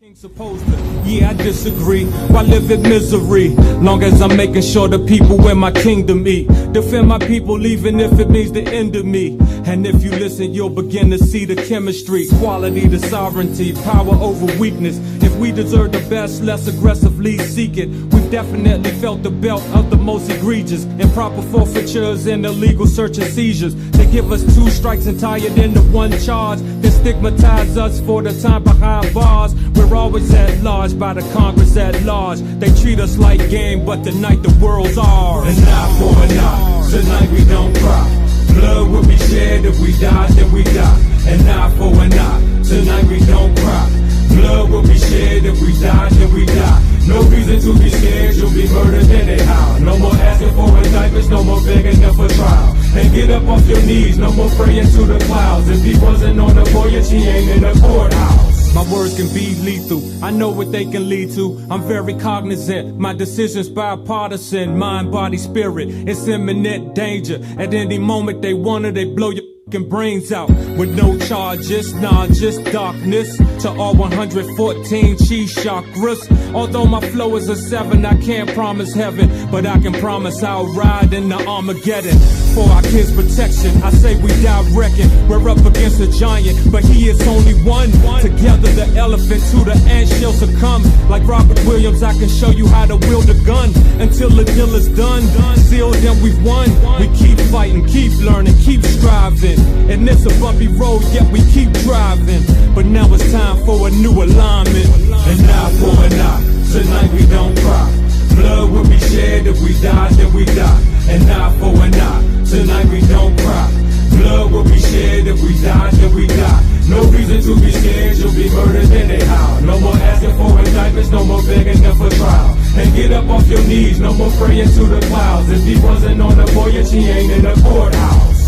Supposed to, yeah, I disagree. Why live in misery? Long as I'm making sure the people in my kingdom eat. Defend my people even if it means the end of me. And if you listen, you'll begin to see the chemistry. Quality to sovereignty, power over weakness. If we deserve the best, let's aggressively seek it. We've definitely felt the belt of the most egregious. Improper forfeitures and illegal search and seizures. They give us 2 strikes and tie it into 1 charge. They stigmatize us for the time behind bars. We're always at large by the Congress at large. They treat us like game, but tonight the world's ours. And eye for an eye, tonight we don't cry. Blood will be shed if we die, then we die. And eye for an eye, tonight we don't cry. Blood will be shed if we die, then we die. No reason to be scared, you'll be murdered anyhow. No more asking for indictments, no more begging them for trial. And get up off your knees, no more praying to the clouds. If he wasn't on the voyage, he ain't in the courthouse. My words can be lethal, I know what they can lead to. I'm very cognizant, my decisions bipartisan. Mind, body, spirit, it's imminent danger. At any moment they want it, they blow your brains out. With no charges, nah, just darkness. To all 114 cheese chakras. Although my flow is a 7, I can't promise heaven, but I can promise I'll ride in the Armageddon. For our kids' protection, I say we die reckon. We're up against a giant, but he is only one. Together the elephant to the ant shall succumb. Like Robert Williams, I can show you how to wield a gun. Until the deal is done, sealed and we've won. We keep fighting, keep learning, keep striving. And it's a bumpy road, yet we keep driving. But now it's time for a new alignment. And eye for an eye, tonight we don't cry. Blood will be shed if we die, then we die. And eye for an eye, tonight we don't cry. Blood will be shed if we die, then we die. No reason to be scared, you'll be murdered anyhow. No more asking for indictments, no more begging them for trial. And get up off your knees, no more praying to the clouds. If he wasn't on the voyage, he ain't in the courthouse.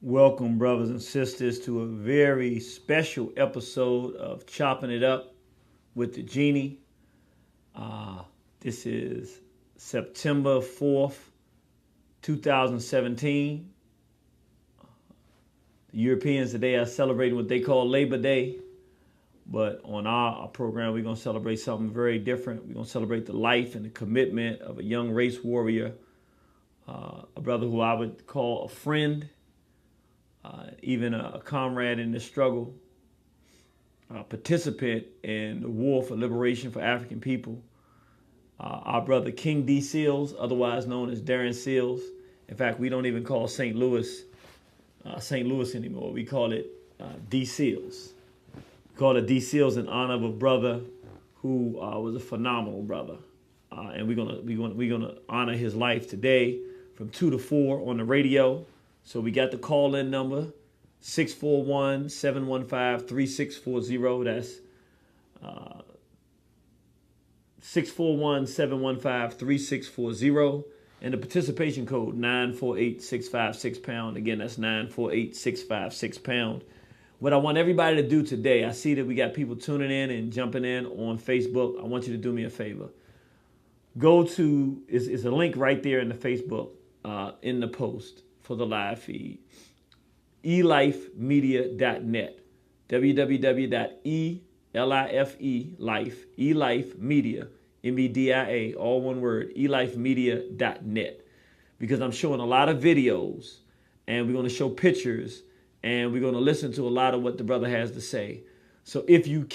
Welcome, brothers and sisters, to a very special episode of Chopping It Up with the Genie. This is September 4th, 2017. The Europeans today are celebrating what they call Labor Day. But on our program, we're going to celebrate something very different. We're going to celebrate the life and the commitment of a young race warrior, a brother who I would call a friend. Even a comrade in the struggle, a participant in the war for liberation for African people. Our brother King D. Seals, otherwise known as Darren Seals. In fact, we don't even call St. Louis anymore. We call it D. Seals. We call it D. Seals in honor of a brother who was a phenomenal brother. And we're gonna honor his life today from 2 to 4 on the radio. So we got the call-in number, 641-715-3640. That's 641-715-3640. And the participation code, 948-656-pound. Again, that's 948-656-pound. What I want everybody to do today, I see that we got people tuning in and jumping in on Facebook. I want you to do me a favor. Go to, it's a link right there in the Facebook, in the post for the live feed. elifemedia.net. Elife Media, MEDIA, all one word, elifemedia.net. Because I'm showing a lot of videos, and we're going to show pictures, and we're going to listen to a lot of what the brother has to say. So if you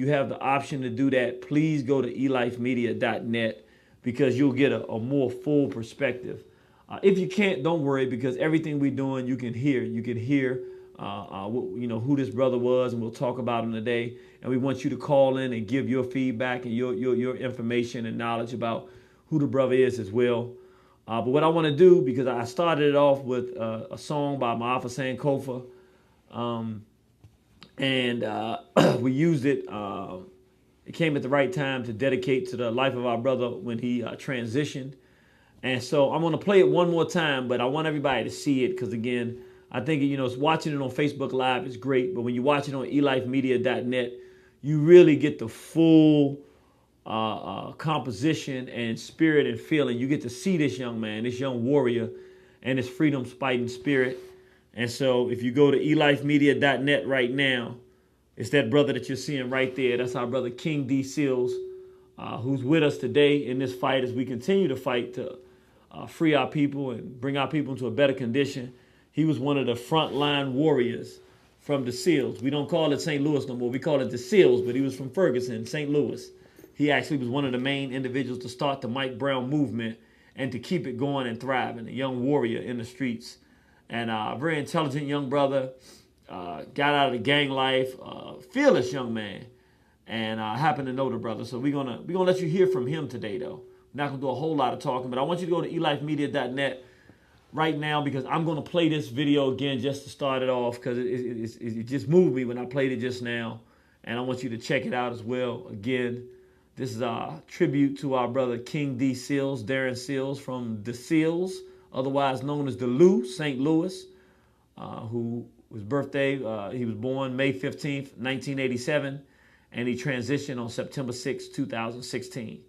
have the option to do that, please go to elifemedia.net, because you'll get a more full perspective. If you can't, don't worry, because everything we're doing, you can hear. You can hear, who this brother was, and we'll talk about him today. And we want you to call in and give your feedback and your information and knowledge about who the brother is as well. But what I want to do, because I started it off with a song by Maafa Sankofa, And we used it. It came at the right time to dedicate to the life of our brother when he transitioned. And so I'm going to play it one more time, but I want everybody to see it because, again, I think, watching it on Facebook Live is great. But when you watch it on elifemedia.net, you really get the full composition and spirit and feeling. You get to see this young man, this young warrior, and his freedom fighting spirit. And so if you go to elifemedia.net right now, it's that brother that you're seeing right there. That's our brother King D. Seals, who's with us today in this fight as we continue to fight to free our people and bring our people into a better condition. He was one of the frontline warriors from the SEALs. We don't call it St. Louis no more. We call it the SEALs, but he was from Ferguson, St. Louis. He actually was one of the main individuals to start the Mike Brown movement and to keep it going and thriving, a young warrior in the streets. And a very intelligent young brother, got out of the gang life, fearless young man, and I happen to know the brother. So we're gonna let you hear from him today, though. We're not gonna do a whole lot of talking, but I want you to go to elifemedia.net right now because I'm gonna play this video again just to start it off because it just moved me when I played it just now, and I want you to check it out as well. Again, this is a tribute to our brother King D. Seals, Darren Seals from the Seals, otherwise known as the Lou, St. Louis, who his birthday, he was born May 15th, 1987, and he transitioned on September 6th, 2016.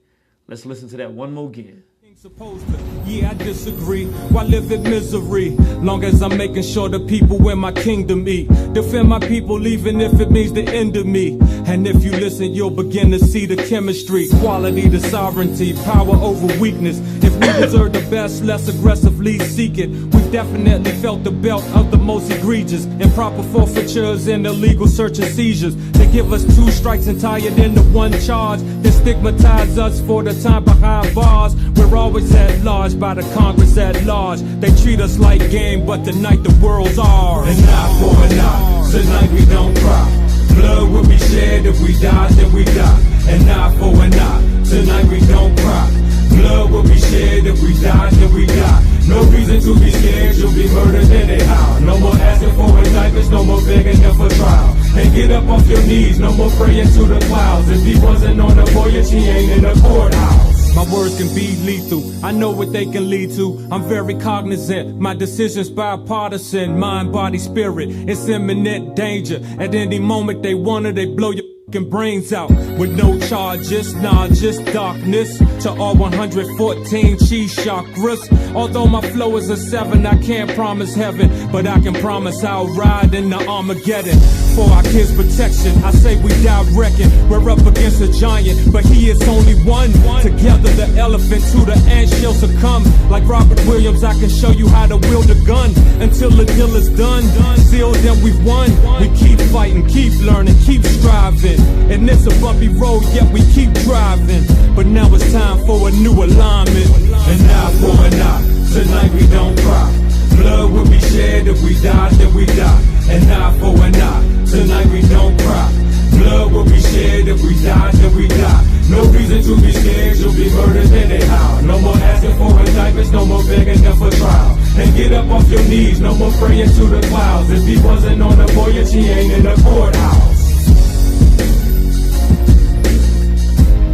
Let's listen to that one more again. Supposed to, yeah, I disagree. Why live in misery? Long as I'm making sure the people in my kingdom eat. Defend my people even if it means the end of me. And if you listen, you'll begin to see the chemistry. Quality to sovereignty, power over weakness. If we deserve the best, let's aggressively seek it. We've definitely felt the belt of the most egregious. Improper forfeitures and illegal search and seizures. They give us 2 strikes and tie it into 1 charge. They stigmatize us for the time behind bars. We're always at large by the Congress at large. They treat us like game, but tonight the world's ours. And eye for an eye, tonight we don't cry. Blood will be shed if we die, then we die. And eye for an eye, tonight we don't cry. Blood will be shed if we die, then we die. No reason to be scared, you'll be murdered anyhow. No more asking for indictments, no more begging them for trial. And get up off your knees, no more praying to the clouds. If he wasn't on the voyage, he ain't in the courthouse. My words can be lethal, I know what they can lead to. I'm very cognizant, my decisions bipartisan. Mind, body, spirit, it's imminent danger. At any moment they want it, they blow your brains out with no charges, nah, just darkness. To all 114 cheese chakras. Although my flow is a 7, I can't promise heaven, but I can promise I'll ride in the Armageddon. For our kids' protection, I say we die reckon. We're up against a giant, but he is only one. Together the elephant to the ant shall succumb. Like Robert Williams, I can show you how to wield a gun. Until the deal is done, sealed and we've won. We keep fighting, keep learning, keep striving. And it's a bumpy road, yet we keep driving. But now it's time for a new alignment. And eye for an eye, tonight we don't cry. Blood will be shed if we die, then we die. And eye for an eye, tonight we don't cry. Blood will be shed if we die, then we die. No reason to be scared, you'll be murdered anyhow. No more asking for indictments, no more begging them for trial. And get up off your knees, no more praying to the clouds. If he wasn't on the voyage, he ain't in the courthouse.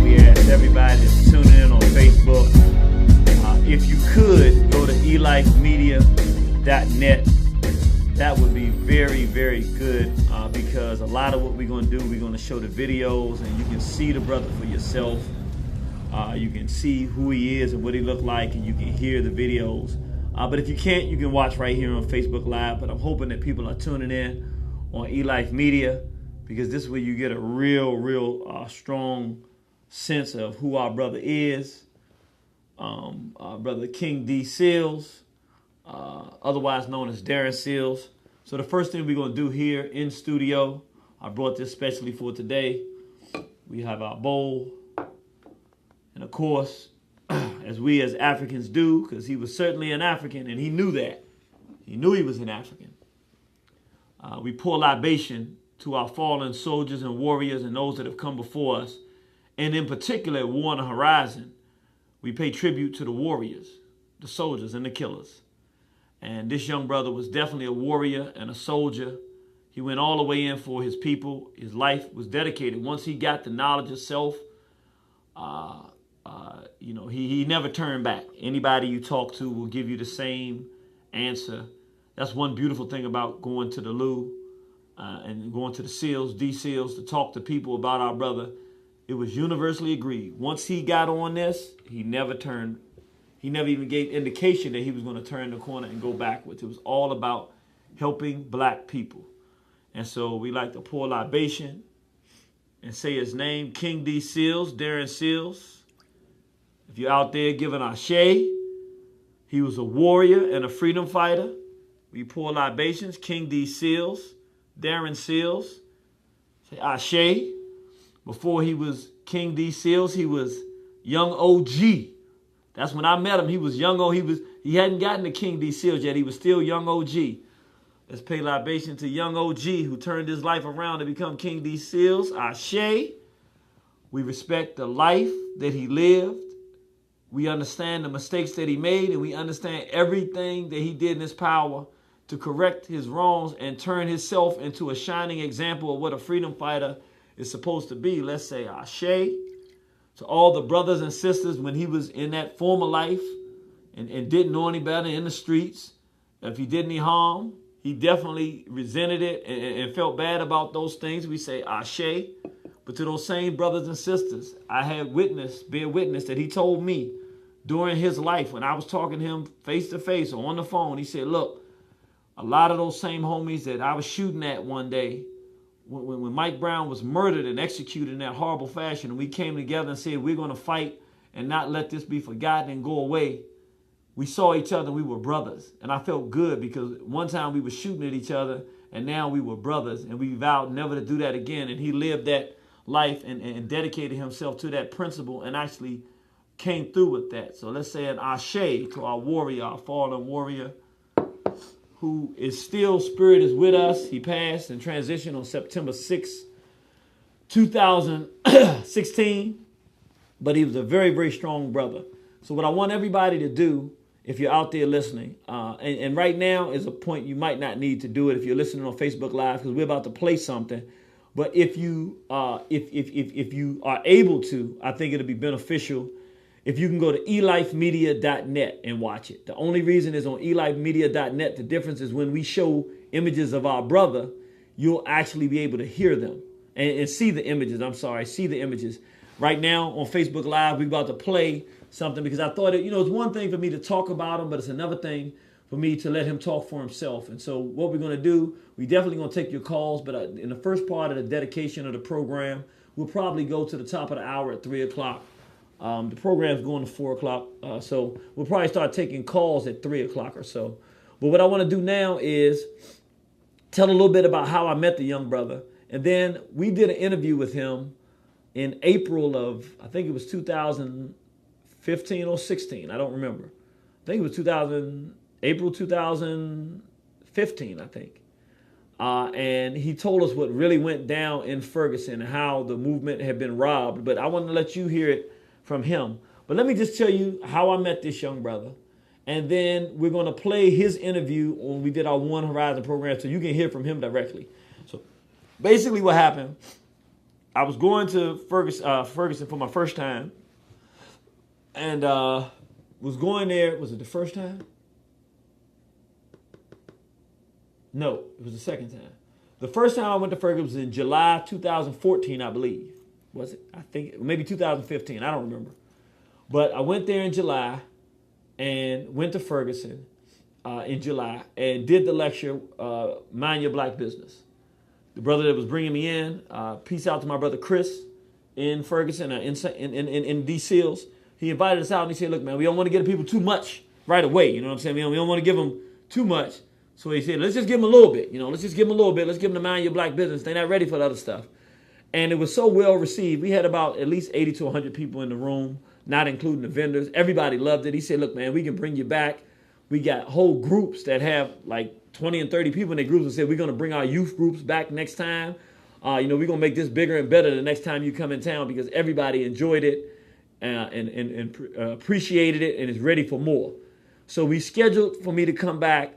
We ask everybody that's tuning in on Facebook, if you could go to elifemedia.net, that would be very, very good because a lot of what we're going to do, we're going to show the videos and you can see the brother for yourself. You can see who he is and what he looked like, and you can hear the videos. But if you can't, you can watch right here on Facebook Live. But I'm hoping that people are tuning in on Elife Media because this is where you get a real strong sense of who our brother is. Our brother King D. Seals, otherwise known as Darren Seals. So the first thing we're going to do here in studio, I brought this specially for today. We have our bowl. And of course, as we as Africans do, because he was certainly an African and he knew that. He knew he was an African. We pour libation to our fallen soldiers and warriors and those that have come before us. And in particular, War on the Horizon, we pay tribute to the warriors, the soldiers and the killers. And this young brother was definitely a warrior and a soldier. He went all the way in for his people. His life was dedicated. Once he got the knowledge of self, he never turned back. Anybody you talk to will give you the same answer. That's one beautiful thing about going to the Lou and going to the SEALs, D-SEALs, to talk to people about our brother. It was universally agreed. Once he got on this, he never even gave indication that he was going to turn the corner and go backwards. It was all about helping black people. And so we like to pour libation and say his name, King D. Seals, Darren Seals. If you're out there giving Ashe, he was a warrior and a freedom fighter. We pour libations, King D. Seals, Darren Seals. Say Ashe. Before he was King D. Seals, he was young OG. That's when I met him. He was young. He hadn't gotten to King D. Seals yet. He was still young OG. Let's pay libation to young OG who turned his life around to become King D. Seals. Ashe. We respect the life that he lived. We understand the mistakes that he made, and we understand everything that he did in his power to correct his wrongs and turn himself into a shining example of what a freedom fighter is supposed to be. Let's say Ashe. To all the brothers and sisters when he was in that former life and didn't know any better in the streets, if he did any harm, he definitely resented it and felt bad about those things. We say Ashe. But to those same brothers and sisters, I had bear witness that he told me during his life when I was talking to him face to face or on the phone, he said, look, a lot of those same homies that I was shooting at one day, when Mike Brown was murdered and executed in that horrible fashion, and we came together and said, we're going to fight and not let this be forgotten and go away. We saw each other, we were brothers. And I felt good because one time we were shooting at each other and now we were brothers, and we vowed never to do that again. And he lived that life and dedicated himself to that principle and actually came through with that. So let's say an Ashe to our warrior, our fallen warrior, who is still, spirit is with us. He passed and transitioned on September 6, 2016. But he was a very, very strong brother. So what I want everybody to do, if you're out there listening, and right now is a point you might not need to do it if you're listening on Facebook Live, because we're about to play something. But if you if you are able to, I think it'll be beneficial if you can go to elifemedia.net and watch it. The only reason is on elifemedia.net. The difference is when we show images of our brother, you'll actually be able to hear them and see the images. See the images. Right now on Facebook Live, we're about to play something because I thought, it's one thing for me to talk about him, but it's another thing for me to let him talk for himself. And so what we're going to do, we definitely going to take your calls, but in the first part of the dedication of the program, we'll probably go to the top of the hour at 3 o'clock. The program's going to 4 o'clock, so we'll probably start taking calls at 3 o'clock or so. But what I want to do now is tell a little bit about how I met the young brother. And then we did an interview with him in April of, I think it was 2015 or 16. I don't remember. I think it was April 2015, I think. And he told us what really went down in Ferguson and how the movement had been robbed. But I want to let you hear it from him. But let me just tell you how I met this young brother. And then we're going to play his interview when we did our One Horizon program so you can hear from him directly. So basically what happened, I was going to Ferguson for my first time. And was going there, was it the first time? No, it was the second time. The first time I went to Ferguson was in July 2014, I believe. Was it? I think maybe 2015. I don't remember. But I went there in July and went to Ferguson in July and did the lecture, Mind Your Black Business. The brother that was bringing me in, peace out to my brother Chris in Ferguson, in D. Seals. He invited us out and he said, look, man, we don't want to give people too much right away. You know what I'm saying? We don't want to give them too much. So he said, let's just give them a little bit. Let's just give them a little bit. Let's give them the Mind Your Black Business. They're not ready for the other stuff. And it was so well received. We had about at least 80 to 100 people in the room, not including the vendors. Everybody loved it. He said, look, man, we can bring you back. We got whole groups that have like 20 and 30 people in their groups and said, we're going to bring our youth groups back next time. We're going to make this bigger and better the next time you come in town because everybody enjoyed it and appreciated it and is ready for more. So we scheduled for me to come back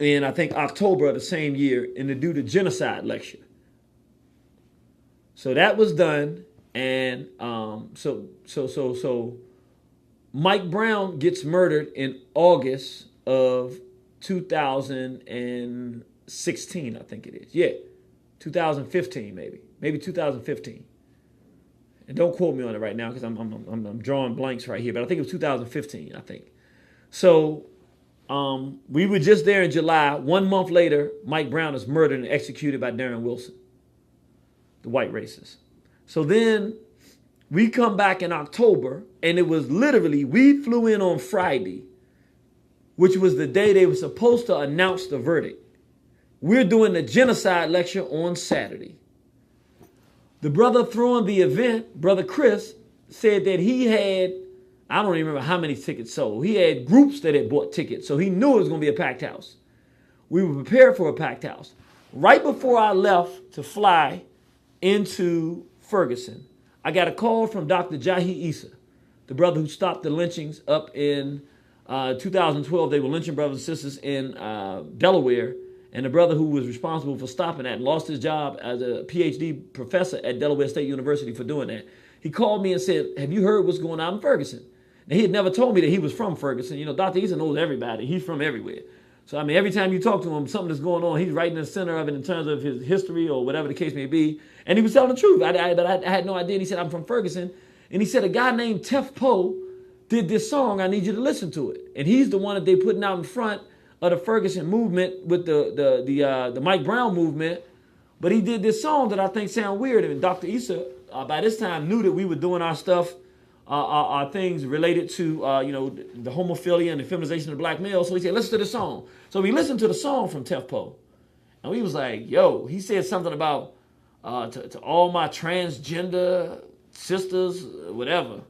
in, I think, October of the same year, and to do the genocide lecture. So that was done, and so Mike Brown gets murdered in August of 2016, I think it is. Yeah, 2015 maybe 2015. And don't quote me on it right now because I'm drawing blanks right here, but I think it was 2015. I think. So we were just there in July. 1 month later, Mike Brown is murdered and executed by Darren Wilson, the white racist. So then we come back in October, and it was literally, we flew in on Friday, which was the day they were supposed to announce the verdict. We're doing the genocide lecture on Saturday. The brother throwing the event, Brother Chris, said that he had, I don't even remember how many tickets sold. He had groups that had bought tickets, so he knew it was going to be a packed house. We were prepared for a packed house. Right before I left to fly into Ferguson, I got a call from Dr. Jahi Issa, the brother who stopped the lynchings up in 2012. They were lynching brothers and sisters in Delaware, and the brother who was responsible for stopping that and lost his job as a PhD professor at Delaware State University for doing that. He called me and said, have you heard what's going on in Ferguson? And he had never told me that he was from Ferguson. You know, Dr. Issa knows everybody. He's from everywhere. So, I mean, every time you talk to him, something that's going on, he's right in the center of it in terms of his history or whatever the case may be. And he was telling the truth. I had no idea. And he said, I'm from Ferguson. And he said, a guy named Tef Poe did this song. I need you to listen to it. And he's the one that they putting out in front of the Ferguson movement with the Mike Brown movement. But he did this song that I think sound weird. And Dr. Issa, by this time, knew that we were doing our stuff, our things related to, the homophilia and the feminization of the black male. So he said, listen to the song. So we listened to the song from Tef Poe. And we was like, yo, he said something about to all my transgender sisters, whatever.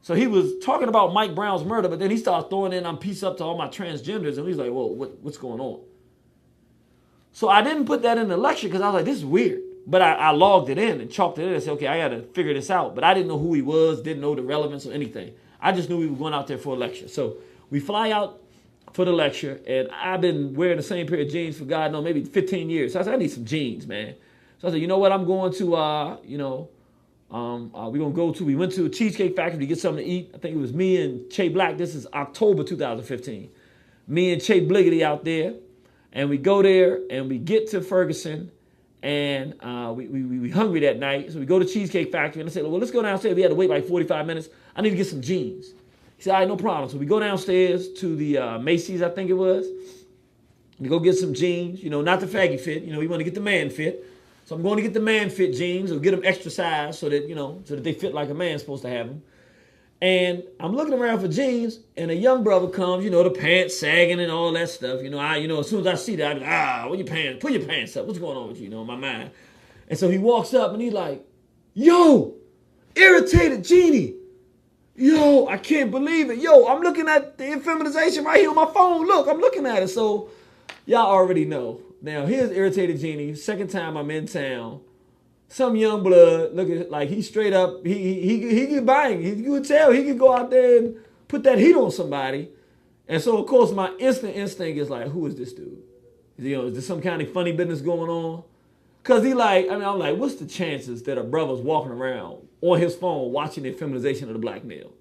So he was talking about Mike Brown's murder, but then he started throwing in, I'm peace up to all my transgenders. And he's like, whoa, what's going on? So I didn't put that in the lecture because I was like, this is weird. But I logged it in and chalked it in and said, okay, I got to figure this out. But I didn't know who he was, didn't know the relevance or anything. I just knew we were going out there for a lecture. So we fly out for the lecture, and I've been wearing the same pair of jeans for God knows maybe 15 years. So I said, I need some jeans, man. So I said, you know what, I'm going to, we went to a Cheesecake Factory to get something to eat. I think it was me and Che Black. This is October 2015. Me and Che Bliggity out there, and we go there, and we get to Ferguson, and we hungry that night, so we go to Cheesecake Factory, and I said, well, let's go downstairs. We had to wait like 45 minutes. I need to get some jeans. He said, all right, no problem. So we go downstairs to the Macy's, I think it was. We go get some jeans, not the faggy fit. We want to get the man fit. So I'm going to get the man fit jeans or get them extra size so that they fit like a man's supposed to have them. And I'm looking around for jeans, and a young brother comes, the pants sagging and all that stuff. As soon as I see that, I be like, pull your pants up. What's going on with you, in my mind? And so he walks up, and he's like, yo, irritated genie. Yo, I can't believe it. Yo, I'm looking at the effeminization right here on my phone. Look, I'm looking at it. So y'all already know. Now, here's Irritated Genie. Second time I'm in town. Some young blood looking like he straight up, he could bang. You could tell he could go out there and put that heat on somebody. And so, of course, my instant instinct is like, who is this dude? Is there some kind of funny business going on? Because I'm like, what's the chances that a brother's walking around on his phone watching the feminization of the black male?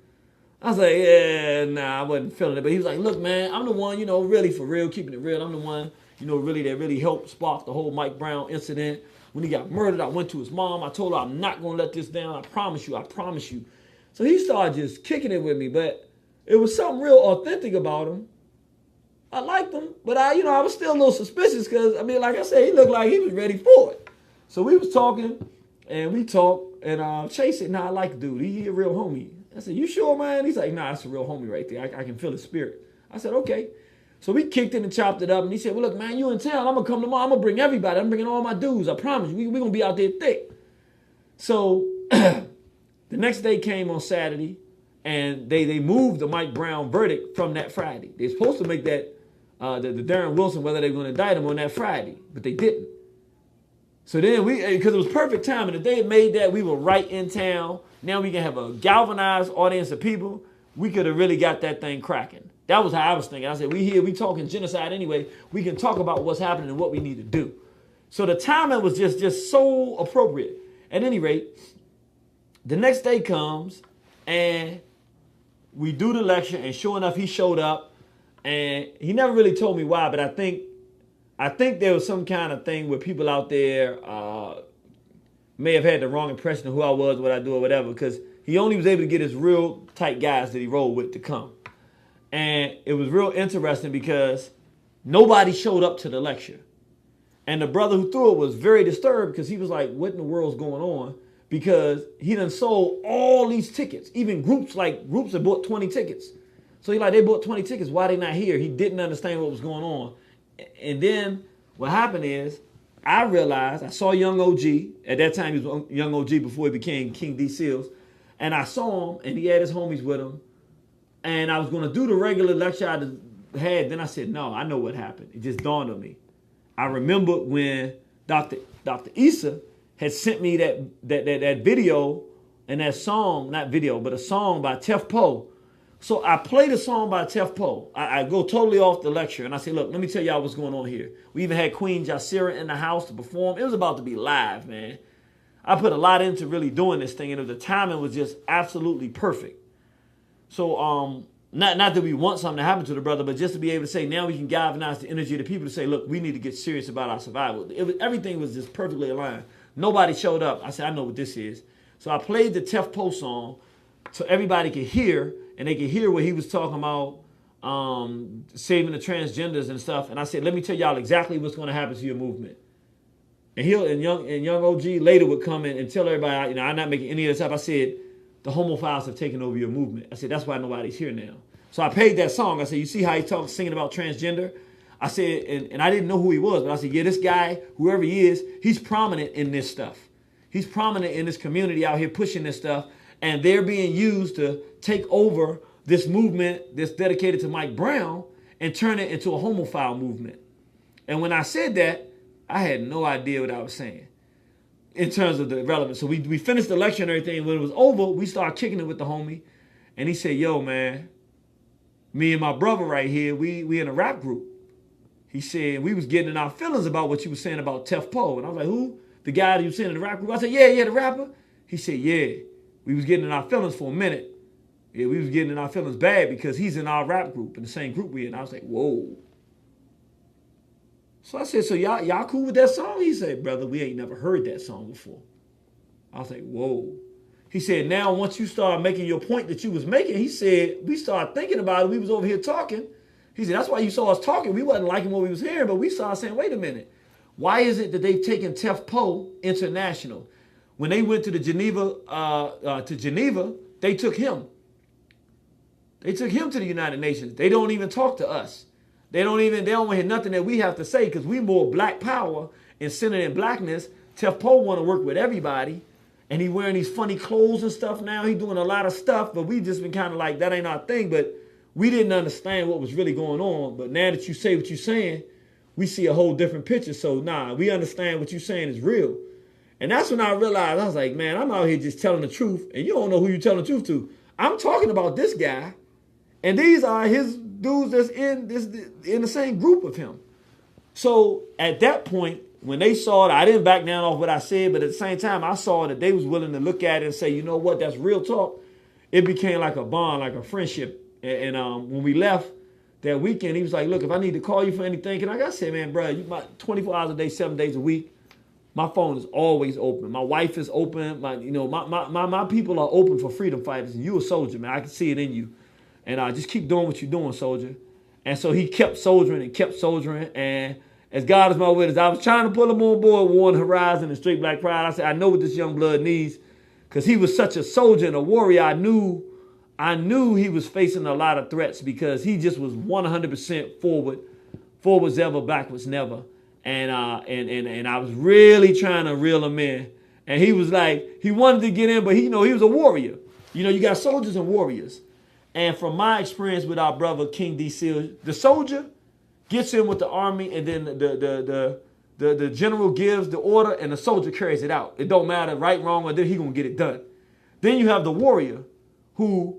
I was like, yeah, nah, I wasn't feeling it. But he was like, look, man, I'm the one, really for real, keeping it real. I'm the one, that really helped spark the whole Mike Brown incident. When he got murdered, I went to his mom. I told her, I'm not going to let this down. I promise you. So he started just kicking it with me. But it was something real authentic about him. I liked him, but I was still a little suspicious because, like I said, he looked like he was ready for it. So we was talking, and we talked, and Chase said, nah, I like the dude. He a real homie. I said, you sure, man? He's like, nah, that's a real homie right there. I can feel his spirit. I said, okay. So we kicked it and chopped it up, and he said, well, look, man, you in town. I'm going to come tomorrow. I'm going to bring everybody. I'm bringing all my dudes. I promise you. We're going to be out there thick. So the next day came on Saturday, and they moved the Mike Brown verdict from that Friday. They're supposed to make that, the Darren Wilson, whether they're going to indict him on that Friday, but they didn't. So then because it was perfect timing, if they had made that, we were right in town. Now we can have a galvanized audience of people. We could have really got that thing cracking. That was how I was thinking. I said, we talking genocide anyway. We can talk about what's happening and what we need to do. So the timing was just so appropriate. At any rate, the next day comes and we do the lecture, and sure enough, he showed up, and he never really told me why, but I think there was some kind of thing where people out there may have had the wrong impression of who I was, what I do, or whatever, because he only was able to get his real tight guys that he rolled with to come. And it was real interesting because nobody showed up to the lecture. And the brother who threw it was very disturbed because he was like, what in the world's going on? Because he done sold all these tickets, even groups that bought 20 tickets. So he like, they bought 20 tickets, why they not here? He didn't understand what was going on. And then what happened is, I realized, I saw Young OG. At that time, he was Young OG before he became King D. Seals. And I saw him, and he had his homies with him. And I was going to do the regular lecture I had. Then I said, no, I know what happened. It just dawned on me. I remember when Dr. Issa had sent me that video and that song, not video, but a song by Tef Poe. So I played a song by Tef Poe. I go totally off the lecture, and I say, look, let me tell y'all what's going on here. We even had Queen Jasira in the house to perform. It was about to be live, man. I put a lot into really doing this thing, and the timing was just absolutely perfect. So not that we want something to happen to the brother, but just to be able to say, now we can galvanize the energy of the people to say, look, we need to get serious about our survival. Everything was just perfectly aligned. Nobody showed up. I said, I know what this is. So I played the Tef Poe song so everybody could hear, and they could hear what he was talking about, saving the transgenders and stuff. And I said, let me tell y'all exactly what's going to happen to your movement. And young OG later would come in and tell everybody, I'm not making any of this up. I said, the homophiles have taken over your movement. I said, that's why nobody's here now. So I played that song. I said, you see how he singing about transgender? I said, and I didn't know who he was, but I said, yeah, this guy, whoever he is, he's prominent in this stuff. He's prominent in this community out here pushing this stuff, and they're being used to take over this movement that's dedicated to Mike Brown and turn it into a homophile movement. And when I said that, I had no idea what I was saying in terms of the relevance. So we finished the lecture and everything. When it was over, we started kicking it with the homie, and he said, yo, man, me and my brother right here, we in a rap group. He said, we was getting in our feelings about what you were saying about Tef Poe. And I was like, who? The guy that you was saying in the rap group? I said, yeah, the rapper. He said, yeah. We was getting in our feelings for a minute. Yeah, we was getting in our feelings bad because he's in our rap group, in the same group we in. I was like, whoa. So I said, so y'all cool with that song? He said, brother, we ain't never heard that song before. I was like, whoa. He said, now once you start making your point that you was making, he said, we started thinking about it. We was over here talking. He said, that's why you saw us talking. We wasn't liking what we was hearing, but we started saying, wait a minute. Why is it that they've taken Tef Poe international? When they went to the Geneva, they took him. They took him to the United Nations. They don't even talk to us. They don't hear nothing that we have to say because we more black power and centered in blackness. Tef Poe want to work with everybody. And he wearing these funny clothes and stuff now. He doing a lot of stuff, but we just been kind of like, that ain't our thing. But we didn't understand what was really going on. But now that you say what you're saying, we see a whole different picture. So nah, we understand what you're saying is real. And that's when I realized, I was like, man, I'm out here just telling the truth. And you don't know who you're telling the truth to. I'm talking about this guy. And these are his dudes that's in the same group of him. So at that point, when they saw it, I didn't back down off what I said, but at the same time, I saw that they was willing to look at it and say, you know what, that's real talk. It became like a bond, like a friendship. And when we left that weekend, he was like, look, if I need to call you for anything, and like I said, man, bro, you 24 hours a day, 7 days a week, my phone is always open. My wife is open. My people are open for freedom fighters, and you a soldier, man. I can see it in you. And just keep doing what you're doing, soldier. And so he kept soldiering and kept soldiering. And as God is my witness, I was trying to pull him on board with One Horizon and Straight Black Pride. I said, I know what this young blood needs, because he was such a soldier and a warrior. I knew he was facing a lot of threats because he just was 100% forward. Forwards ever, backwards never. And I was really trying to reel him in. And he was like, he wanted to get in, but he was a warrior. You got soldiers and warriors. And from my experience with our brother King D. Seal, the soldier gets in with the army, and then the general gives the order, and the soldier carries it out. It don't matter right, wrong, or then he gonna get it done. Then you have the warrior who,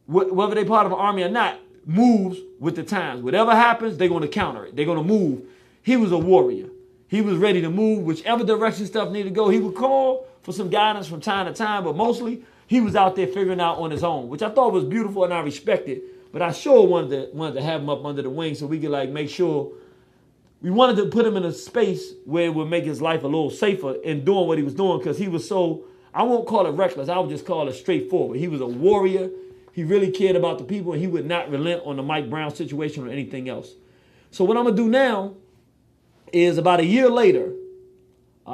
whether they part of an army or not, moves with the times. Whatever happens, they're going to counter it. They're going to move. He was a warrior. He was ready to move whichever direction stuff needed to go. He would call for some guidance from time to time, but mostly he was out there figuring out on his own, which I thought was beautiful and I respected. But I sure wanted to have him up under the wing so we could like make sure. We wanted to put him in a space where it would make his life a little safer in doing what he was doing, because he was so, I won't call it reckless, I would just call it straightforward. He was a warrior. He really cared about the people, and he would not relent on the Mike Brown situation or anything else. So what I'm going to do now is, about a year later,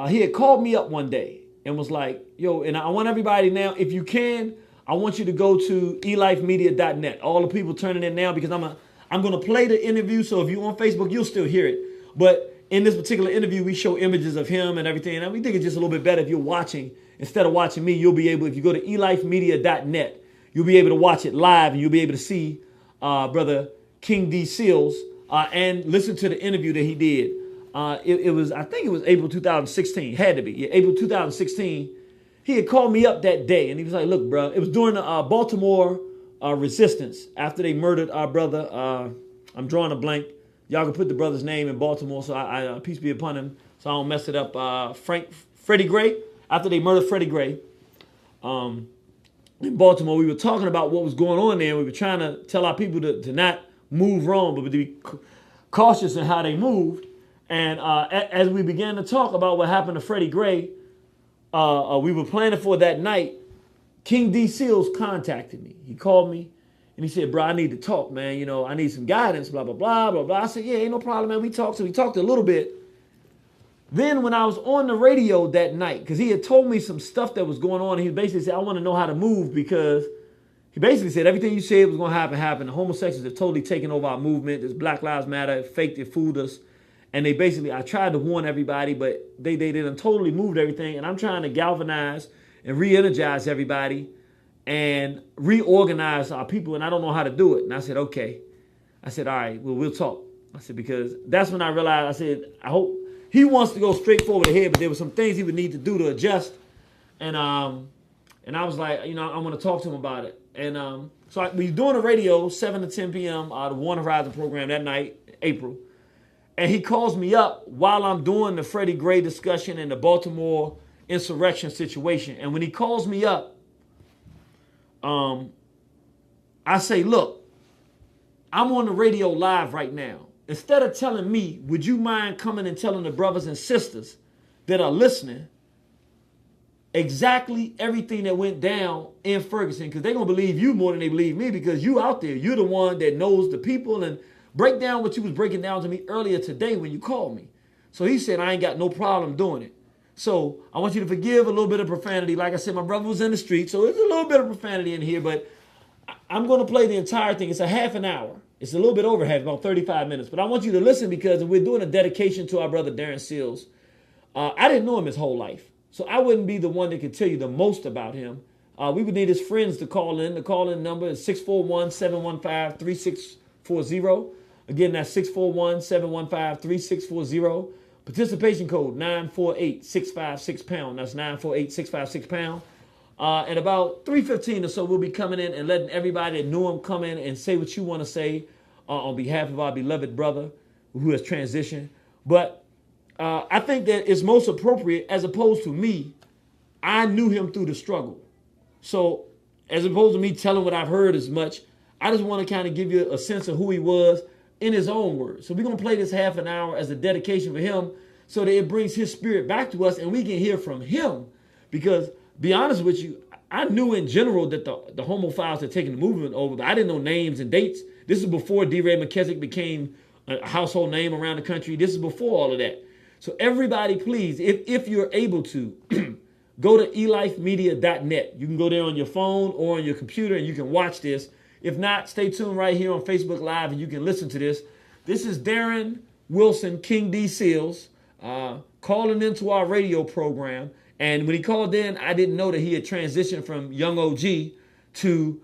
he had called me up one day and was like, yo, and I want everybody now, if you can, I want you to go to elifemedia.net. All the people turning in now, because I'm going to play the interview. So if you're on Facebook, you'll still hear it. But in this particular interview, we show images of him and everything. And we think it's just a little bit better if you're watching. Instead of watching me, you'll be able, if you go to elifemedia.net, you'll be able to watch it live, and you'll be able to see Brother King D. Seals and listen to the interview that he did. It was, I think it was April 2016, had to be. Yeah, April 2016. He had called me up that day, and he was like, look, bro, it was during the Baltimore resistance after they murdered our brother. I'm drawing a blank. Y'all can put the brother's name in Baltimore, so I peace be upon him, so I don't mess it up. Freddie Gray, after they murdered Freddie Gray in Baltimore, we were talking about what was going on there. We were trying to tell our people to not move wrong, but to be cautious in how they moved. And as we began to talk about what happened to Freddie Gray, we were planning for that night. King D. Seals contacted me. He called me and he said, bro, I need to talk, man. You know, I need some guidance, blah, blah, blah, blah, blah. I said, yeah, ain't no problem, man. We talked. So we talked a little bit. Then when I was on the radio that night, because he had told me some stuff that was going on, he basically said, I want to know how to move, because he basically said everything you said was going to happen. The homosexuals have totally taken over our movement. This Black Lives Matter, it faked it, fooled us. And they basically, I tried to warn everybody, but they didn't totally moved everything. And I'm trying to galvanize and re-energize everybody and reorganize our people. And I don't know how to do it. And I said, okay. I said, all right, well, we'll talk. I said, because that's when I realized, I said, I hope he wants to go straight forward ahead, but there were some things he would need to do to adjust. And I was like, you know, I want to talk to him about it. And so we were doing the radio, 7 to 10 p.m., the Warner Horizon program that night, April. And he calls me up while I'm doing the Freddie Gray discussion and the Baltimore insurrection situation. And when he calls me up, I say, look, I'm on the radio live right now. Instead of telling me, would you mind coming and telling the brothers and sisters that are listening exactly everything that went down in Ferguson? Because they're going to believe you more than they believe me, because you out there. You're the one that knows the people, and break down what you was breaking down to me earlier today when you called me. So he said, I ain't got no problem doing it. So I want you to forgive a little bit of profanity. Like I said, my brother was in the street, so there's a little bit of profanity in here, but I'm going to play the entire thing. It's a half an hour. It's a little bit over half, about 35 minutes. But I want you to listen, because we're doing a dedication to our brother Darren Seals. I didn't know him his whole life, so I wouldn't be the one that could tell you the most about him. We would need his friends to call in. The call-in number is 641-715-3640. Again, that's 641-715-3640. Participation code 948-656-pound. That's 948-656-pound. At about 3:15 or so, we'll be coming in and letting everybody that knew him come in and say what you want to say on behalf of our beloved brother who has transitioned. But I think that it's most appropriate, as opposed to me, I knew him through the struggle. So as opposed to me telling what I've heard as much, I just want to kind of give you a sense of who he was in his own words. So we're going to play this half an hour as a dedication for him, so that it brings his spirit back to us and we can hear from him. Because, be honest with you, I knew in general that the homophiles had taken the movement over, but I didn't know names and dates. This is before D. Ray McKessick became a household name around the country. This is before all of that. So everybody, please, if you're able to, go to elifemedia.net. You can go there on your phone or on your computer and you can watch this. If not, stay tuned right here on Facebook Live and you can listen to this. This is Darren Wilson, King D. Seals, calling into our radio program. And when he called in, I didn't know that he had transitioned from Young OG to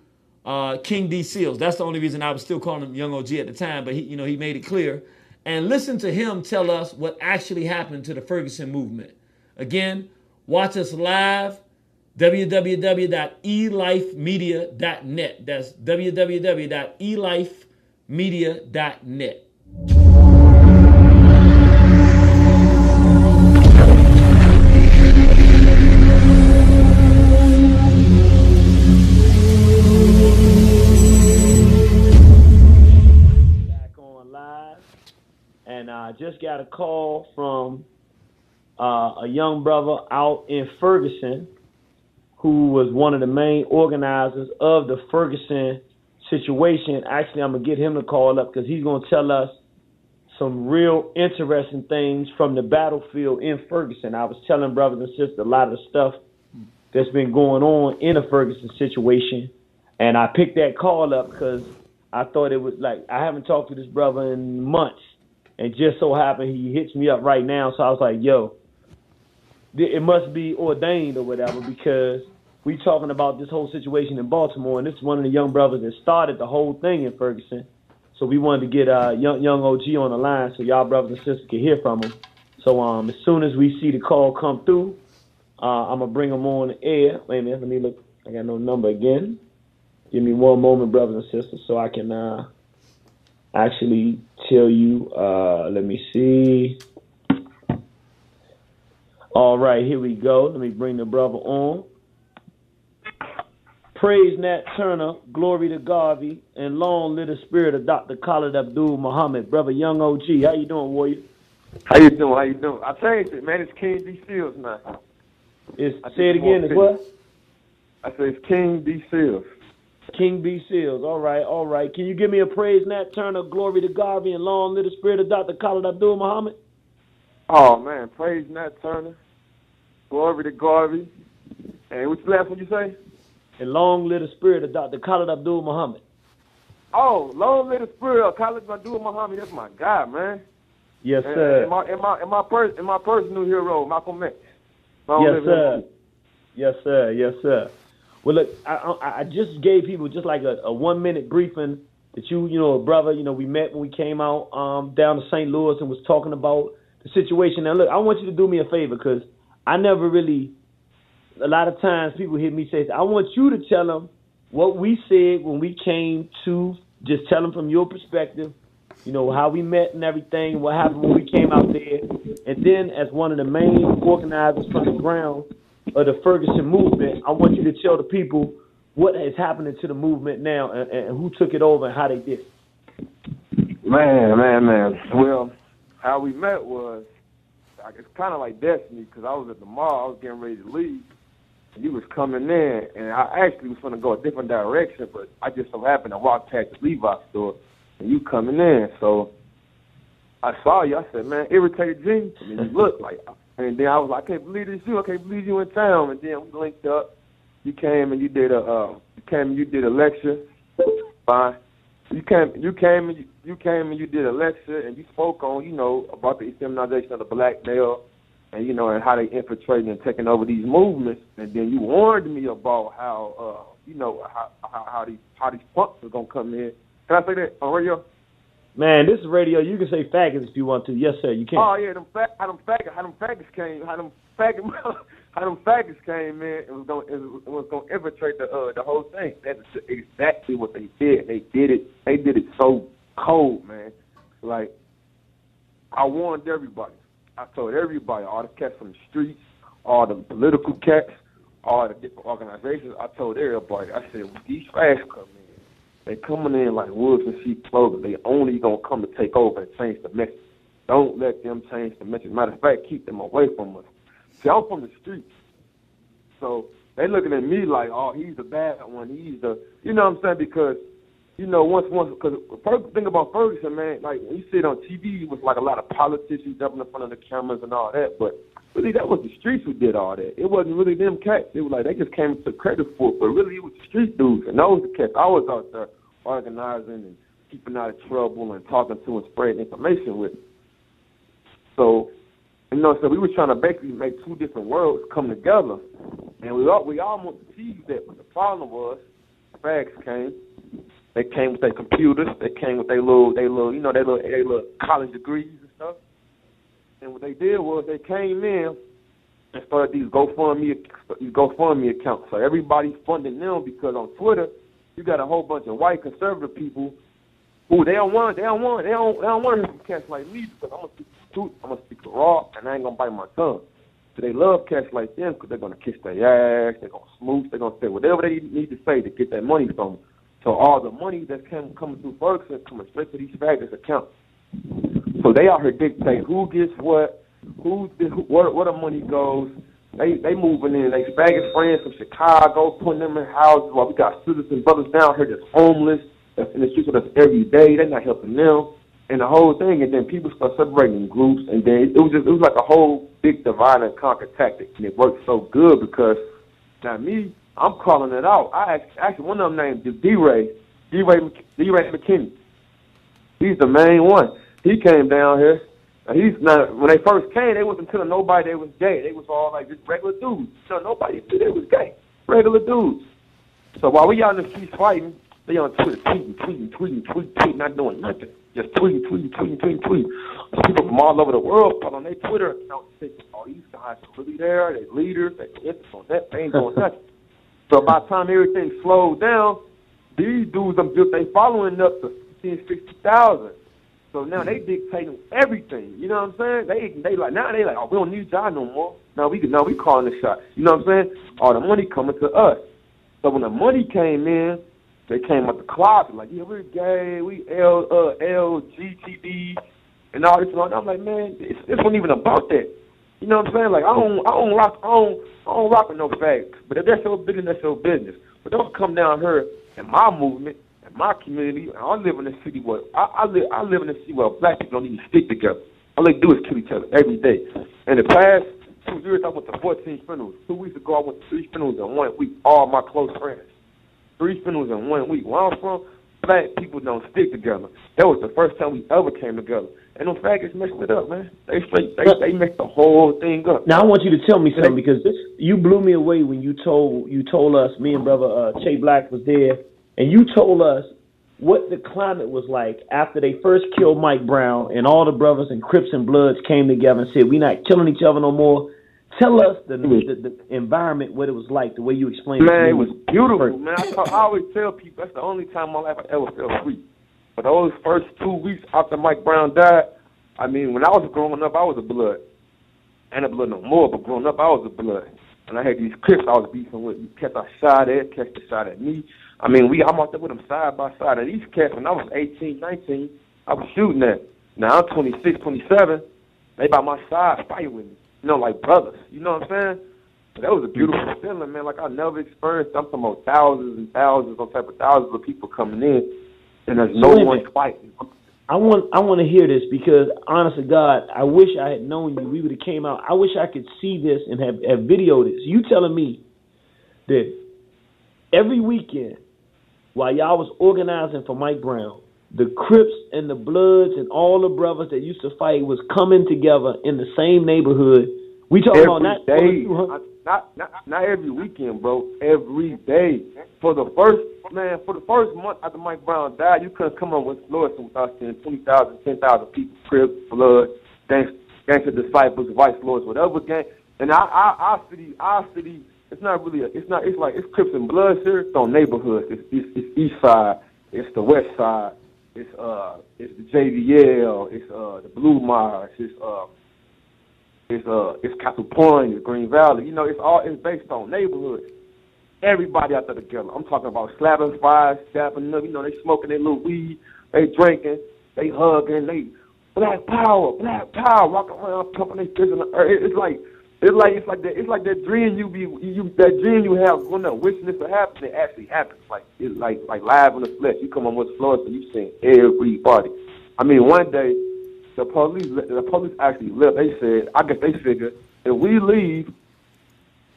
King D. Seals. That's the only reason I was still calling him Young OG at the time, but he made it clear. And listen to him tell us what actually happened to the Ferguson movement. Again, watch us live. www.elifemedia.net. That's www.elifemedia.net. elifemedia.net. Back on live, and I just got a call from a young brother out in Ferguson who was one of the main organizers of the Ferguson situation. Actually, I'm going to get him to call up because he's going to tell us some real interesting things from the battlefield in Ferguson. I was telling brothers and sisters a lot of the stuff that's been going on in the Ferguson situation, and I picked that call up because I thought it was like, I haven't talked to this brother in months, and just so happened he hits me up right now, so I was like, yo, it must be ordained or whatever, because we talking about this whole situation in Baltimore, and this is one of the young brothers that started the whole thing in Ferguson. So we wanted to get young OG on the line so y'all brothers and sisters can hear from him. So as soon as we see the call come through, I'm going to bring him on the air. Wait a minute, let me look. I got no number again. Give me one moment, brothers and sisters, so I can actually tell you. Let me see. All right, here we go. Let me bring the brother on. Praise Nat Turner, glory to Garvey, and long live the spirit of Dr. Khalid Abdul Muhammad. Brother Young OG, how you doing, warrior? How you doing? How you doing? I changed it, man. It's King D. Seals now. Say it again. It's what? I said it's King D. Seals. King B. Seals. All right, all right. Can you give me a praise Nat Turner, glory to Garvey, and long live the spirit of Dr. Khalid Abdul Muhammad? Oh, man. Praise Nat Turner, glory to Garvey. And what's the last one you say? And long live the spirit of Dr. Khalid Abdul Muhammad. Oh, long live the spirit of Khalid Abdul Muhammad. That's my guy, man. Yes, sir. And my personal hero, Malcolm X. Yes, sir. Yes, sir. Yes, sir. Well, look, I just gave people just like a 1-minute briefing that you know, brother, you know, we met when we came out down to St. Louis and was talking about the situation. Now, look, I want you to do me a favor because I never really. A lot of times people hear me say, I want you to tell them what we said when we came to, just tell them from your perspective, you know, how we met and everything, what happened when we came out there. And then as one of the main organizers from the ground of the Ferguson movement, I want you to tell the people what is happening to the movement now and who took it over and how they did it. Man. Well, how we met was, it's kind of like destiny because I was at the mall. I was getting ready to leave. You was coming in, and I actually was going to go a different direction, but I just so happened to walk past the Levi store, and you coming in. So I saw you. I said, man, irritated G. I mean, you look like, and then I was like, I can't believe it's you. I can't believe you in town. And then we linked up. You came and you did a lecture. Fine. You came and you did a lecture, and you spoke on, you know, about the feminization of the black male. And, you know, and how they infiltrating and taking over these movements. And then you warned me about how, you know, how these punks are going to come in. Can I say that on radio? Man, this is radio. You can say faggots if you want to. Yes, sir, you can. Oh, yeah, how them faggots came in and was going to infiltrate the whole thing. That's exactly what they did. They did it so cold, man. Like, I warned everybody. I told everybody, all the cats from the streets, all the political cats, all the different organizations, I told everybody, I said, when these fags come in, they coming in like wolves in sheep clothing. They only going to come to take over and change the message. Don't let them change the message. Matter of fact, keep them away from us. See, I'm from the streets. So they looking at me like, oh, he's the bad one. He's the, you know what I'm saying? Because, you know, because the thing about Ferguson, man, like when you see it on TV, it was like a lot of politicians jumping in front of the cameras and all that. But really, that was the streets who did all that. It wasn't really them cats. It was like they just came to credit for it. But really, it was the street dudes. And those the cats I was out there organizing and keeping out of trouble and talking to and spreading information with. So, you know, so we were trying to basically make two different worlds come together. And we almost achieved that. But the problem was, fags came. They came with their computers. They came with their little college degrees and stuff. And what they did was they came in and started these GoFundMe accounts. So everybody funding them because on Twitter, you got a whole bunch of white conservative people Ooh, they don't want to hear cats like me because I'm gonna speak the truth, I'm gonna speak the raw, and I ain't gonna bite my tongue. So they love cats like them because they're gonna kiss their ass, they're gonna smooth, they're gonna say whatever they need to say to get that money from them. So all the money that's coming through Ferguson coming straight to these faggots' accounts. So they out here dictate who gets what, where the money goes. They moving in. They faggot friends from Chicago, putting them in houses. While we got sisters and brothers down here that's homeless, that's in the streets with us every day. They're not helping them, and the whole thing. And then people start separating in groups, and then it was like a whole big divide and conquer tactic, and it worked so good because now me, I'm calling it out. I actually one of them named D-Ray McKinney. He's the main one. He came down here. He's not. When they first came, they wasn't telling nobody they was gay. They was all like just regular dudes. So nobody knew they was gay. Regular dudes. So while we out in the streets fighting, they on Twitter tweeting, not doing nothing. Just tweeting. So people from all over the world put on their Twitter account saying, "Oh, these guys are really there. They leaders. They this on that. They ain't doing nothing." So by the time everything slowed down, these dudes they following up to 50,000. So now they dictating everything. You know what I'm saying? They like oh, we don't need y'all no more. Now we calling the shots. You know what I'm saying? All the money coming to us. So when the money came in, they came out the closet like, yeah, we're gay, we LGTB and all this and all that. I'm like, man, this wasn't even about that. You know what I'm saying? Like I don't rock with no fags. But if that's your business, that's your business. But don't come down here in my movement. My community, I live in a city where I live in a city where black people don't even stick together. All they do is kill each other every day. In the past 2 years, I went to 14 funerals. 2 weeks ago, I went to 3 funerals in 1 week. All my close friends. 3 funerals in 1 week. Where I'm from, black people don't stick together. That was the first time we ever came together. And them faggots messed it up, man. They messed the whole thing up. Now I want you to tell me something because you blew me away when you told us, me and brother Che Black was there. And you told us what the climate was like after they first killed Mike Brown and all the brothers and Crips and Bloods came together and said, we're not killing each other no more. Tell us the environment, what it was like, the way you explained it. Man, it was beautiful, man. I always tell people that's the only time in my life I ever felt free. But those first 2 weeks after Mike Brown died, I mean, when I was growing up, I was a Blood. I ain't a Blood no more, but growing up, I was a Blood. And I had these Crips I was beefing with. Cats I shot at, cats that shot at me. I mean, I'm out there with them side by side. And these cats, when I was 18, 19, I was shooting at. Now I'm 26, 27. They by my side fighting with me. You know, like brothers. You know what I'm saying? But that was a beautiful feeling, man. Like I never experienced. I'm talking about thousands and thousands, on top of thousands of people coming in, and there's no one fighting. I want to hear this because, honest to God, I wish I had known you. We would have came out. I wish I could see this and have videoed this. You telling me that every weekend, while y'all was organizing for Mike Brown, the Crips and the Bloods and all the brothers that used to fight was coming together in the same neighborhood. We talking every about day, not every weekend, bro. Every day. For the first month after Mike Brown died, you couldn't come up with Florida without seeing 20,000, 10,000 people, Crips, Bloods, Gangster Disciples, Vice Lords, whatever gang. And our city. It's not really. It's Crips and Bloods here. It's on neighborhoods. It's East Side. It's the West Side. It's the JVL. It's the Blue Mars. It's Castle Point. It's Green Valley. You know, it's based on neighborhoods. Everybody out there together. I'm talking about slapping fires, stabbing them. You know, they smoking their little weed. They drinking. They hugging. They black power, walking around pumping their fists in the earth. It's like that dream that dream you have growing up, wishing this would happen. It actually happens. It's like live in the flesh. You come on with Florida, and you seeing everybody. I mean, one day the police actually left. They said, I guess they figured if we leave,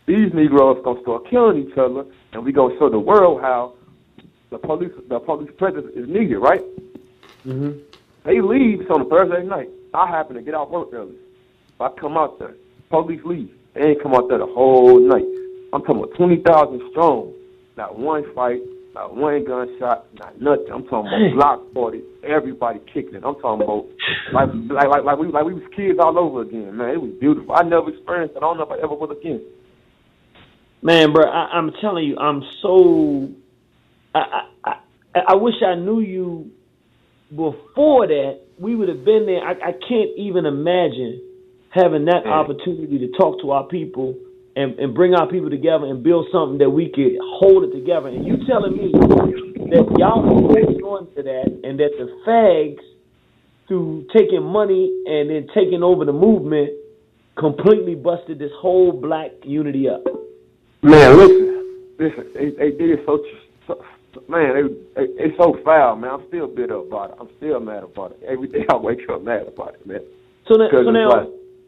these Negroes gonna start killing each other, and we gonna show the world how the police presence is needed, right? Mm-hmm. They leave. It's on a Thursday night. I happen to get off work early. So I come out there. Police leave. They ain't come out there the whole night. I'm talking about 20,000 strong. Not one fight, not one gunshot, not nothing. I'm talking about block parties, everybody kicking it. I'm talking about like we was kids all over again, man. It was beautiful. I never experienced it. I don't know if I ever will again. Man, bro, I'm telling you, I'm so. I wish I knew you before that, we would have been there. I can't even imagine having that opportunity to talk to our people and bring our people together and build something that we could hold it together. And you telling me that y'all are holding on to that, and that the fags, through taking money and then taking over the movement, completely busted this whole black unity up. Man, listen, they did so man, it's so foul, man. I'm still bitter about it. I'm still mad about it. Every day I wake up mad about it, man. So now,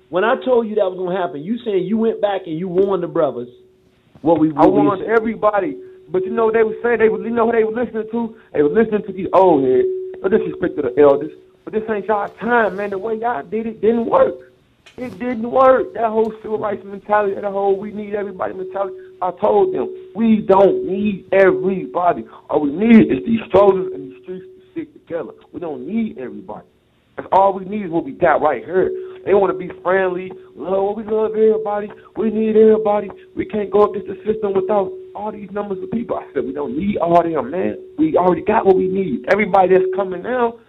when I told you that was gonna happen, you saying you went back and you warned the brothers. I warned everybody, but you know they were saying you know who they were listening to? They were listening to these old heads. No disrespect to the elders, but this ain't y'all time, man. The way y'all did it didn't work. It didn't work. That whole civil rights mentality, that whole we need everybody mentality. I told them, we don't need everybody. All we need is these soldiers in the streets to stick together. We don't need everybody. That's all we need is what we got right here. They want to be friendly. We love everybody. We need everybody. We can't go against the system without all these numbers of people. I said, we don't need all them, man. We already got what we need. Everybody that's coming now,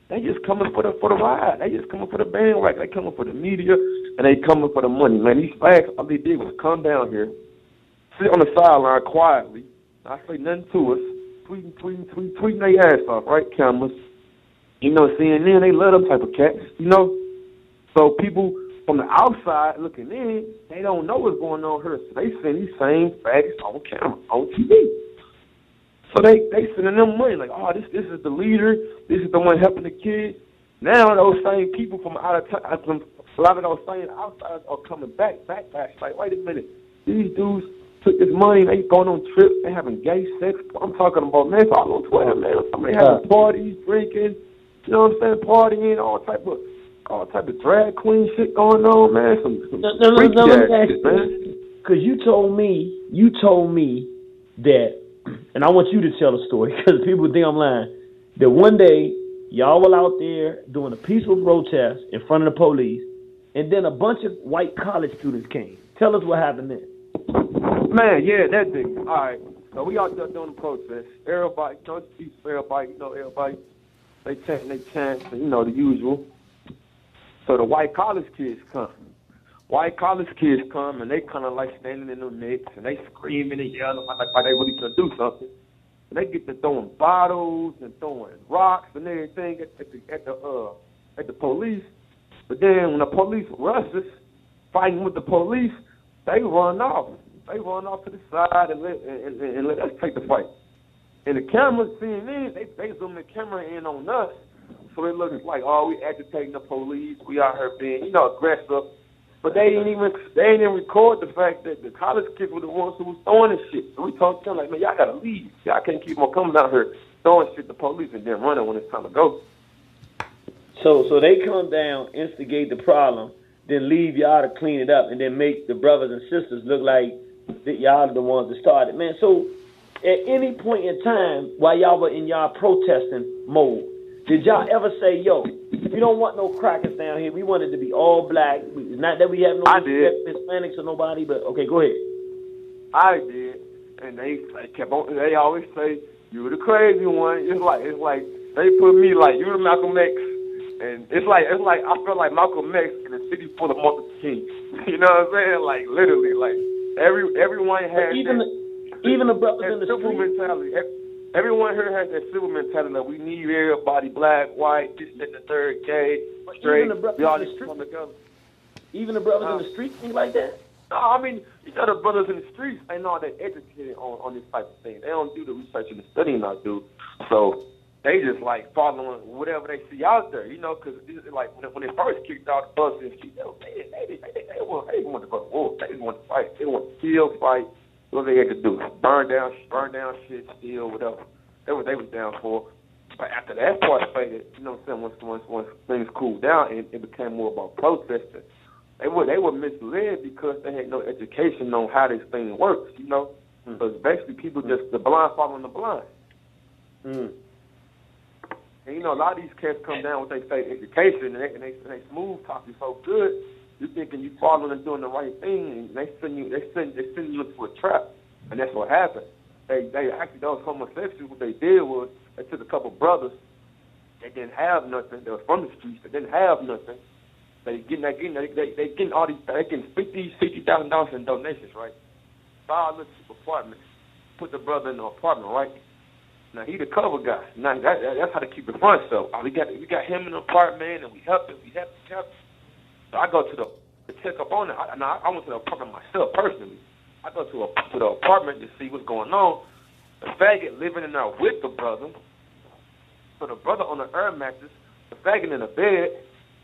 they just coming for the ride. They just coming for the bandwagon. They coming for the media, and they coming for the money, man. These fags, all they did was come down here, sit on the sideline quietly, not say nothing to us, tweeting their ass off, right, cameras. You know, CNN, they love them type of cats, you know. So people from the outside looking in, they don't know what's going on here. So they send these same fags on camera, on TV. So they sending them money, like, oh, this is the leader, this is the one helping the kids. Now those same people from out of town, a lot of those same outsiders are coming back. Like, wait a minute, these dudes took this money, they going on trips, they having gay sex. I'm talking about, man, it's all on Twitter, man. Somebody having parties, drinking, you know what I'm saying, partying, all type of drag queen shit going on, man. Some freaky ass shit, man. Because you told me that, and I want you to tell the story because people think I'm lying, that one day y'all were out there doing a peaceful protest in front of the police, and then a bunch of white college students came. Tell us what happened then. Man, yeah, that thing. All right. So we out there doing the protest. Everybody, everybody, everybody, they chant, you know, the usual. So the white college kids come. And they kind of like standing in the mix, and they screaming and yelling like they really gonna do something. And they get to throwing bottles and throwing rocks and everything at the police. But then when the police rushes, fighting with the police, they run off. They run off to the side and let us take the fight. And the cameras seeing this, they zoom the camera in on us. So it looks like, oh, we agitating the police. We out here being, you know, aggressive. But they didn't even record the fact that the college kids were the ones who was throwing this shit. So we told them, like, man, y'all gotta leave. Y'all can't keep on coming out here throwing shit to police and then running when it's time to go. So they come down, instigate the problem, then leave y'all to clean it up, and then make the brothers and sisters look like that y'all are the ones that started. Man, so at any point in time while y'all were in y'all protesting mode, did y'all ever say, yo, we don't want no crackers down here. We want it to be all black. Not that we have no Hispanics or nobody, but okay, go ahead. I did. And they kept on, they always say, you were the crazy one. It's like they put me like, you the Malcolm X. And it's like I feel like Malcolm X in a city full of Martin Luther King. You know what I'm saying? Like literally, like everyone has even the brothers in the civil mentality. Everyone here has that civil mentality that we need everybody, black, white, this, and the third, gay, straight. We all just come together. Even the brothers in the streets think like that? No, I mean, you know, the brothers in the streets ain't all that educated on this type of thing. They don't do the research and the studying I do. So they just like following whatever they see out there, you know, because like when they first kicked out the bus and shit, they want to go to war. They want to fight. They want to kill, fight. What they had to do? Burn down shit, steal, whatever. That's what they was down for. But after that part faded, you know what I'm saying, once things cooled down and it became more about protesting, they were misled because they had no education on how this thing works, you know. Because basically people just, the blind following the blind. And, you know, a lot of these cats come down with their state education and they smooth talk you so good, you're thinking you following and doing the right thing, and they send you into a trap, and that's what happened. They actually, those homosexuals, what they did was they took a couple brothers They didn't have nothing. They were from the streets. They didn't have nothing. They getting all these. They getting $50,000 in donations, right? So I looked at the apartment, put the brother in the apartment, right? Now he the cover guy. Now that's how to keep it fun. So we got him in the apartment, and we helped him. So I go to check up on it. I went to the apartment myself personally. I go to the apartment to see what's going on. The faggot living in there with the brother. So the brother on the air mattress, the faggot in the bed.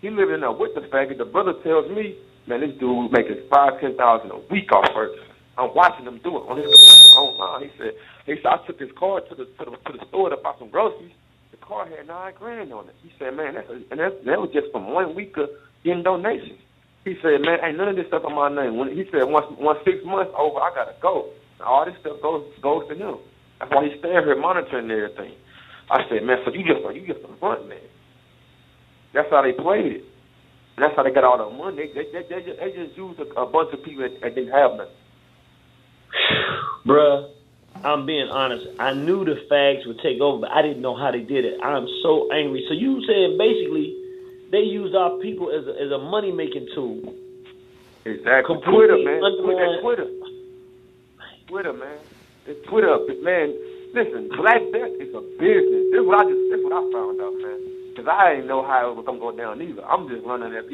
He living in there with the faggot. The brother tells me, man, this dude making $5,000-$10,000 a week off first. I'm watching him do it on his online. He said I took his car to the store to buy some groceries. The car had $9,000 on it. He said, man, that was just from 1 week of getting donations. He said, man, ain't none of this stuff on my name. He said, once 6 months over, I gotta go. Now, all this stuff goes to him. That's why he's staying here monitoring everything. I said, man, so you just a front man. That's how they played it. And that's how they got all the money. They just used a bunch of people that didn't have nothing. Bruh, I'm being honest. I knew the fags would take over, but I didn't know how they did it. I'm so angry. So you saying basically they used our people as a money-making tool. Exactly. Twitter, man. Twitter, man. It's Twitter, man. Listen, Black Death is a business. This is what I found out, man. Because I didn't know how it was going to go down either. I'm just running it.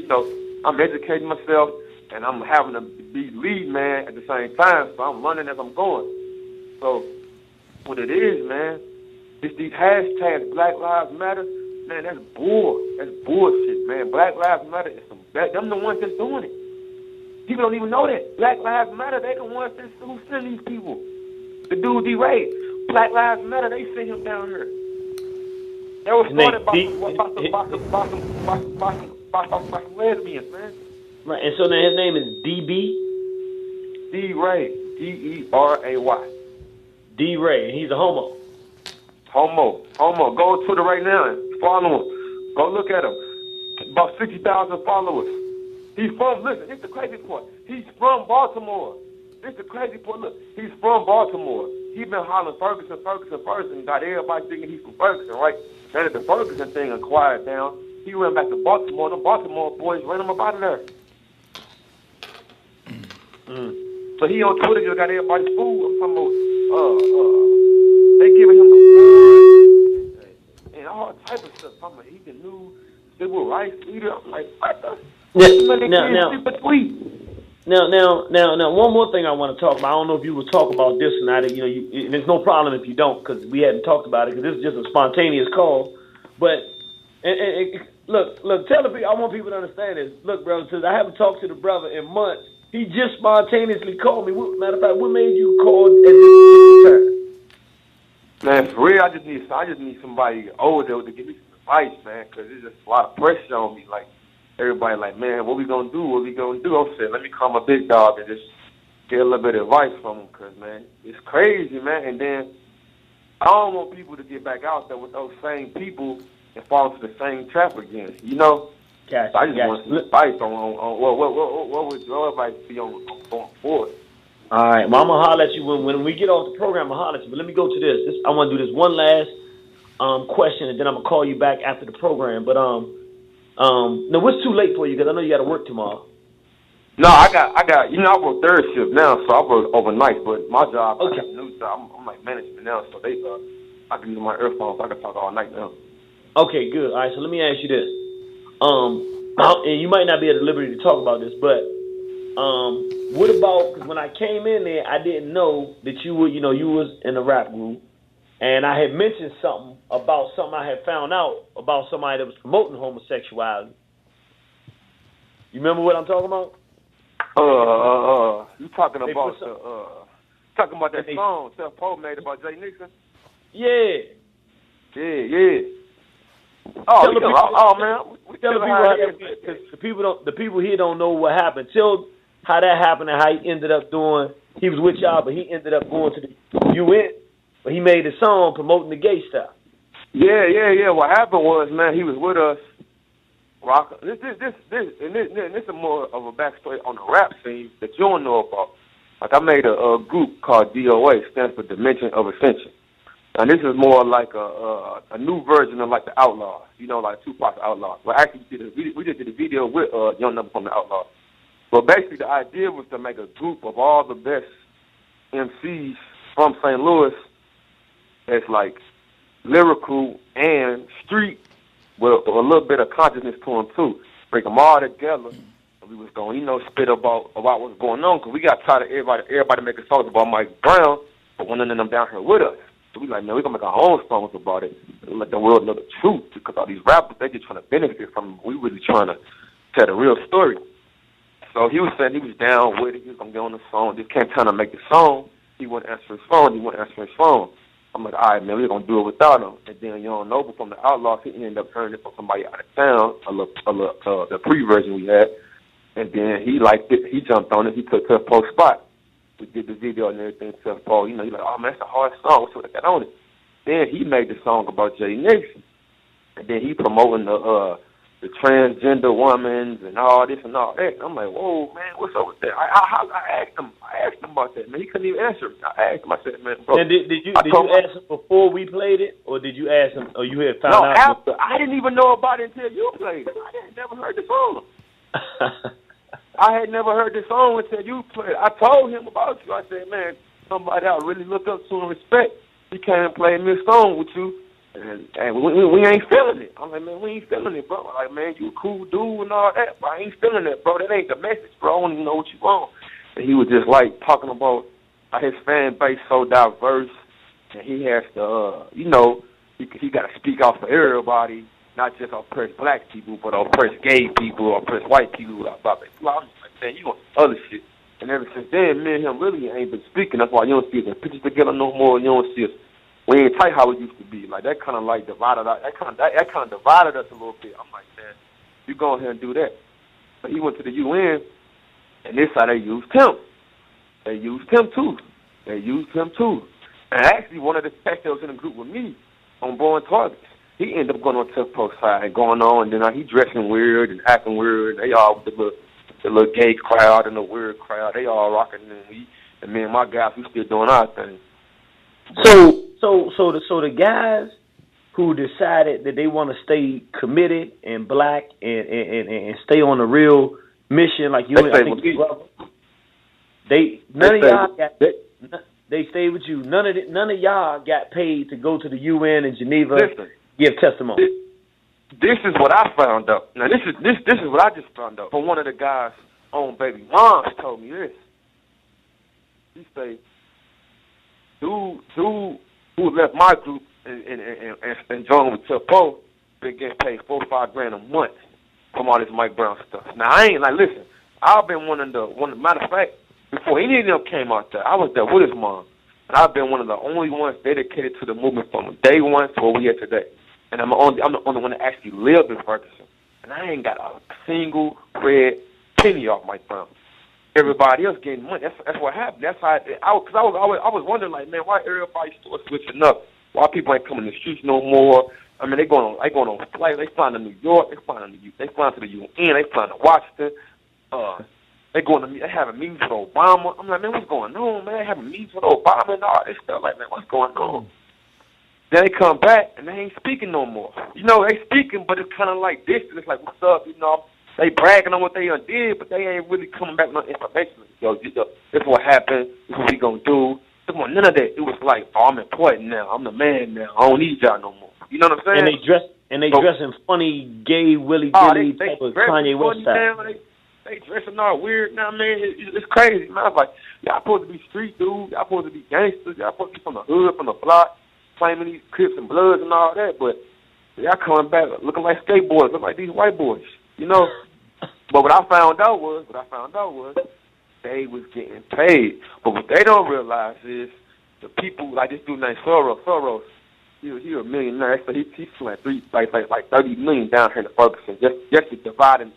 I'm educating myself, and I'm having to be lead man at the same time, so I'm running as I'm going. So what it is, man, it's these hashtags, Black Lives Matter, man, that's bullshit, man. Black Lives Matter is them the ones that's doing it. People don't even know that. Black Lives Matter, they the ones who send these people. The dude D-Ray, Black Lives Matter, they sent him down here. That was started by some lesbians, man. Right, and so now his name is D.B.? D-Ray, D-E-R-A-Y. D-Ray, and he's a homo. Homo. Go on Twitter right now and follow him. Go look at him. About 60,000 followers. Listen, it's the crazy part. He's from Baltimore. It's the crazy part. Look, he's from Baltimore. He's been hollering Ferguson, got everybody thinking he's from Ferguson, right? Now that the Ferguson thing quiet down, he went back to Baltimore. The Baltimore boys ran him up out of there. So he on Twitter just got everybody's food. I'm talking about, they giving him the wine and all type of stuff. I'm like, he's the new civil rights leader. I'm like, what the? Now, one more thing I want to talk about. I don't know if you will talk about this or not. There's no problem if you don't, because we hadn't talked about it, because this is just a spontaneous call. But look, tell the people. I want people to understand this. Look, brother, since I haven't talked to the brother in months, he just spontaneously called me. Matter of fact, what made you call at this time? Man, for real, I just need somebody older to give me some advice, man, because there's just a lot of pressure on me. Like, everybody like, man, what we gonna do? I'm saying, let me call my big dog and just get a little bit of advice from him, because, man, it's crazy, man. And then I don't want people to get back out there with those same people and fall into the same trap again, you know? Gotcha, so I just want some advice on what would your advice be on going forward? All right, well, I'm going to holler at you when we get off the program. I'm going to holler at you. But let me go to this. I want to do this one last question, and then I'm going to call you back after the program. But no, what's too late for you? Because I know you got to work tomorrow. No, I got. I work third shift now, so I work overnight. But my job, okay. I got a new job. I'm like management now, so I can use my earphones. So I can talk all night now. Okay, good. All right, so let me ask you this. And you might not be at the liberty to talk about this, but what about, because when I came in there, I didn't know that you was in a rap group, and I had mentioned something about something I had found out about somebody that was promoting homosexuality. You remember what I'm talking about? You talking about that song Self-Poe made about Jay Nixon? Yeah. Oh, man. Tell the people because the people here don't know what happened. Tell how that happened and how he ended up doing. He was with y'all, but he ended up going to the UN. But he made a song promoting the gay stuff. Yeah. What happened was, man, he was with us. This is more of a backstory on the rap scene that you don't know about. Like, I made a group called DOA, stands for Dimension of Ascension. And this is more like a new version of like the Outlaws, you know, like Tupac's Outlaws. Well, actually, we just did a video with Young Number from the Outlaws. But basically, the idea was to make a group of all the best MCs from St. Louis that's like lyrical and street with a little bit of consciousness to them too. Bring them all together. And we was going, you know, spit about what's going on, because we got tired of everybody making songs about Mike Brown, but one of them down here with us. So we like, man, we're going to make our own songs about it and let the world know the truth, because all these rappers, they just trying to benefit from it. We really trying to tell the real story. So he was saying he was down with it. He was going to get on the song. Just came time to make the song. He wouldn't answer his phone. I'm like, all right, man, we're going to do it without him. And then Young Noble from the Outlaws, he ended up hearing it from somebody out of town, the pre-version we had. And then he liked it. He jumped on it. He took Tough Post spot. We did the video and everything. Tough Post, you know, he's like, oh, man, that's a hard song. What's what I got on it? Then he made the song about Jay Nixon. And then he promoting the transgender women and all this and all that. And I'm like, whoa, man, what's up with that? I asked him about that, man. He couldn't even answer me. I asked him. I said, man, bro. And did you ask him before we played it, or did you ask him, or you had found out? No, after. I didn't even know about it until you played it. I had never heard the song. I had never heard the song until you played it. I told him about you. I said, man, somebody I really look up to and respect, he came and played me a song with you. And we ain't feeling it. I'm like, man, we ain't feeling it, bro. Like, man, you a cool dude and all that, but I ain't feeling it, bro. That ain't the message, bro. I don't even know what you want. And he was just like talking about how his fan base so diverse, and he has to, you know, he got to speak out for everybody, not just oppress black people, but oppress gay people, oppress white people. Blah, blah, blah. I'm just like, man, you want other shit. And ever since then, me and him really ain't been speaking. That's why you don't see us in pictures together no more. You don't see us. We ain't tight how it used to be. Like, that kind of like divided us. That kind of divided us a little bit. I'm like, man, you go ahead and do that. But he went to the UN, and this side they used him. They used him too. And actually, one of the cats that was in the group with me on Born Targets, he ended up going on Tough Post side and going on, and then he dressing weird and acting weird. They all with the little gay crowd and the weird crowd. They all rocking, and me and my guys, we still doing our thing. So the guys who decided that they want to stay committed and black and stay on the real mission, like you and I think your brother, none of y'all they stayed with you. None of y'all got paid to go to the UN in Geneva, give testimony. This is what I found out. Now this is what I just found out from one of the guys on Baby Moms told me this. He said, dude who left my group and joined with Tough Post been getting paid $4 or $5 grand a month from all this Mike Brown stuff. Now I ain't like, listen, I've been matter of fact, before any of them came out there, I was there with his mom, and I've been one of the only ones dedicated to the movement from day one to where we are today. And I'm the only one that actually lived in Ferguson, and I ain't got a single red penny off Mike Brown. Everybody else getting money. That's what happened. That's how I was wondering, like, man, why everybody still switching up? Why people ain't coming to the streets no more? I mean, they going on flights. They flying to New York. They flying to the UN. They flying to Washington. They having meetings with Obama. I'm like, man, what's going on, man? They having meetings with Obama and all this stuff. Like, man, what's going on? Then they come back and they ain't speaking no more. You know, they speaking, but it's kind of like distant. It's like, what's up? You know, they bragging on what they did, but they ain't really coming back with no information. Yo, this is what happened. This is what we gonna do. None of that. It was like, oh, I'm important now. I'm the man now. I don't need y'all no more. You know what I'm saying? And they dressing funny, gay, Willy Dilly type of Kanye West style. They dressing all weird now, man. It's crazy, man. I was like, y'all supposed to be street dudes. Y'all supposed to be gangsters. Y'all supposed to be from the hood, from the block, claiming these Crips and Bloods and all that. But y'all coming back looking like skateboards, looking like these white boys, you know. But what I found out was they was getting paid. But what they don't realize is the people like this dude named Soros. He a millionaire. So he's like $30 million down here in Ferguson just to divide and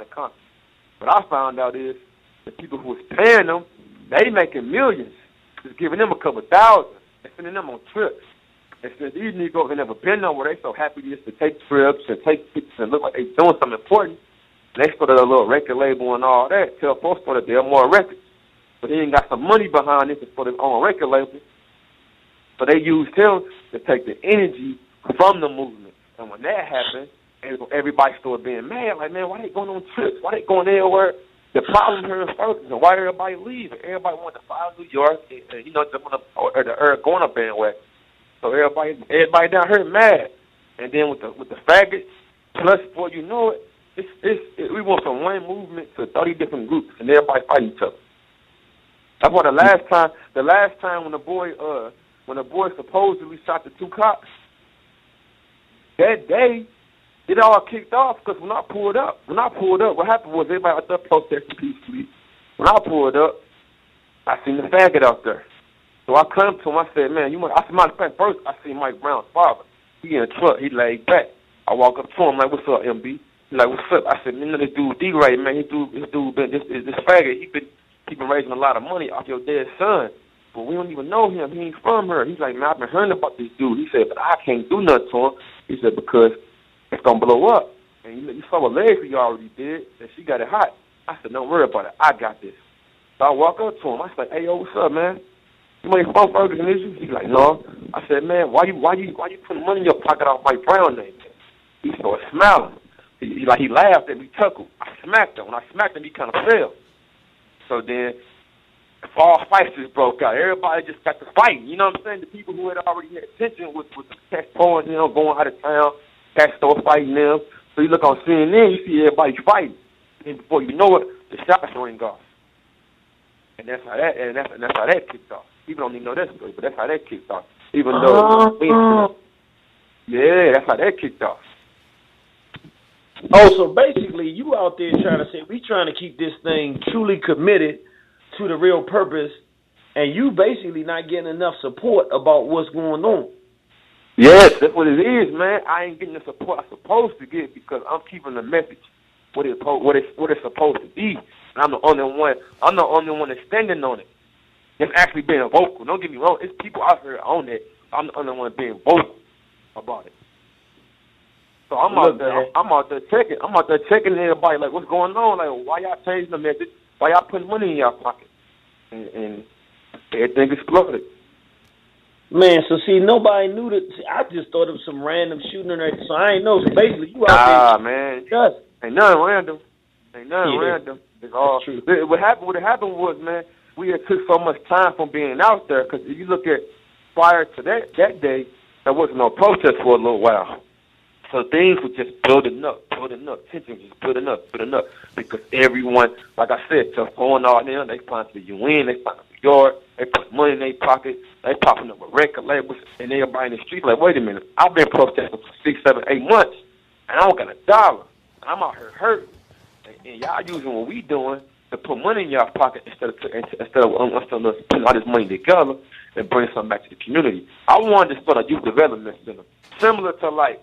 conquer. What I found out is the people who was paying them, they making millions. Just giving them a couple thousand and sending them on trips. And since these Negroes have never been nowhere, they so happy just to take trips and take pictures and look like they doing something important. And they started a little record label and all that. Tell folks started their more records. But he ain't got some money behind it for their own record label. So they used him to take the energy from the movement. And when that happened, everybody started being mad. Like, man, why they going on trips? Why they going everywhere? The problem here in Ferguson, why everybody leaving? Everybody wanted to follow New York, and, you know, the going up bandwagon. So everybody down here mad. And then with the faggots, plus before you know it, we went from one movement to 30 different groups, and everybody fight each other. That's why the last time when the boy supposedly shot the 2 cops, that day it all kicked off because when I pulled up, what happened was everybody out there protesting peacefully. When I pulled up, I seen the faggot out there. So I come to him, I said, man, first I seen Mike Brown's father. He in the truck, he laid back. I walk up to him like, what's up, MB? He like, what's up? I said, man, this dude D-Ray, man, this faggot, he been raising a lot of money off your dead son. But we don't even know him. He ain't from her. He's like, man, I've been hearing about this dude. He said, but I can't do nothing to him. He said, because it's going to blow up. And you saw what Leslie already did, and she got it hot. I said, don't worry about it. I got this. So I walk up to him. I said, hey, yo, what's up, man? You ain't from Ferguson, is you? He's like, no. I said, man, why you putting money in your pocket off Mike Brown name? He started smiling. He laughed and we chuckled. I smacked him. When I smacked him, he kind of fell. So then, fall fights just broke out. Everybody just got to fighting. You know what I'm saying? The people who had already had tension with the cats pouring them, going out of town, cats started fighting them. So you look on CNN, you see everybody fighting. And before you know it, the shots ring off. And that's how that kicked off. People don't even know that story, but that's how that kicked off. Even though, yeah, that's how that kicked off. Oh, so basically, you out there trying to say we trying to keep this thing truly committed to the real purpose, and you basically not getting enough support about what's going on. Yes, that's what it is, man. I ain't getting the support I'm supposed to get because I'm keeping the message what it's supposed to be. And I'm the only one that's standing on it. It's actually being vocal. Don't get me wrong. It's people out here on it. I'm the only one being vocal about it. So I'm out there checking everybody, like, what's going on? Like, why y'all changing the message? Why y'all putting money in y'all pocket? And everything exploded. Man, so see, nobody knew that. See, I just thought it was some random shooting or anything. So I ain't know. So basically, you out there. Man. Ain't nothing random. Random. It's all true. What happened was, man, we had took so much time from being out there because if you look at prior to that day, there wasn't no protest for a little while. So things were just building up. Tension was just building up. Because everyone, like I said, just going out there, they find the UN, they find New York, they put money in their pocket, they popping up with record labels, and everybody in the street like, wait a minute, I've been protesting for 6, 7, 8 months, and I don't got $1. I'm out here hurting. And y'all using what we doing to put money in y'all pocket instead of putting all this money together and bring something back to the community. I wanted to start a youth development center, similar to like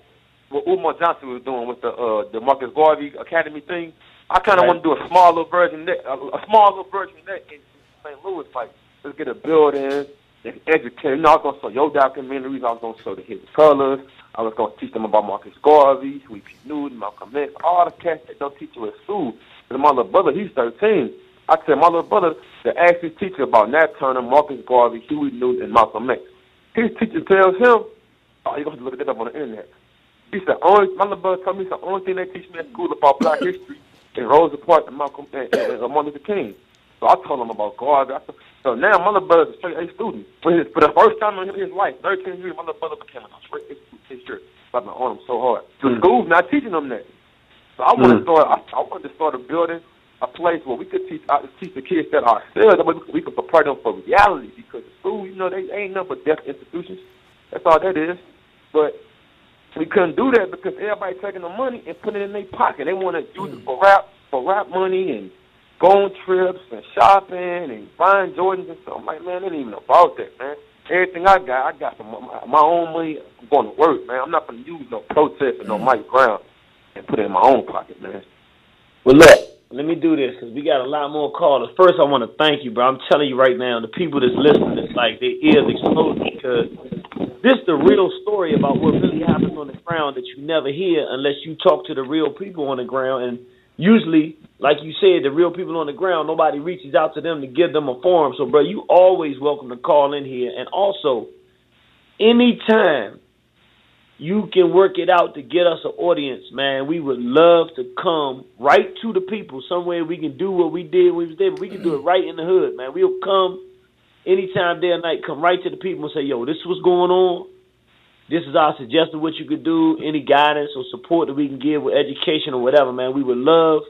what Umar Johnson was doing with the Marcus Garvey Academy thing. I kind of want to do a small little version of that in St. Louis. Like, let's get a building, and educate. You know, I was going to show your documentaries. I was going to show the hidden colors. I was going to teach them about Marcus Garvey, Huey P. Newton, Malcolm X, all the cats that don't teach you at school. And my little brother, he's 13. I tell my little brother to ask his teacher about Nat Turner, Marcus Garvey, Huey Newton, and Malcolm X. His teacher tells him, oh, you're going to look that up on the internet. He said, my little brother told me the only thing they teach me at school about black history is Rosa Parks and Malcolm and Martin Luther King. So I told him about Garvey. So now my little brother's a straight A student. For the first time in his life, 13 years, my little brother became a straight A student this year. I've been on him so hard. The school's not teaching them that. So I wanted to start a building, a place where we could teach the kids that ourselves. That way we could prepare them for reality. Because the school, you know, they ain't nothing but deaf institutions. That's all that is. But we couldn't do that because everybody taking the money and putting it in their pocket. They want to use it for rap money and go on trips and shopping and buying Jordans and stuff. I'm like, man, it ain't even about that, man. Everything I got from my own money. I'm going to work, man. I'm not going to use no protest or no Mike Brown and put it in my own pocket, man. Well, look, let me do this because we got a lot more callers. First, I want to thank you, bro. I'm telling you right now, the people that's listening, it's like their ears explode because this is the real story about what really happens on the ground that you never hear unless you talk to the real people on the ground. And usually, like you said, the real people on the ground, nobody reaches out to them to give them a forum. So, bro, you always welcome to call in here. And also, anytime you can work it out to get us an audience, man, we would love to come right to the people. Somewhere we can do what we did when we was there, but we can do it right in the hood, man. We'll come anytime, day or night, come right to the people and say, yo, this is what's going on. This is our suggestion what you could do, any guidance or support that we can give with education or whatever, man. We would love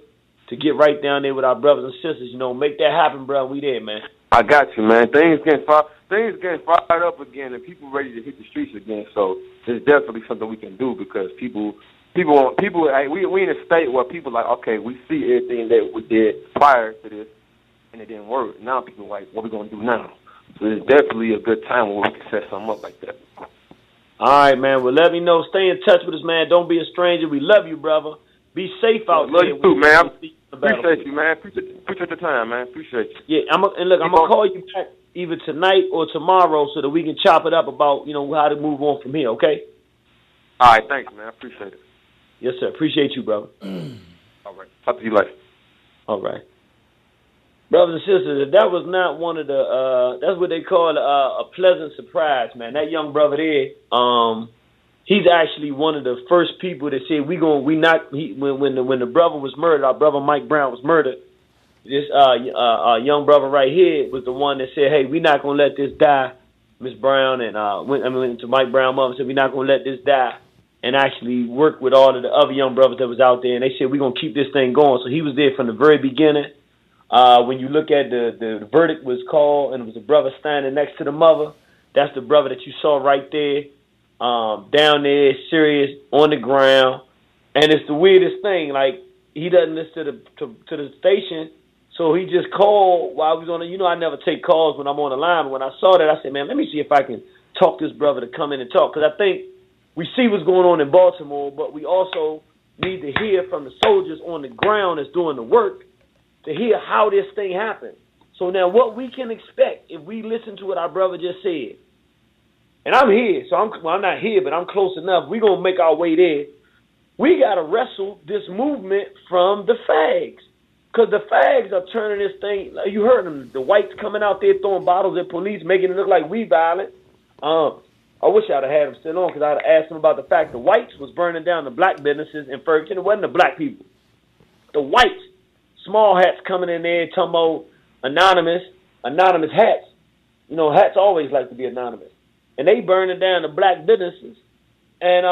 to get right down there with our brothers and sisters, make that happen, bro. We there, man. I got you, man. Things getting fired up again, and people ready to hit the streets again. So it's definitely something we can do because people. We in a state where people like, okay, we see everything that we did prior to this, and it didn't work. Now people like, what we gonna do now? So it's definitely a good time where we can set something up like that. All right, man. Well, let me know. Stay in touch with us, man. Don't be a stranger. We love you, brother. Be safe out there. Love you too, man. Appreciate you, man. Appreciate the time, man. Appreciate you. Yeah, I'm gonna call you back either tonight or tomorrow so that we can chop it up about how to move on from here. Okay. All right, thanks, man. I appreciate it. Yes, sir. Appreciate you, brother. All right. Talk to you later. All right. Brothers and sisters, if that was not one of the, that's what they call a pleasant surprise, man. That young brother there, he's actually one of the first people that said when the brother was murdered, our brother Mike Brown was murdered. This young brother right here was the one that said, "Hey, we're not gonna let this die." Miss Brown and went to Mike Brown mother and said, "We're not gonna let this die," and actually worked with all of the other young brothers that was out there, and they said, "We're gonna keep this thing going." So he was there from the very beginning. When you look at the verdict was called, and it was a brother standing next to the mother. That's the brother that you saw right there, down there, serious, on the ground. And it's the weirdest thing. Like, he doesn't listen to the station, so he just called while we was on the, I never take calls when I'm on the line. But when I saw that, I said, man, let me see if I can talk this brother to come in and talk. Because I think we see what's going on in Baltimore, but we also need to hear from the soldiers on the ground that's doing the work to hear how this thing happened. So now what we can expect if we listen to what our brother just said. And I'm here, so I'm not here, but I'm close enough. We're going to make our way there. We got to wrestle this movement from the fags. Because the fags are turning this thing, you heard them, the whites coming out there throwing bottles at police, making it look like we violent. I wish I'd have had them still on because I'd have asked them about the fact the whites was burning down the black businesses in Ferguson. It wasn't the black people. The whites. Small hats coming in there, talking about anonymous hats. Hats always like to be anonymous. And they burning down the black businesses. And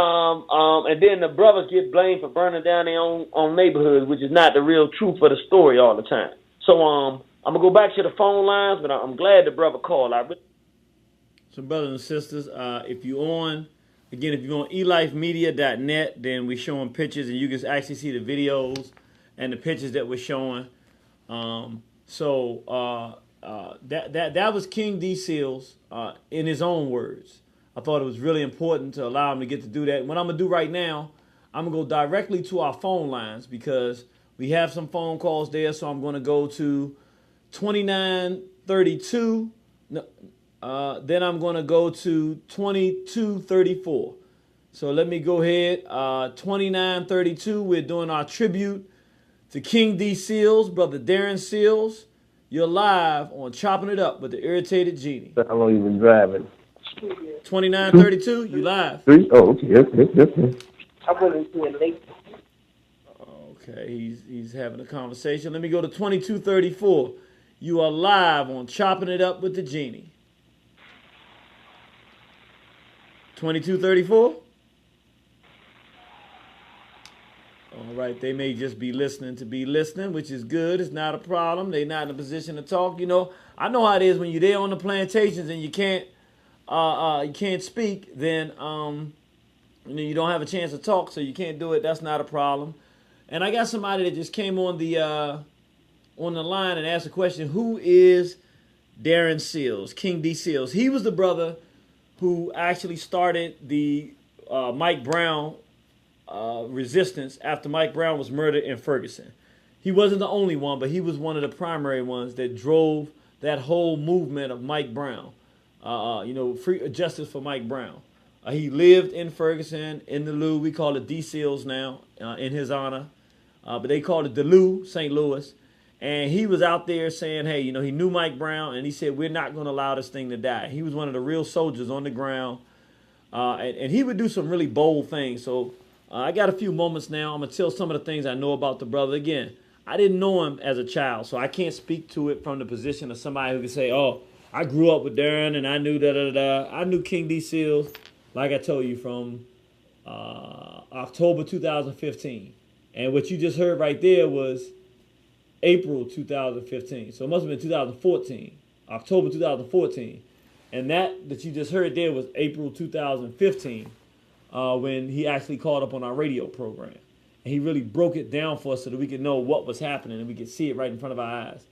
then the brothers get blamed for burning down their own neighborhoods, which is not the real truth of the story all the time. So I'm going to go back to the phone lines, but I'm glad the brother called. So brothers and sisters, if you're on elifemedia.net, then we're showing pictures, and you can actually see the videos and the pictures that we're showing. That was King D. Seals in his own words. I thought it was really important to allow him to get to do that. What I'm going to do right now, I'm going to go directly to our phone lines because we have some phone calls there. So I'm going to go to 2932. Then I'm going to go to 2234. So let me go ahead. 2932, we're doing our tribute to King D. Seals, Brother Darren Seals. You're live on Chopping It Up with the Irritated Genie. How long you been driving? 2932, you live. Oh, okay, yes. Okay, he's having a conversation. Let me go to 2234. You are live on Chopping It Up with the Genie. 2234? All right, they may just be listening to be listening, which is good. It's not a problem. They're not in a position to talk. I know how it is when you're there on the plantations and you can't speak. Then you don't have a chance to talk, so you can't do it. That's not a problem. And I got somebody that just came on the line and asked a question: who is Darren Seals, King D. Seals? He was the brother who actually started the Mike Brown resistance after Mike Brown was murdered in Ferguson. He wasn't the only one, but he was one of the primary ones that drove that whole movement of Mike Brown. Free justice for Mike Brown. He lived in Ferguson, in the Lou. We call it D. Seals now, in his honor. But they called it the Lou, St. Louis. And he was out there saying, hey, he knew Mike Brown, and he said, we're not going to allow this thing to die. He was one of the real soldiers on the ground And he would do some really bold things. So I got a few moments now. I'm going to tell some of the things I know about the brother. Again, I didn't know him as a child, so I can't speak to it from the position of somebody who can say, oh, I grew up with Darren and I knew da-da-da-da. I knew King D. Seals, like I told you, from October 2015. And what you just heard right there was April 2015. So it must have been 2014, October 2014. And that you just heard there was April 2015 when he actually called up on our radio program. And he really broke it down for us so that we could know what was happening and we could see it right in front of our eyes.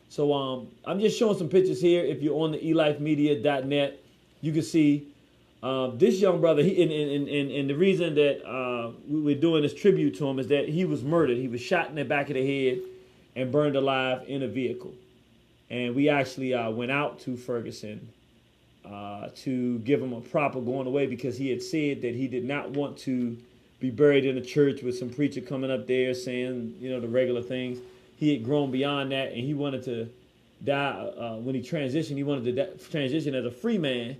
So I'm just showing some pictures here. If you're on the elifemedia.net, you can see this young brother. And the reason that we're doing this tribute to him is that he was murdered. He was shot in the back of the head and burned alive in a vehicle. And we actually went out to Ferguson to give him a proper going away because he had said that he did not want to be buried in a church with some preacher coming up there saying, the regular things. He had grown beyond that, and he wanted to die. When he transitioned, he wanted to transition as a free man.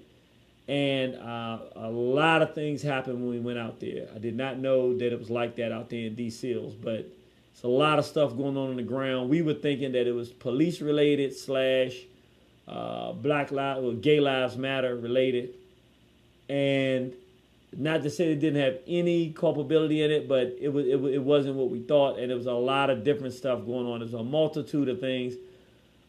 And a lot of things happened when we went out there. I did not know that it was like that out there in D. Seals, but it's a lot of stuff going on the ground. We were thinking that it was police related / Black Lives or Gay Lives Matter related, and not to say it didn't have any culpability in it, but it wasn't what we thought, and there was a lot of different stuff going on. There's a multitude of things.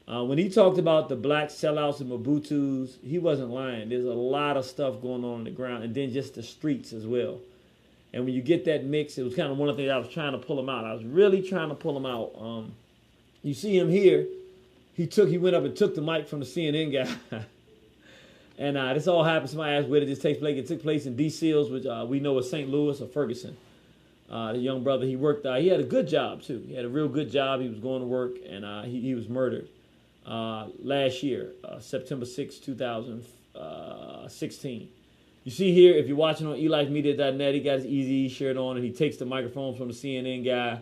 When he talked about the black sellouts and Mobutus, he wasn't lying. There's a lot of stuff going on the ground, and then just the streets as well. And when you get that mix, it was kind of one of the things I was trying to pull him out. I was really trying to pull him out. You see him here. He went up and took the mic from the CNN guy. And this all happened. Somebody asked where did this take place. It took place in D. Seals, which we know is St. Louis or Ferguson. The young brother, he worked. He had a good job, too. He had a real good job. He was going to work, and he was murdered last year, September 6, 2016. You see here, if you're watching on elifemedia.net, he got his Easy shirt on, and he takes the microphone from the CNN guy.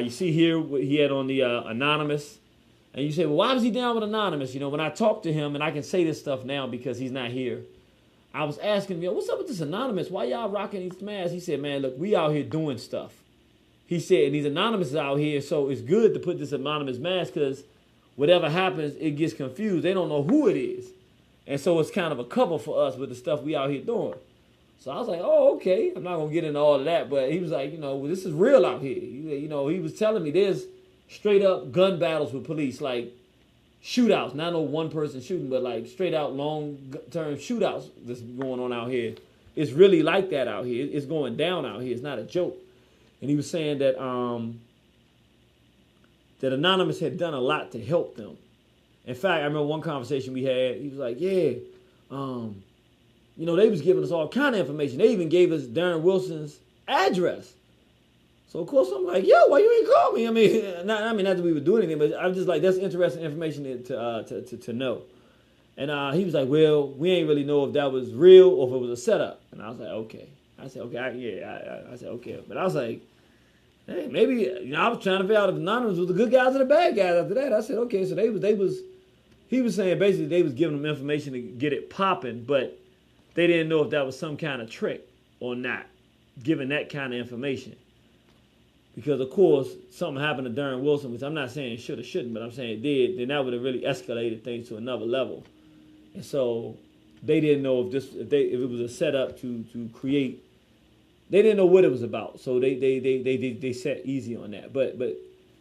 You see here what he had on the Anonymous. And you say, well, why was he down with Anonymous? When I talk to him, and I can say this stuff now because he's not here, I was asking him, what's up with this Anonymous? Why y'all rocking these masks? He said, man, look, we out here doing stuff. He said, and these Anonymous out here, so it's good to put this Anonymous mask because whatever happens, it gets confused. They don't know who it is. And so it's kind of a cover for us with the stuff we out here doing. So I was like, oh, okay. I'm not going to get into all of that. But he was like, well, this is real out here. He was telling me there's straight up gun battles with police, like shootouts. Not no one person shooting, but like straight out long term shootouts that's going on out here. It's really like that out here. It's going down out here. It's not a joke. And he was saying that that Anonymous had done a lot to help them. In fact, I remember one conversation we had. He was like, yeah, they was giving us all kind of information. They even gave us Darren Wilson's address. So, of course, I'm like, yo, why you ain't call me? I mean, not that we would do anything, but I'm just like, that's interesting information to know. And he was like, well, we ain't really know if that was real or if it was a setup. And I was like, okay. I said, okay, I said, okay. But I was like, hey, maybe, I was trying to figure out if Anonymous was the good guys or the bad guys after that. I said, okay, so he was saying basically they was giving them information to get it popping, but they didn't know if that was some kind of trick or not, giving that kind of information. Because, of course, something happened to Darren Wilson, which I'm not saying should or shouldn't, but I'm saying it did, then that would have really escalated things to another level. And so they didn't know if it was a setup to create. They didn't know what it was about, so they set easy on that. But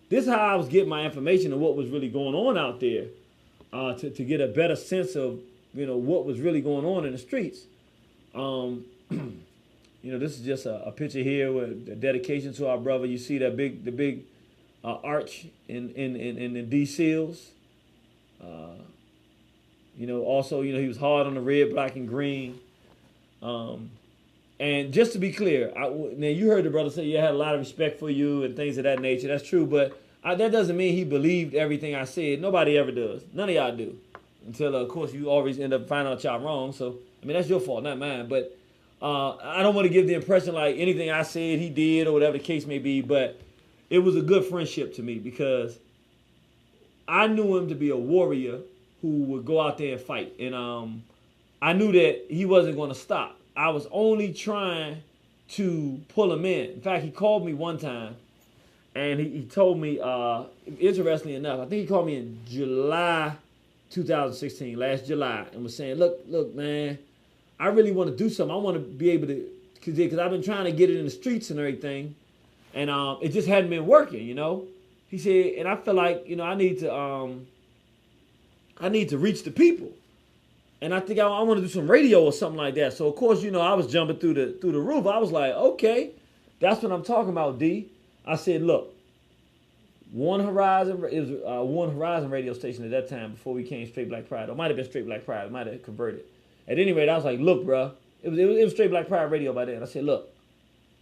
this is how I was getting my information and what was really going on out there, to get a better sense of what was really going on in the streets. This is just a picture here with a dedication to our brother. You see that the big arch in the D. Seals. Also, he was hard on the red, black, and green. And just to be clear, now you heard the brother say, yeah, I had a lot of respect for you and things of that nature. That's true, but that doesn't mean he believed everything I said. Nobody ever does. None of y'all do. Until, of course, you always end up finding out y'all wrong. So, that's your fault, not mine. But I don't want to give the impression like anything I said he did or whatever the case may be, but it was a good friendship to me because I knew him to be a warrior who would go out there and fight. And I knew that he wasn't going to stop. I was only trying to pull him in. In fact, he called me one time, and he told me, interestingly enough, I think he called me in July 2016, last July, and was saying, look, man, I really want to do something. I want to be able to, because I've been trying to get it in the streets and everything, and it just hadn't been working, you know. He said, and I feel like, you know, I need to reach the people. And I think I want to do some radio or something like that. So of course, you know, I was jumping through the roof. I was like, okay, that's what I'm talking about, D. I said, look, One Horizon, it was One Horizon radio station at that time before we came Straight Black Pride. Or it might have been Straight Black Pride. It might have converted. At any rate, I was like, look, bro, it was Straight Black Pride radio by then. I said, look,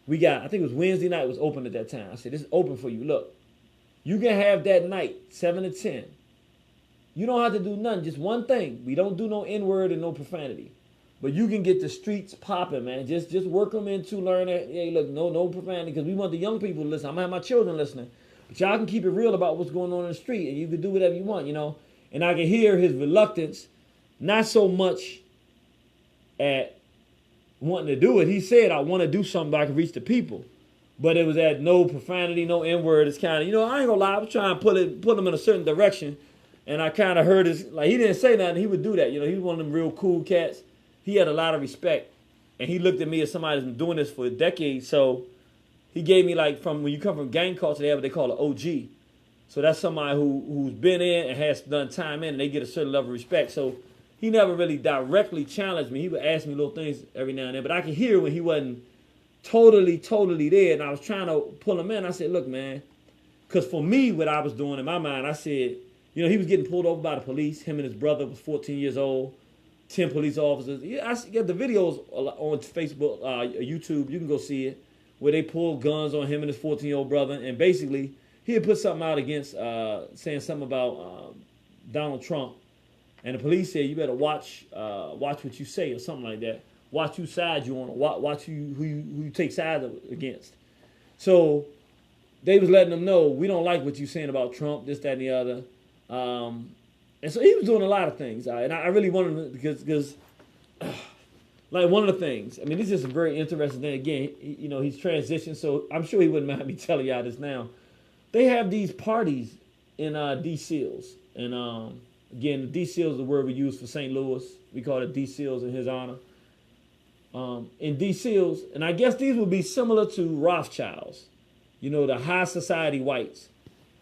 we got, I think it was Wednesday night. It was open at that time. I said, this is open for you. Look, you can have that night, 7 to 10. You don't have to do nothing, just one thing. We don't do no N-word and no profanity. But you can get the streets popping, man. Just work them into learning. Hey, look, no profanity, because we want the young people to listen. I'm going to have my children listening. But y'all can keep it real about what's going on in the street, and you can do whatever you want, you know. And I can hear his reluctance, not so much at wanting to do it. He said, I want to do something that I can reach the people. But it was at no profanity, no N-word. It's kind of, you know, I ain't going to lie. I was trying to put them in a certain direction. And I kind of heard his, like, he didn't say nothing. He would do that. You know, he was one of them real cool cats. He had a lot of respect. And he looked at me as somebody that's been doing this for decades. So he gave me, like, from when you come from gang culture, they have what they call an OG. So that's somebody who's been in and has done time in, and they get a certain level of respect. So he never really directly challenged me. He would ask me little things every now and then. But I could hear when he wasn't totally there. And I was trying to pull him in. I said, look, man, because for me, what I was doing in my mind, I said, you know, he was getting pulled over by the police. Him and his brother was 14 years old. 10 police officers. Yeah, I get the videos on Facebook, YouTube. You can go see it, where they pulled guns on him and his 14-year-old brother. And basically, he had put something out against, saying something about Donald Trump. And the police said, you better watch what you say, or something like that. Watch whose side you on. Watch who you take sides against. So they was letting them know, we don't like what you're saying about Trump, this, that, and the other. And so he was doing a lot of things, and I really wanted to, because like, one of the things, I mean, this is a very interesting thing. Again, you know, he's transitioned, so I'm sure he wouldn't mind me telling y'all this now. They have these parties in D-Seals, and again, the D-Seals is the word we use for St. Louis. We call it D-Seals in his honor. In D-Seals, and I guess these would be similar to Rothschilds, you know, the high society whites.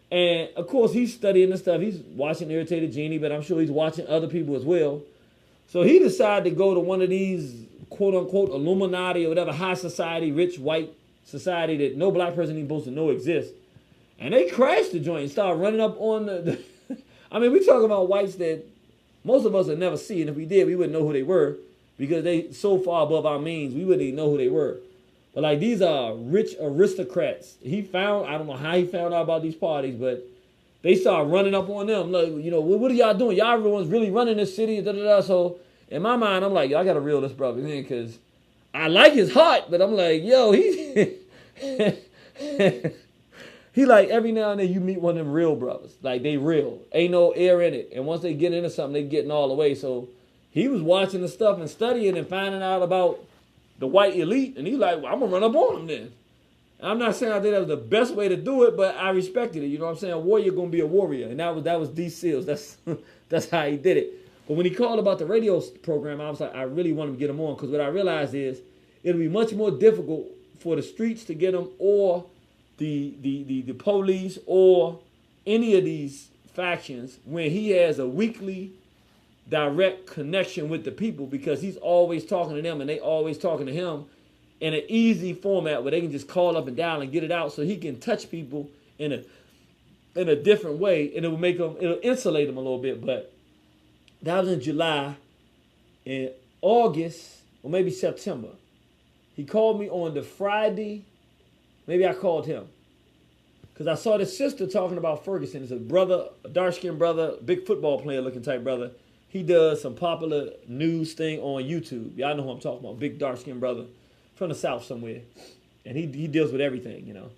And, of course, he's studying this stuff. He's watching Irritated Genie, but I'm sure he's watching other people as well. So he decided to go to one of these, quote-unquote, Illuminati or whatever, high society, rich, white society that no black person even supposed to know exists. And they crashed the joint and started running up on the I mean, we talk about whites that most of us would never see. And if we did, we wouldn't know who they were, because they so far above our means, we wouldn't even know who they were. But, like, these are rich aristocrats. He found, I don't know how he found out about these parties, but they started running up on them. Like, you know, what are y'all doing? Y'all everyone's really running this city, da-da-da. So, in my mind, I'm like, yo, I got to reel this brother in, because I like his heart, but I'm like, yo, he he like, every now and then you meet one of them real brothers. Like, they real. Ain't no air in it. And once they get into something, they getting all the way. So he was watching the stuff and studying and finding out about the white elite, and he's like, well, I'm going to run up on him then. And I'm not saying I think that was the best way to do it, but I respected it. You know what I'm saying? A warrior going to be a warrior. And that was D-Seals. That's how he did it. But when he called about the radio program, I was like, I really want him to get him on, because what I realized is it'll be much more difficult for the streets to get him, or the police, or any of these factions, when he has a weekly direct connection with the people, because he's always talking to them and they always talking to him in an easy format where they can just call up and down and get it out, so he can touch people in a different way, and it'll insulate them a little bit. But that was in July. In August, or maybe September, he called me on the Friday. Maybe I called him, because I saw this sister talking about Ferguson. It's a brother, a dark-skinned brother, big football player looking type brother. He does some popular news thing on YouTube. Y'all know who I'm talking about. Big dark-skinned brother from the South somewhere. And he deals with everything, you know.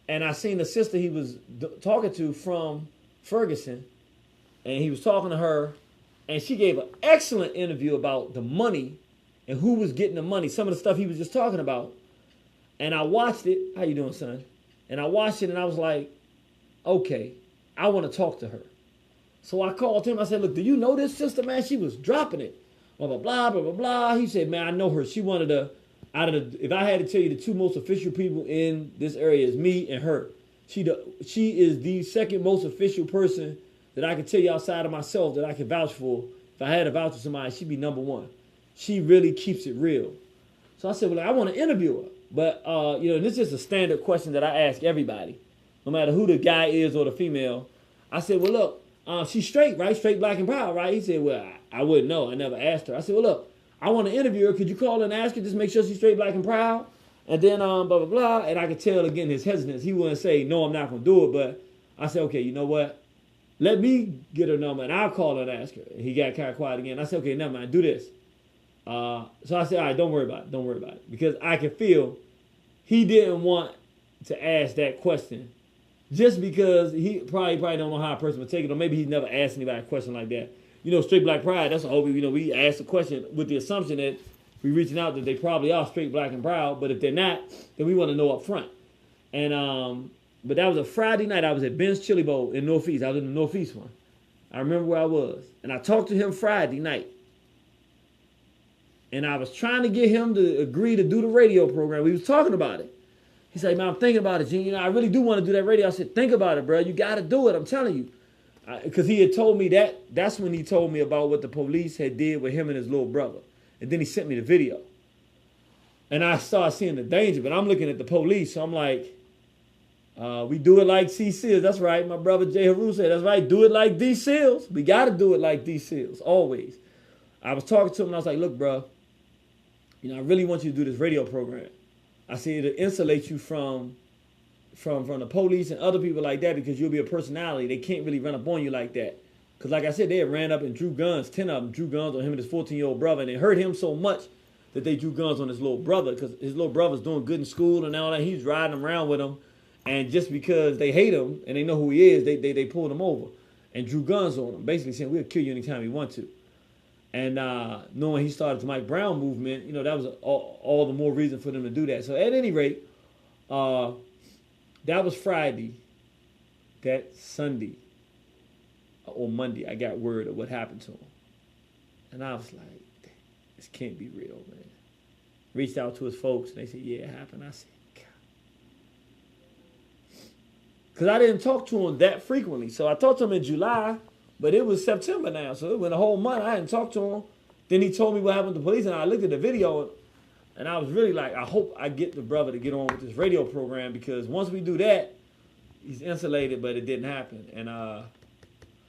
And I seen the sister he was talking to from Ferguson. And he was talking to her. And she gave an excellent interview about the money and who was getting the money, some of the stuff he was just talking about. And I watched it. How you doing, son? And I watched it and I was like, okay, I want to talk to her. So I called him. I said, look, do you know this sister, man? She was dropping it. Blah, blah, blah, blah, blah, blah. He said, man, I know her. She wanted to, if I had to tell you the two most official people in this area is me and her. She is the second most official person that I can tell you outside of myself that I can vouch for. If I had to vouch for somebody, she'd be number one. She really keeps it real. So I said, well, I want to interview her. But, this is a standard question that I ask everybody, no matter who the guy is or the female. I said, well, look, she's straight, right? Straight, black, and proud, right? He said, well, I wouldn't know. I never asked her. I said, well, look, I want to interview her. Could you call and ask her, just make sure she's straight, black, and proud? And then, blah, blah, blah. And I could tell, again, his hesitance. He wouldn't say, no, I'm not going to do it. But I said, okay, you know what? Let me get her number, and I'll call her and ask her. And he got kind of quiet again. I said, okay, never mind, do this. So I said, all right, don't worry about it. Don't worry about it. Because I could feel he didn't want to ask that question just because he probably don't know how a person would take it, or maybe he's never asked anybody a question like that. Straight black pride, that's a whole, we ask the question with the assumption that we're reaching out that they probably are straight black and proud, but if they're not, then we want to know up front. And, but that was a Friday night. I was at Ben's Chili Bowl in Northeast. I was in the Northeast one. I remember where I was. And I talked to him Friday night. And I was trying to get him to agree to do the radio program. We was talking about it. He said, man, I'm thinking about it, Gene. I really do want to do that radio. I said, think about it, bro. You got to do it. I'm telling you. Because he had told me that. That's when he told me about what the police had did with him and his little brother. And then he sent me the video. And I started seeing the danger. But I'm looking at the police. So I'm like, we do it like C. Seals. That's right. My brother Jay Haru said, that's right. Do it like D. Seals. We got to do it like D. Seals. Always. I was talking to him and I was like, look, bro. I really want you to do this radio program. I see it'll insulate you from the police and other people like that because you'll be a personality. They can't really run up on you like that. Because like I said, they had ran up and drew guns. 10 of them drew guns on him and his 14-year-old brother. And it hurt him so much that they drew guns on his little brother because his little brother's doing good in school and all that. He's riding around with him. And just because they hate him and they know who he is, they pulled him over and drew guns on him. Basically saying, we'll kill you anytime we want to. And knowing he started the Mike Brown movement, that was all the more reason for them to do that. So at any rate, that was Friday. That Sunday or Monday, I got word of what happened to him. And I was like, this can't be real, man. Reached out to his folks, and they said, yeah, it happened. I said, God. Because I didn't talk to him that frequently. So I talked to him in July. But it was September now, so it went a whole month. I hadn't talked to him. Then he told me what happened to the police, and I looked at the video, and I was really like, I hope I get the brother to get on with this radio program because once we do that, he's insulated, but it didn't happen. And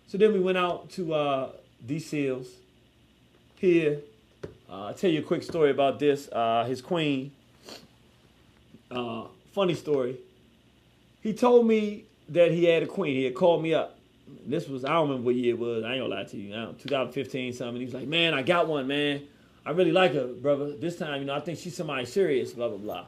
so then we went out to D. Seals here. I'll tell you a quick story about this. His queen, funny story. He told me that he had a queen. He had called me up. This was, I don't remember what year it was. I ain't gonna lie to you. 2015 something. He was like, man, I got one, man. I really like her, brother. This time, I think she's somebody serious, blah, blah, blah.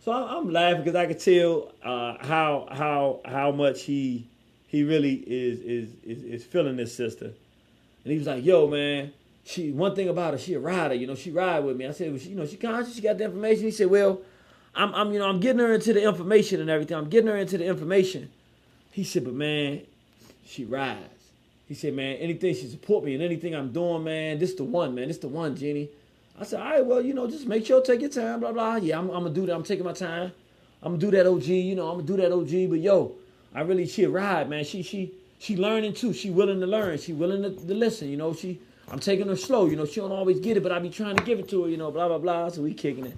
So I'm laughing because I could tell how much he really is feeling this sister. And he was like, yo, man, one thing about her, she a rider. She ride with me. I said, well, she conscious, she got the information. He said, well, I'm getting her into the information and everything. I'm getting her into the information. He said, but man, she rides. He said, man, anything she support me and anything I'm doing, man, this the one, man. This the one, Jenny. I said, all right, well, just make sure take your time, blah, blah. Yeah, I'm going to do that. I'm taking my time. I'm going to do that OG. I'm going to do that OG. But, yo, she a ride, man. She learning, too. She willing to learn. She willing to listen, I'm taking her slow. She don't always get it, but I be trying to give it to her, blah, blah, blah. So we kicking it.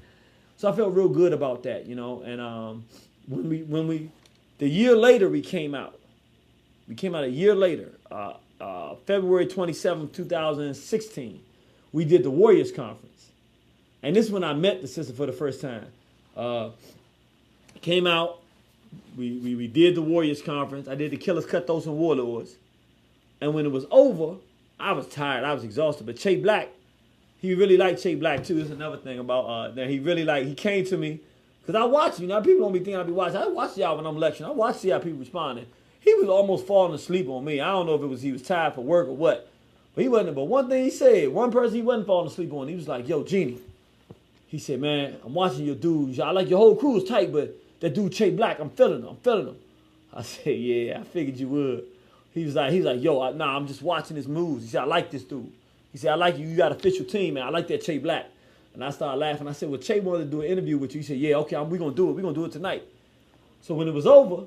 So I felt real good about that, And when the year later we came out. We came out a year later, February 27th, 2016. We did the Warriors Conference. And this is when I met the sister for the first time. Came out, we did the Warriors Conference. I did the Killers, Cutthroats, and Warlords. And when it was over, I was tired. I was exhausted. But Che Black, he really liked Che Black, too. That's another thing about that. He came to me. Because I watch, people don't be thinking I be watching. I watch y'all when I'm lecturing. I watch how people responding. He was almost falling asleep on me. I don't know if he was tired for work or what. But he wasn't. But one thing he said, one person he wasn't falling asleep on, he was like, yo, Genie. He said, man, I'm watching your dudes. I like your whole crew is tight, but that dude Che Black, I'm feeling him. I said, yeah, I figured you would. He was like, yo, I'm just watching his moves. He said, I like this dude. He said, I like you. You got an official team, man. I like that Che Black. And I started laughing. I said, well, Che wanted to do an interview with you. He said, yeah, okay, we're going to do it. We're going to do it tonight. So when it was over,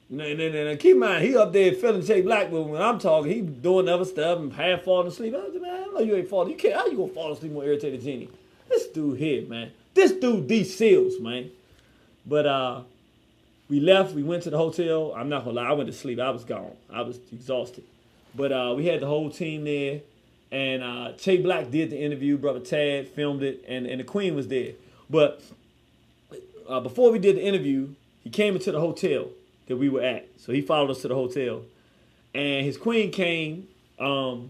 and keep in mind, he up there feeling Che Black, but when I'm talking, he doing other stuff and half falling asleep. I said, man, I know you ain't falling. You can't. How you going to fall asleep on Irritated Genie? This dude here, man. This dude, D. Seals, man. But we left. We went to the hotel. I'm not going to lie. I went to sleep. I was gone. I was exhausted. But we had the whole team there. And Che Black did the interview. Brother Tad filmed it. And the Queen was there. But before we did the interview, he came into the hotel that we were at. So he followed us to the hotel. And his Queen came to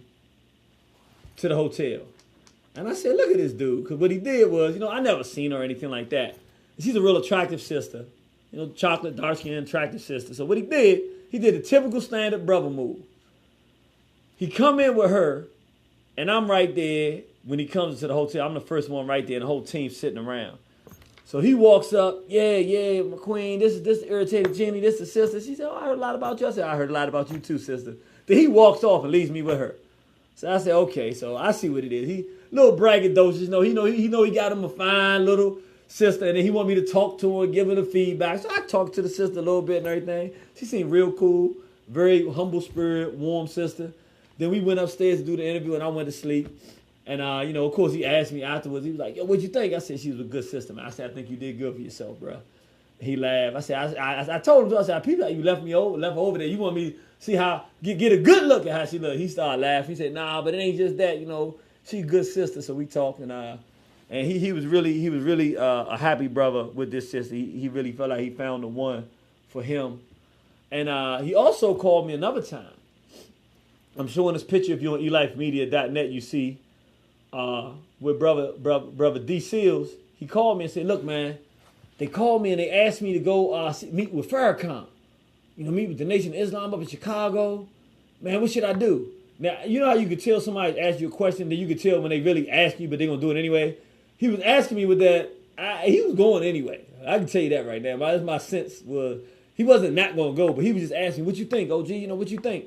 the hotel. And I said, look at this dude. Because what he did was, I never seen her or anything like that. She's a real attractive sister. Chocolate, dark-skinned, attractive sister. So what he did a typical stand-up brother move. He come in with her, and I'm right there. When he comes to the hotel, I'm the first one right there, and the whole team sitting around. So he walks up, yeah, my queen, this is Irritated Genie, this is sister. She said, I heard a lot about you. I said, I heard a lot about you too, sister. Then he walks off and leaves me with her. So I said, okay, so I see what it is. He little braggadocious, he got him a fine little sister, and then he want me to talk to her, give her the feedback. So I talked to the sister a little bit and everything. She seemed real cool, very humble spirit, warm sister. Then we went upstairs to do the interview, and I went to sleep. And, of course, he asked me afterwards. He was like, yo, what'd you think? I said, she was a good sister, man. I said, I think you did good for yourself, bro. He laughed. I said, I told him, I said, people like you left her over there. You want me to see how, get a good look at how she looked. He started laughing. He said, nah, but it ain't just that, she's a good sister. So we talked, and he was really a happy brother with this sister. He really felt like he found the one for him. And he also called me another time. I'm showing this picture. If you're on elifemedia.net, you see with brother D. Seals. He called me and said, look, man, they called me and they asked me to go meet with Farrakhan. Meet with the Nation of Islam up in Chicago. Man, what should I do? Now, you know how you could tell somebody asked you a question, then you could tell when they really ask you, but they're going to do it anyway? He was asking me with that. He was going anyway. I can tell you that right now. My sense was he wasn't not going to go, but he was just asking, what you think, OG? What you think?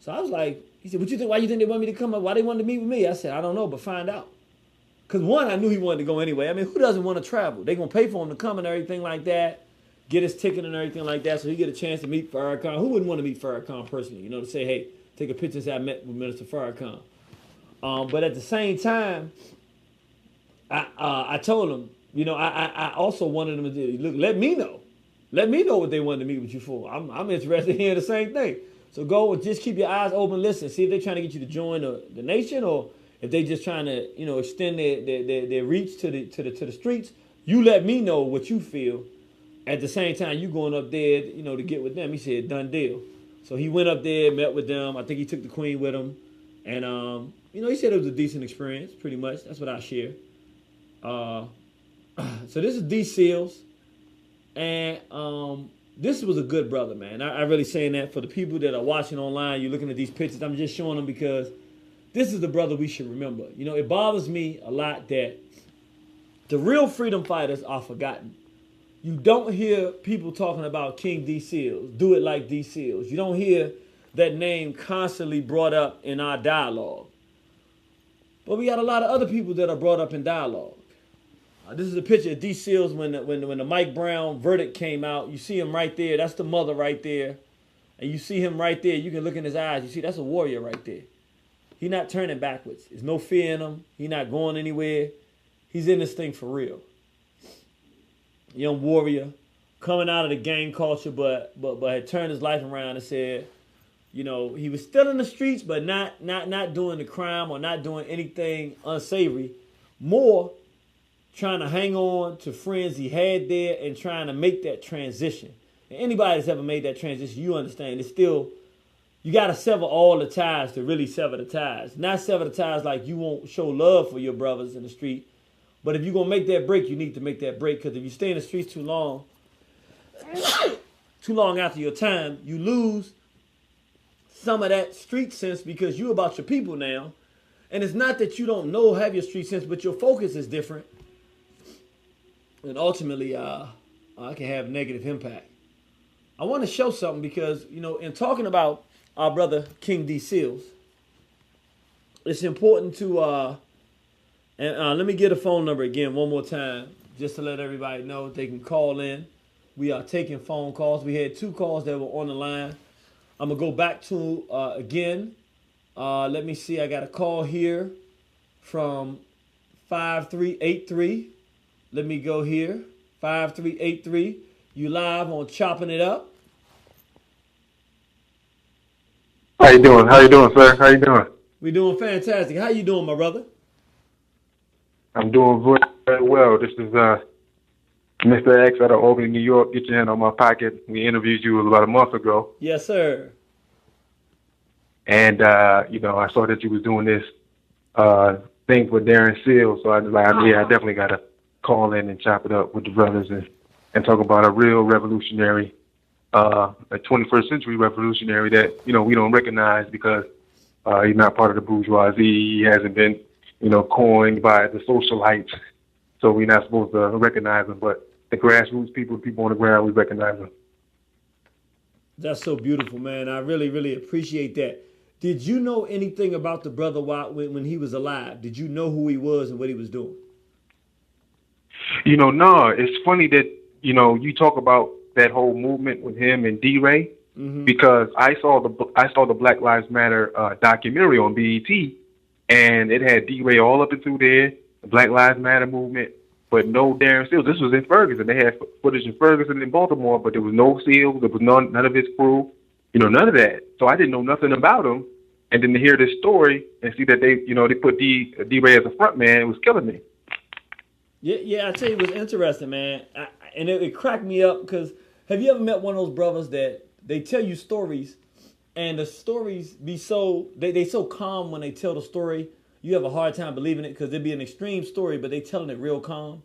So I was like, he said, what you think? Why you think they want me to come up? Why they wanted to meet with me? I said, I don't know, but find out. Because one, I knew he wanted to go anyway. I mean, who doesn't want to travel? They're going to pay for him to come and everything like that, get his ticket and everything like that, so he get a chance to meet Farrakhan. Who wouldn't want to meet Farrakhan personally? To say, hey, take a picture and say I met with Minister Farrakhan. But at the same time, I told him, I also wanted him to do, look, let me know. Let me know what they wanted to meet with you for. I'm interested in hearing the same thing. So go and just keep your eyes open, listen, see if they're trying to get you to join the nation, or if they just trying to, extend their reach to the streets. You let me know what you feel. At the same time, you going up there, to get with them. He said, done deal. So he went up there, met with them. I think he took the Queen with him. And, he said it was a decent experience, pretty much. That's what I share. So this is D. Seals. And this was a good brother, man. I really saying that for the people that are watching online, you're looking at these pictures. I'm just showing them because this is the brother we should remember. It bothers me a lot that the real freedom fighters are forgotten. You don't hear people talking about King D. Seals, do it like D. Seals. You don't hear that name constantly brought up in our dialogue. But we got a lot of other people that are brought up in dialogue. This is a picture of D. Seals when the Mike Brown verdict came out. You see him right there. That's the mother right there. And you see him right there. You can look in his eyes. You see, that's a warrior right there. He's not turning backwards. There's no fear in him. He's not going anywhere. He's in this thing for real. Young warrior, coming out of the gang culture, but had turned his life around and said, he was still in the streets, but not doing the crime or not doing anything unsavory. More trying to hang on to friends he had there and trying to make that transition. And anybody that's ever made that transition, you understand, it's still, you got to sever all the ties to really sever the ties. Not sever the ties like you won't show love for your brothers in the street. But if you're going to make that break, you need to make that break. Because if you stay in the streets too long after your time, you lose some of that street sense because you about your people now. And it's not that you don't have your street sense, but your focus is different. And ultimately, I can have negative impact. I want to show something because, in talking about our brother King D. Seals, it's important to, let me get a phone number again one more time, just to let everybody know they can call in. We are taking phone calls. We had 2 calls that were on the line. I'm going to go back to, again, let me see. I got a call here from 5383. Let me go here. 5383. You live on Chopping It Up. How you doing? How you doing, sir? How you doing? We doing fantastic. How you doing, my brother? I'm doing very, very well. This is Mr. X out of Albany, New York. Get your hand on my pocket. We interviewed you about a month ago. Yes, sir. And, I saw that you was doing this thing for Darren Seals. So I was like, I definitely got to call in and chop it up with the brothers and talk about a real revolutionary, a 21st century revolutionary that, we don't recognize because he's not part of the bourgeoisie. He hasn't been, coined by the socialites. So we're not supposed to recognize him. But the grassroots people on the ground, we recognize them. That's so beautiful, man. I really, really appreciate that. Did you know anything about the brother when he was alive? Did you know who he was and what he was doing? No. It's funny that, you talk about that whole movement with him and D-Ray, because I saw the Black Lives Matter documentary on BET, and it had D-Ray all up into there, the Black Lives Matter movement, but no Darren Seals. This was in Ferguson. They had footage in Ferguson in Baltimore, but there was no Seals. There was none of his crew. None of that. So I didn't know nothing about him. And then to hear this story and see that they put D-Ray as a front man, it was killing me. Yeah, I tell you, it was interesting, man. And it cracked me up because have you ever met one of those brothers that they tell you stories and the stories be they so calm when they tell the story, you have a hard time believing it because it'd be an extreme story, but they telling it real calm.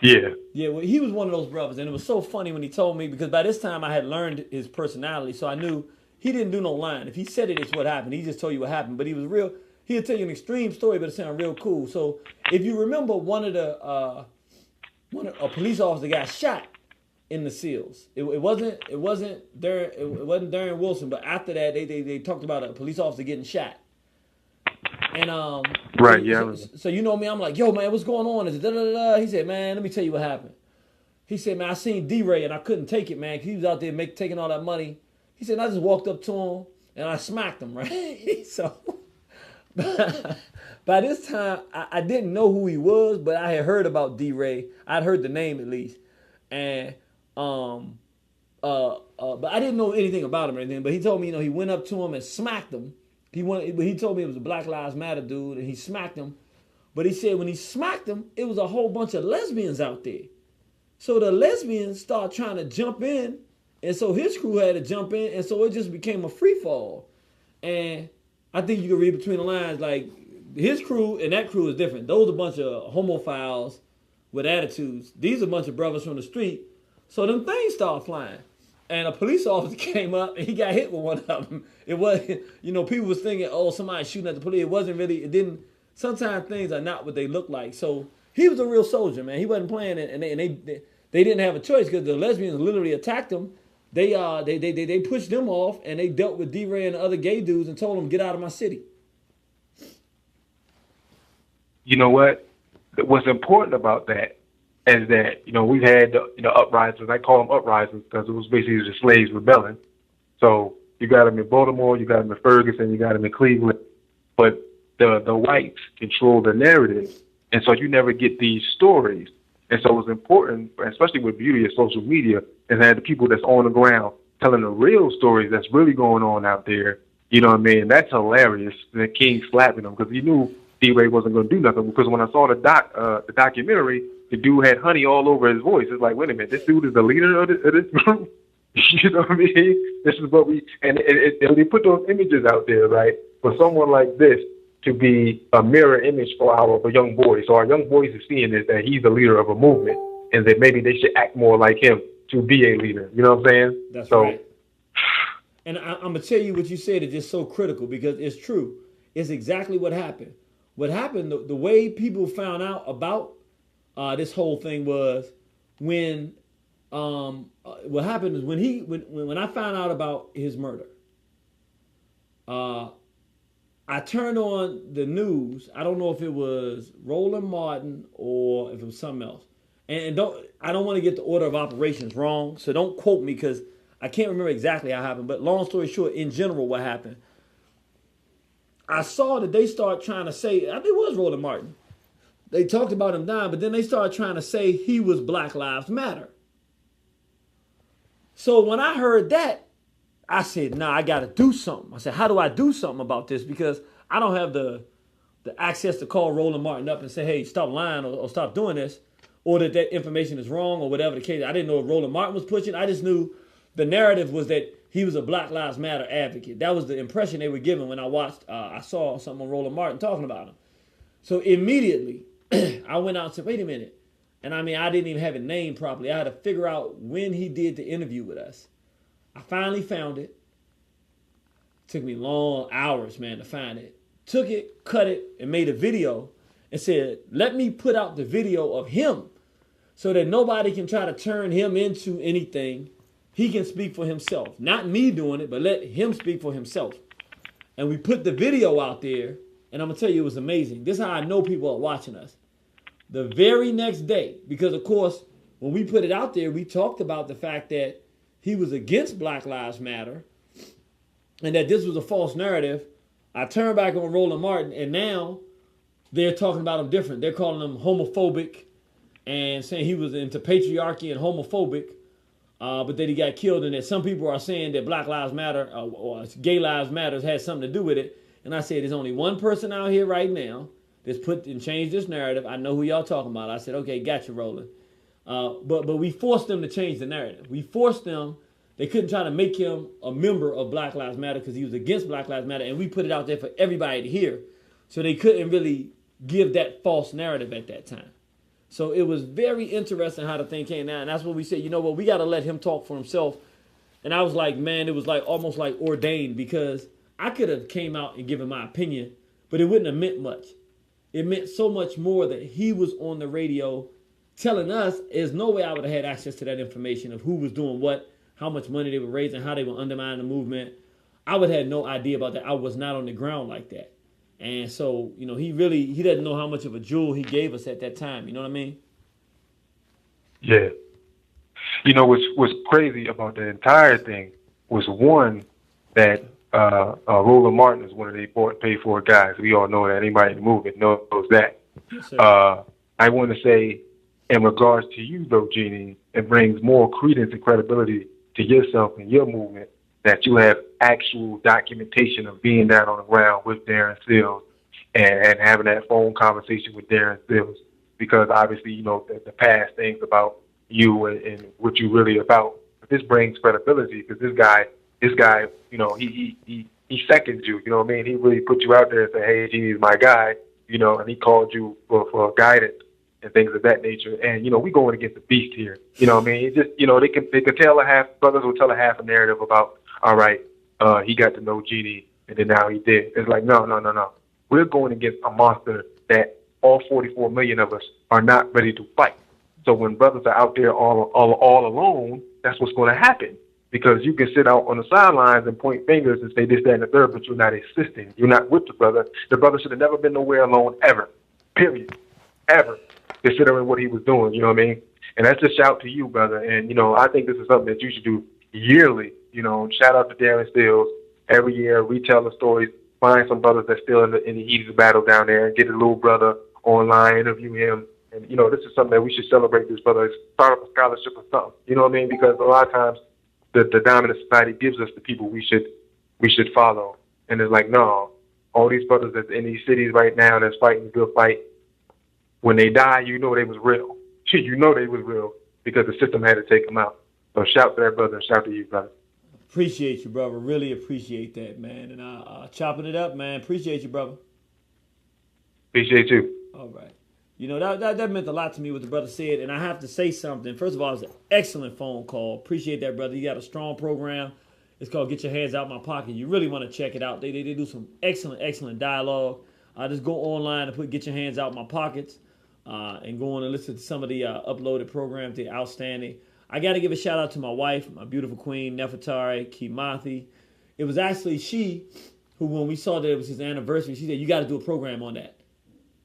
Yeah. Yeah, well, he was one of those brothers, and it was so funny when he told me because by this time I had learned his personality, so I knew he didn't do no lying. If he said it, it's what happened. He just told you what happened, but he was real. He'll tell you an extreme story, but it sounded real cool. So if you remember, a police officer got shot in the SEALs. It wasn't Darren Wilson, but after that they talked about a police officer getting shot. And right, yeah. So you know me, I'm like, yo man, what's going on? Is it da da da? He said, man, let me tell you what happened. He said, man, I seen D-Ray and I couldn't take it, man, because he was out there taking all that money. He said, I just walked up to him and I smacked him, right? So by this time, I didn't know who he was, but I had heard about D-Ray. I'd heard the name at least. And but I didn't know anything about him or anything. But he told me, he went up to him and smacked him. He told me it was a Black Lives Matter dude, and he smacked him. But he said when he smacked him, it was a whole bunch of lesbians out there. So the lesbians started trying to jump in, and so his crew had to jump in, and so it just became a free fall. And I think you can read between the lines, like his crew and that crew is different. Those are a bunch of homophiles with attitudes. These are a bunch of brothers from the street. So them things started flying. And a police officer came up and he got hit with one of them. It wasn't, people was thinking, oh, somebody's shooting at the police. It wasn't really, it didn't, sometimes things are not what they look like. So he was a real soldier, man. He wasn't playing it, and they didn't have a choice because the lesbians literally attacked him. They pushed them off, and they dealt with D-Ray and the other gay dudes and told them, get out of my city. You know what? What's important about that is that, we've had the uprisings. I call them uprisings because it was basically the slaves rebelling. So you got them in Baltimore, you got them in Ferguson, you got them in Cleveland. But the whites control the narrative. And so you never get these stories. And so it's important, especially with beauty of social media, is that the people that's on the ground telling the real stories that's really going on out there. You know what I mean? That's hilarious. The King slapping them because he knew D-Ray wasn't going to do nothing. Because when I saw the documentary, the dude had honey all over his voice. It's like, wait a minute, this dude is the leader of this group. You know what I mean? This is what and they put those images out there, right? For someone like this to be a mirror image for our young boys. So our young boys are seeing this, that he's the leader of a movement, and that maybe they should act more like him to be a leader. You know what I'm saying? That's so, right. And I'm gonna tell you what you said is just so critical because it's true. It's exactly what happened. What happened, the way people found out about this whole thing was when what happened is when I found out about his murder, I turned on the news. I don't know if it was Roland Martin or if it was something else. And I don't want to get the order of operations wrong, so don't quote me because I can't remember exactly how it happened. But long story short, in general, what happened, I saw that they started trying to say, I think it was Roland Martin. They talked about him dying, but then they started trying to say he was Black Lives Matter. So when I heard that, I said, nah, I got to do something. I said, how do I do something about this? Because I don't have the access to call Roland Martin up and say, hey, stop lying or stop doing this, or that information is wrong or whatever the case. I didn't know if Roland Martin was pushing. I just knew the narrative was that he was a Black Lives Matter advocate. That was the impression they were giving when I saw something on Roland Martin talking about him. So immediately, I went out and said, wait a minute. And I mean, I didn't even have it named properly. I had to figure out when he did the interview with us. I finally found it. Took me long hours, man, to find it. Took it, cut it, and made a video and said, let me put out the video of him so that nobody can try to turn him into anything. He can speak for himself. Not me doing it, but let him speak for himself. And we put the video out there, and I'm going to tell you, it was amazing. This is how I know people are watching us. The very next day, because, of course, when we put it out there, we talked about the fact that he was against Black Lives Matter and that this was a false narrative. I turned back on Roland Martin, and now they're talking about him different. They're calling him homophobic and saying he was into patriarchy and homophobic, but that he got killed, and that some people are saying that Black Lives Matter or Gay Lives Matter has something to do with it. And I said, there's only one person out here right now that's put and changed this narrative. I know who y'all talking about. I said, okay, gotcha, Roland. But we forced them to change the narrative. We forced them. They couldn't try to make him a member of Black Lives Matter because he was against Black Lives Matter, and we put it out there for everybody to hear. So they couldn't really give that false narrative at that time. So it was very interesting how the thing came down. And that's when we said, you know what, we got to let him talk for himself. And I was like, man, it was like almost like ordained, because I could have came out and given my opinion, but it wouldn't have meant much. It meant so much more that he was on the radio telling us. There's no way I would have had access to that information of who was doing what, how much money they were raising, how they were undermining the movement. I would have had no idea about that. I was not on the ground like that. And so, you know, he doesn't know how much of a jewel he gave us at that time. You know what I mean? Yeah. You know, what's crazy about the entire thing was, one, that Roland Martin is one of the paid for guys. We all know that. Anybody in the movement knows that. Yes, I want to say, in regards to you, though, Jeannie, it brings more credence and credibility to yourself and your movement that you have actual documentation of being down on the ground with Darren Sills and having that phone conversation with Darren Sills. Because obviously, you know, the past things about you and what you're really about. But this brings credibility because this guy, you know, he seconds you. You know what I mean? He really put you out there and said, "Hey, Genie's my guy," you know, and he called you for guidance and things of that nature. And you know, we going against the beast here. You know what I mean? It just, you know, they can tell brothers will tell a half a narrative about, all right, he got to know Genie and then now he did. It's like, no. We're going against a monster that all 44 million of us are not ready to fight. So when brothers are out there all alone, that's what's going to happen. Because you can sit out on the sidelines and point fingers and say this, that, and the third, but you're not assisting. You're not with the brother. The brother should have never been nowhere alone, ever. Period. Ever. Considering what he was doing, you know what I mean? And that's a shout to you, brother. And, you know, I think this is something that you should do yearly. You know, shout out to Darren Sills. Every year, retell the stories. Find some brothers that's still in the heat of the battle down there and get a little brother online, interview him. And, you know, this is something that we should celebrate this brother. Start up a scholarship or something. You know what I mean? Because a lot of times the dominant society gives us the people we should follow. And it's like, no, all these brothers that's in these cities right now that's fighting the good fight, when they die, you know they was real. You know they was real because the system had to take them out. So shout to that brother and shout to you, brother. Appreciate you, brother. Really appreciate that, man. And chopping it up, man. Appreciate you, brother. Appreciate you. All right. You know, that meant a lot to me what the brother said. And I have to say something. First of all, it was an excellent phone call. Appreciate that, brother. You got a strong program. It's called Get Your Hands Out My Pocket. You really want to check it out. They do some excellent dialogue. Just go online and put Get Your Hands Out My Pockets and go on and listen to some of the uploaded programs. They're outstanding. I got to give a shout out to my wife, my beautiful queen, Nefertari Kimathi. It was actually she who, when we saw that it was his anniversary, she said, you got to do a program on that.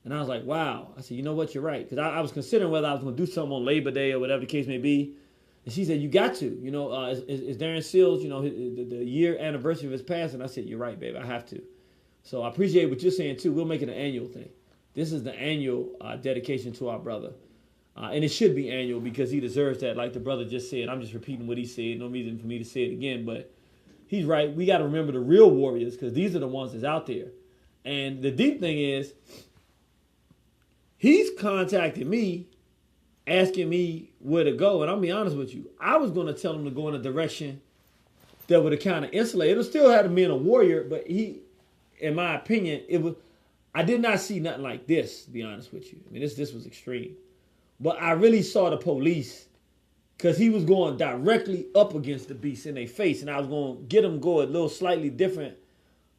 And I was like, wow. I said, you know what, you're right. Because I was considering whether I was going to do something on Labor Day or whatever the case may be. And she said, you got to. You know, is Darren Seals, you know, the year anniversary of his passing? I said, you're right, babe, I have to. So I appreciate what you're saying, too. We'll make it an annual thing. This is the annual dedication to our brother. And it should be annual because he deserves that, like the brother just said. I'm just repeating what he said. No reason for me to say it again. But he's right. We got to remember the real warriors because these are the ones that's out there. And the deep thing is, he's contacted me, asking me where to go. And I'll be honest with you. I was going to tell him to go in a direction that would have kind of insulated. It'll still have him being a warrior, but he, in my opinion, I did not see nothing like this, to be honest with you. I mean, this was extreme. But I really saw the police because he was going directly up against the beast in their face. And I was going to get him go a little slightly different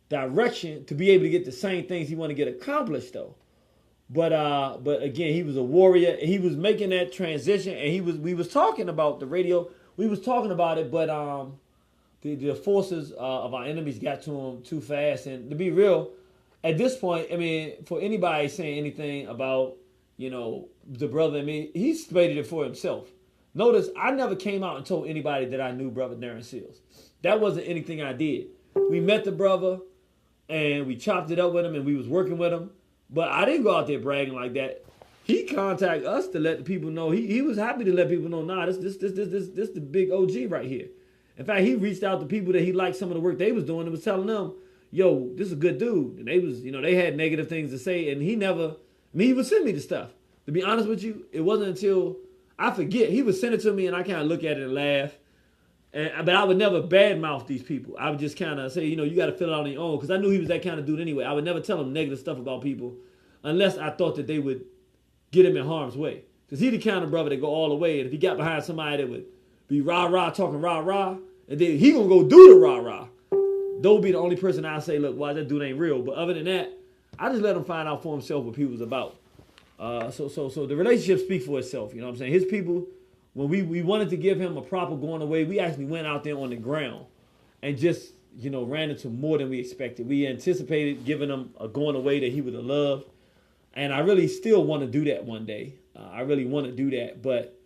direction to be able to get the same things he wanted to get accomplished, though. But again, he was a warrior. He was making that transition, and we was talking about the radio. We was talking about it, but the forces of our enemies got to him too fast. And to be real, at this point, I mean, for anybody saying anything about, you know, the brother, I mean, he stated it for himself. Notice, I never came out and told anybody that I knew Brother Darren Seals. That wasn't anything I did. We met the brother, and we chopped it up with him, and we was working with him. But I didn't go out there bragging like that. He contacted us to let the people know. He was happy to let people know, nah, this the big OG right here. In fact, he reached out to people that he liked some of the work they was doing and was telling them, yo, this is a good dude. And they was, you know, they had negative things to say, and he would send me the stuff. To be honest with you, it wasn't until, I forget, he would send it to me and I kind of look at it and laugh. But I would never badmouth these people. I would just kind of say, you know, you got to fill it out on your own. Because I knew he was that kind of dude anyway. I would never tell him negative stuff about people unless I thought that they would get him in harm's way. Because he the kind of brother that go all the way. And if he got behind somebody that would be rah-rah, talking rah-rah, and then he going to go do the rah-rah, they'll be the only person I say, look, why that dude ain't real. But other than that, I just let him find out for himself what people's about. So the relationship speaks for itself. You know what I'm saying? His people, when we wanted to give him a proper going away, we actually went out there on the ground and just, you know, ran into more than we expected. We anticipated giving him a going away that he would have loved. And I really still want to do that one day. I really want to do that. But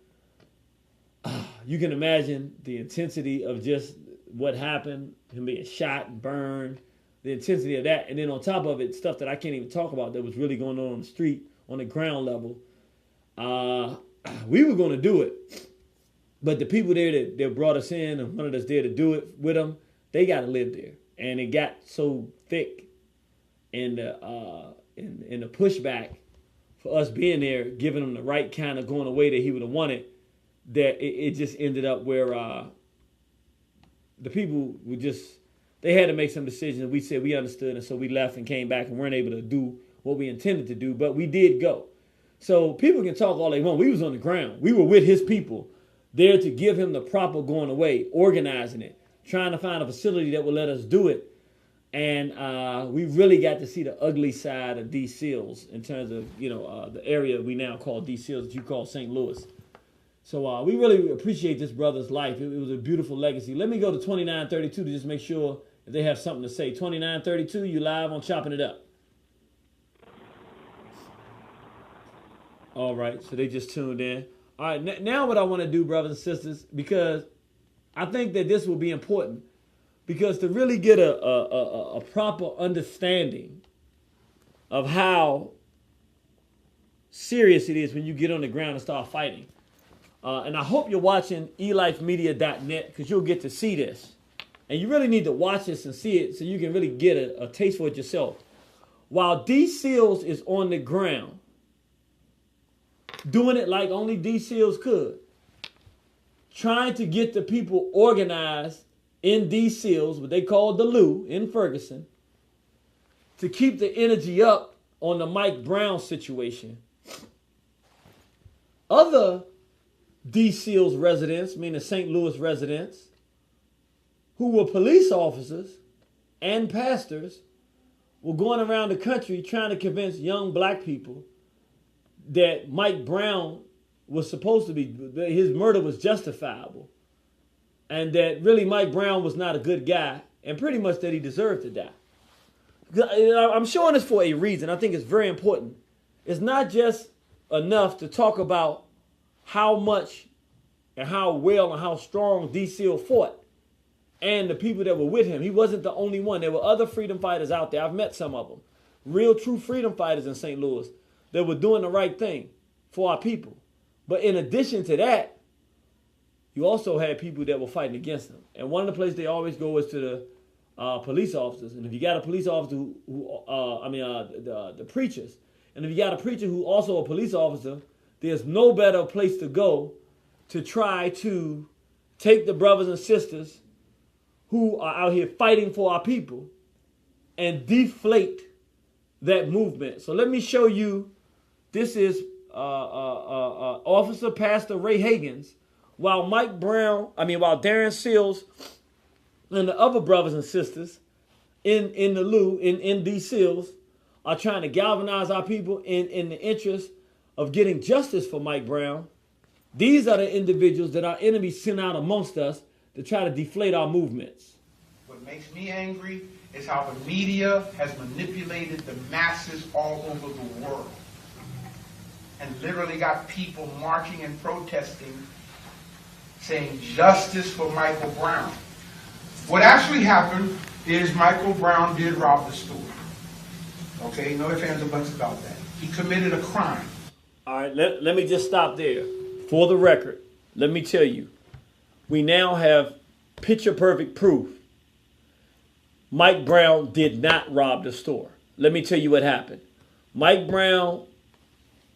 you can imagine the intensity of just what happened, him being shot and burned, the intensity of that. And then on top of it, stuff that I can't even talk about that was really going on the street, on the ground level. We were going to do it. But the people there that brought us in and wanted us there to do it with them, they got to live there. And it got so thick in the pushback for us being there, giving him the right kind of going away that he would have wanted, that it just ended up where the people would they had to make some decisions. We said we understood, and so we left and came back and weren't able to do what we intended to do, but we did go. So people can talk all they want. We was on the ground. We were with his people, there to give him the proper going away, organizing it, trying to find a facility that would let us do it. And we really got to see the ugly side of D. Seals in terms of, you know, the area we now call D. Seals that you call St. Louis. So we really appreciate this brother's life. It was a beautiful legacy. Let me go to 2932 to just make sure that they have something to say. 2932, you live on Chopping It Up. All right, so they just tuned in. All right, now what I want to do, brothers and sisters, because I think that this will be important, because to really get a proper understanding of how serious it is when you get on the ground and start fighting. And I hope you're watching elifemedia.net, because you'll get to see this. And you really need to watch this and see it so you can really get a taste for it yourself. While D. Seals is on the ground, doing it like only D. Seals could, trying to get the people organized in D. Seals, what they call the Lou in Ferguson, to keep the energy up on the Mike Brown situation. Other D. Seals residents, meaning St. Louis residents, who were police officers and pastors were going around the country trying to convince young black people that Mike Brown was supposed to be, that his murder was justifiable, and that really Mike Brown was not a good guy, and pretty much that he deserved to die. I'm showing this for a reason. I think it's very important. It's not just enough to talk about how much and how well and how strong D. Seal fought and the people that were with him. He wasn't the only one. There were other freedom fighters out there. I've met some of them. Real, true freedom fighters in St. Louis that were doing the right thing for our people. But in addition to that, you also had people that were fighting against them. And one of the places they always go is to the police officers. And if you got a police officer the preachers. And if you got a preacher who also a police officer, there's no better place to go to try to take the brothers and sisters who are out here fighting for our people and deflate that movement. So let me show you. This is Officer Pastor Ray Hagins, while Darren Seals and the other brothers and sisters in D. Seals are trying to galvanize our people in the interest of getting justice for Mike Brown. These are the individuals that our enemies send out amongst us to try to deflate our movements. What makes me angry is how the media has manipulated the masses all over the world and literally got people marching and protesting, saying justice for Michael Brown. What actually happened is Michael Brown did rob the store. Okay, no ifs, ands, or buts about that. He committed a crime. All right, let me just stop there. For the record, let me tell you, we now have picture-perfect proof Mike Brown did not rob the store. Let me tell you what happened. Mike Brown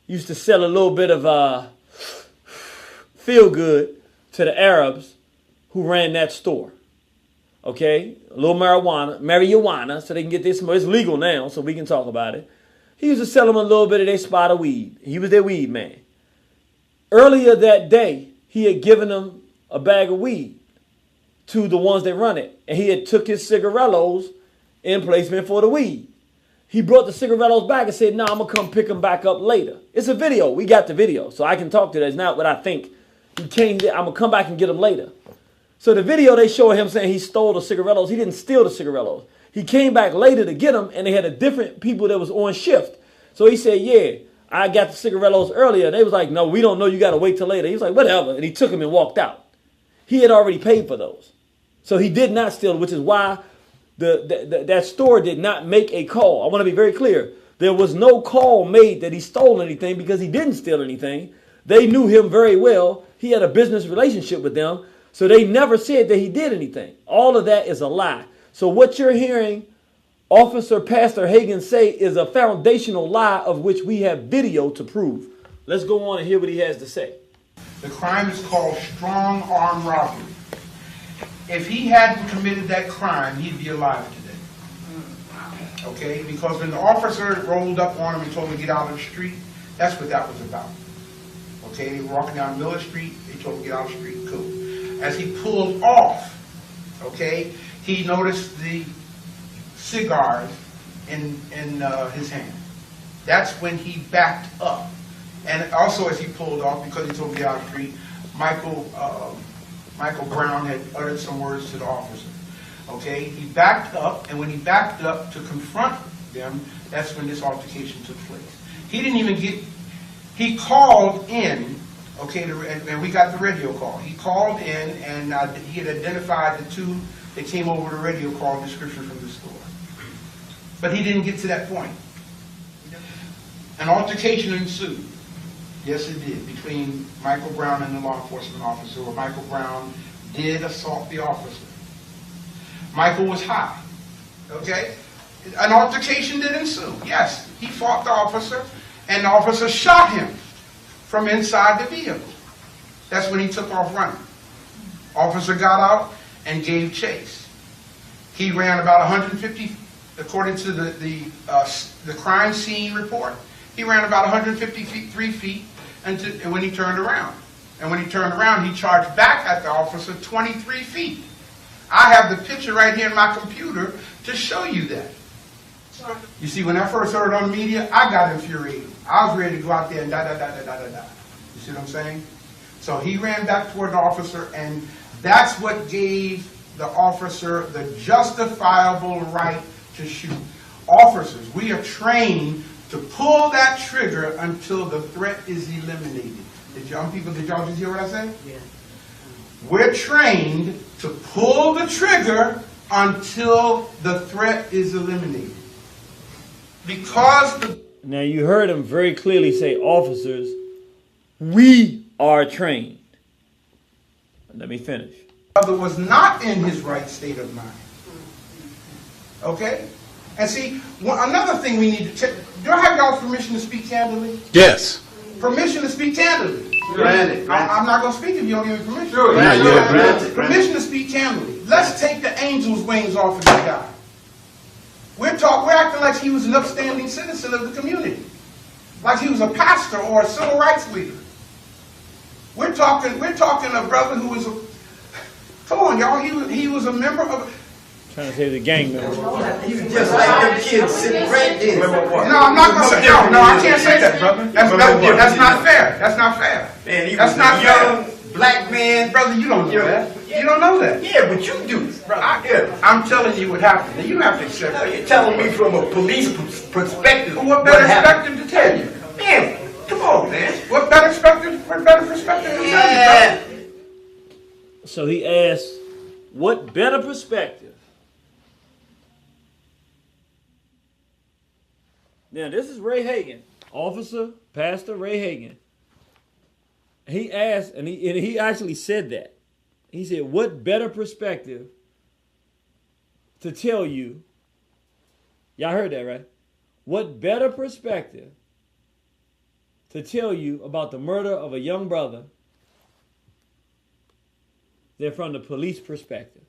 used to sell a little bit of feel-good to the Arabs who ran that store. Okay? A little marijuana, so they can get this. It's legal now, so we can talk about it. He used to sell them a little bit of their spot of weed. He was their weed man. Earlier that day, he had given them a bag of weed to the ones that run it. And he had took his cigarillos in placement for the weed. He brought the cigarillos back and said, "No, I'm going to come pick them back up later." It's a video. We got the video, so I can talk to that. It's not what I think. He came there. I'm going to come back and get them later. So the video, they show him saying he stole the cigarillos. He didn't steal the cigarillos. He came back later to get them, and they had a different people that was on shift. So he said, "Yeah, I got the cigarillos earlier." And they was like, "No, we don't know. You got to wait till later." He was like, "Whatever." And he took them and walked out. He had already paid for those. So he did not steal, which is why that store did not make a call. I want to be very clear. There was no call made that he stole anything because he didn't steal anything. They knew him very well. He had a business relationship with them. So they never said that he did anything. All of that is a lie. So what you're hearing Officer Pastor Hagins say is a foundational lie of which we have video to prove. Let's go on and hear what he has to say. The crime is called strong arm robbery. If he hadn't committed that crime, he'd be alive today. Okay? Because when the officer rolled up on him and told him to get out of the street, that's what that was about. Okay? They were walking down Miller Street. They told him to get out of the street. Cool. As he pulled off, okay, he noticed the cigars in his hand. That's when he backed up. And also as he pulled off, because he told him to get out of the street, Michael Brown had uttered some words to the officer. Okay, he backed up, and when he backed up to confront them, that's when this altercation took place. He didn't even he called in, okay, and we got the radio call. He called in, and he had identified the two that came over the radio call description from the store. But he didn't get to that point. An altercation ensued. Yes, it did, between Michael Brown and the law enforcement officer, where Michael Brown did assault the officer. Michael was high, okay? An altercation did ensue. Yes, he fought the officer, and the officer shot him from inside the vehicle. That's when he took off running. Officer got out and gave chase. He ran about 150, according to the crime scene report, he ran about 153 feet and when he turned around. And when he turned around, he charged back at the officer 23 feet. I have the picture right here in my computer to show you that. You see, when I first heard it on the media, I got infuriated. I was ready to go out there and da-da-da-da-da-da-da. You see what I'm saying? So he ran back toward the officer, and that's what gave the officer the justifiable right to shoot. Officers, we are trained to pull that trigger until the threat is eliminated. Did y'all just hear what I said? Yeah. We're trained to pull the trigger until the threat is eliminated. Because Now you heard him very clearly say, officers, we are trained. Let me finish. brother was not in his right state of mind. Okay? And see, another thing we need to check. Do I have y'all's permission to speak candidly? Yes. Permission to speak candidly. Granted. I'm not going to speak if you don't give me permission. Sure. Granted. Permission to speak candidly. Let's take the angel's wings off of this guy. We're acting like he was an upstanding citizen of the community. Like he was a pastor or a civil rights leader. We're talking a brother who was come on, y'all, he was a member of Trying to say the gang member. He was just like them kids sitting right there. No, I'm not going to say no, I can't say that, brother. That's not fair. That's not fair. Man, he That's was not a young black man. Brother, you don't know that. You don't know that. Yeah, but you do. I'm telling you what happened. And you have to accept it. You're telling me from a police perspective. Well, what better perspective to tell you? Man, come on, man. What better perspective to tell you, brother? So he asked, what better perspective? Now, this is Ray Hagan, officer, Pastor Ray Hagan. He asked, and he actually said that. He said, what better perspective to tell you? Y'all heard that, right? What better perspective to tell you about the murder of a young brother than from the police perspective?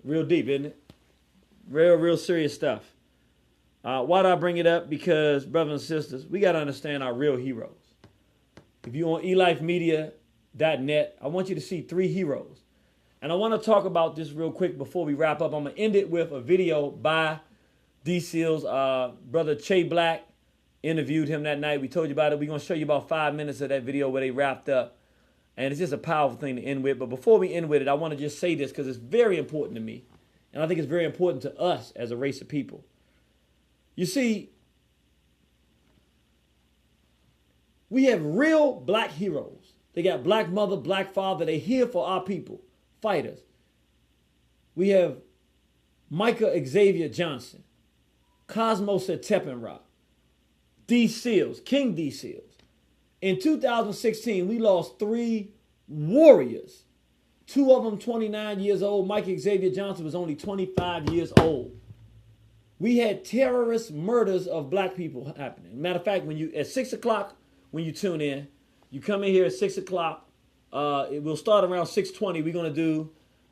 Real deep, isn't it? Real serious stuff. Why do I bring it up? Because, brothers and sisters, we got to understand our real heroes. If you're on elifemedia.net, I want you to see 3 heroes. And I want to talk about this real quick before we wrap up. I'm going to end it with a video by D. Seals. Brother Che Black interviewed him that night. We told you about it. We're going to show you about 5 minutes of that video where they wrapped up. And it's just a powerful thing to end with. But before we end with it, I want to just say this because it's very important to me. And I think it's very important to us as a race of people. You see, we have real black heroes. They got black mother, black father. They're here for our people, fighters. We have Micah Xavier Johnson, Cosmos at Teppenrock, D. Seals, King D. Seals. In 2016, we lost 3 warriors. 2 of them 29 years old. Micah Xavier Johnson was only 25 years old. We had terrorist murders of black people happening. Matter of fact, at 6 o'clock, when you tune in, you come in here at 6 o'clock. It will start around 6:20. We're going to do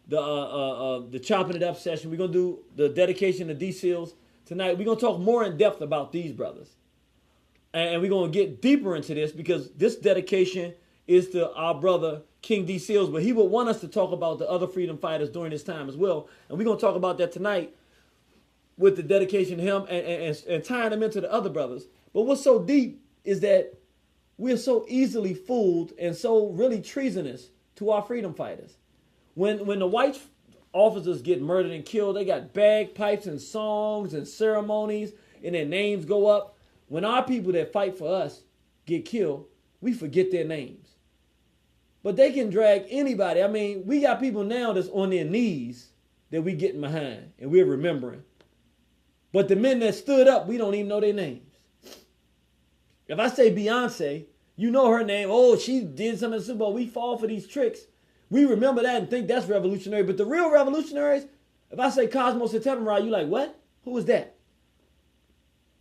the chopping it up session. We're going to do the dedication to D. Seals tonight. We're going to talk more in depth about these brothers. And we're going to get deeper into this because this dedication is to our brother, King D. Seals. But he would want us to talk about the other freedom fighters during this time as well. And we're going to talk about that tonight with the dedication to him and tying him into the other brothers. But what's so deep is that we're so easily fooled and so really treasonous to our freedom fighters. When the white officers get murdered and killed, they got bagpipes and songs and ceremonies and their names go up. When our people that fight for us get killed, we forget their names. But they can drag anybody. I mean, we got people now that's on their knees that we getting behind and we're remembering. But the men that stood up, we don't even know their names. If I say Beyonce, you know her name. Oh, she did something in the Super Bowl. We fall for these tricks. We remember that and think that's revolutionary. But the real revolutionaries, if I say Cosmos and Teppenrock, you like, what? Who is that?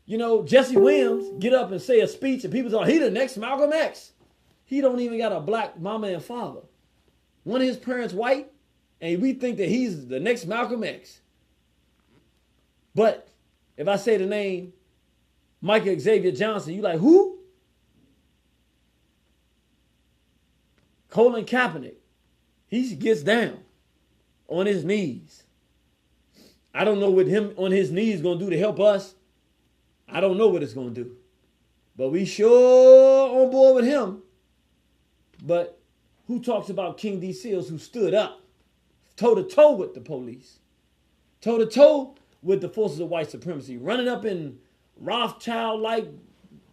You know, Jesse Williams get up and say a speech and people say, he the next Malcolm X. He don't even got a black mama and father. One of his parents white, and we think that he's the next Malcolm X. But if I say the name Micah Xavier Johnson, you like, who? Colin Kaepernick. He gets down on his knees. I don't know what him on his knees is going to do to help us. I don't know what it's going to do. But we sure on board with him. But who talks about King D. Seals, who stood up toe-to-toe with the police, toe-to-toe with the forces of white supremacy, running up in Rothschild-like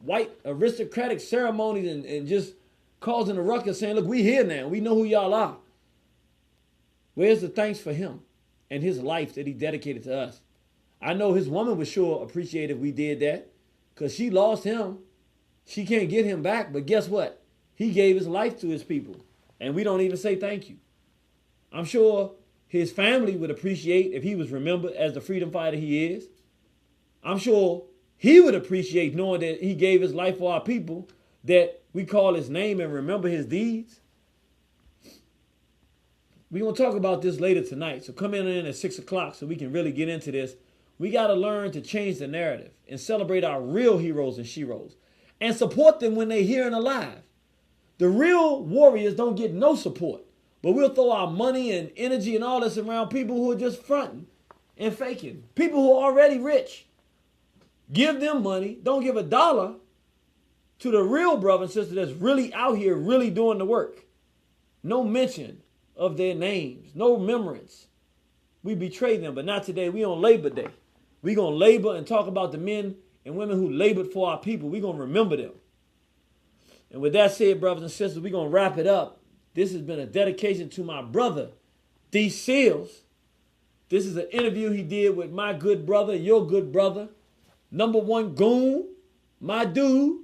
white aristocratic ceremonies and just causing a ruckus, saying, look, we here now. We know who y'all are. Where's the thanks for him and his life that he dedicated to us? I know his woman would sure appreciate if we did that, because she lost him. She can't get him back, but guess what? He gave his life to his people, and we don't even say thank you. I'm sure his family would appreciate if he was remembered as the freedom fighter he is. I'm sure he would appreciate knowing that he gave his life for our people, that we call his name and remember his deeds. We're going to talk about this later tonight, so come in at 6 o'clock so we can really get into this. We got to learn to change the narrative and celebrate our real heroes and sheroes and support them when they're here and alive. The real warriors don't get no support, but we'll throw our money and energy and all this around people who are just fronting and faking. People who are already rich. Give them money. Don't give $1 to the real brother and sister that's really out here, really doing the work. No mention of their names. No remembrance. We betray them, but not today. We on Labor Day. We going to labor and talk about the men and women who labored for our people. We going to remember them. And with that said, brothers and sisters, we're going to wrap it up. This has been a dedication to my brother, D. Seals. This is an interview he did with my good brother, your good brother, #1 goon, my dude.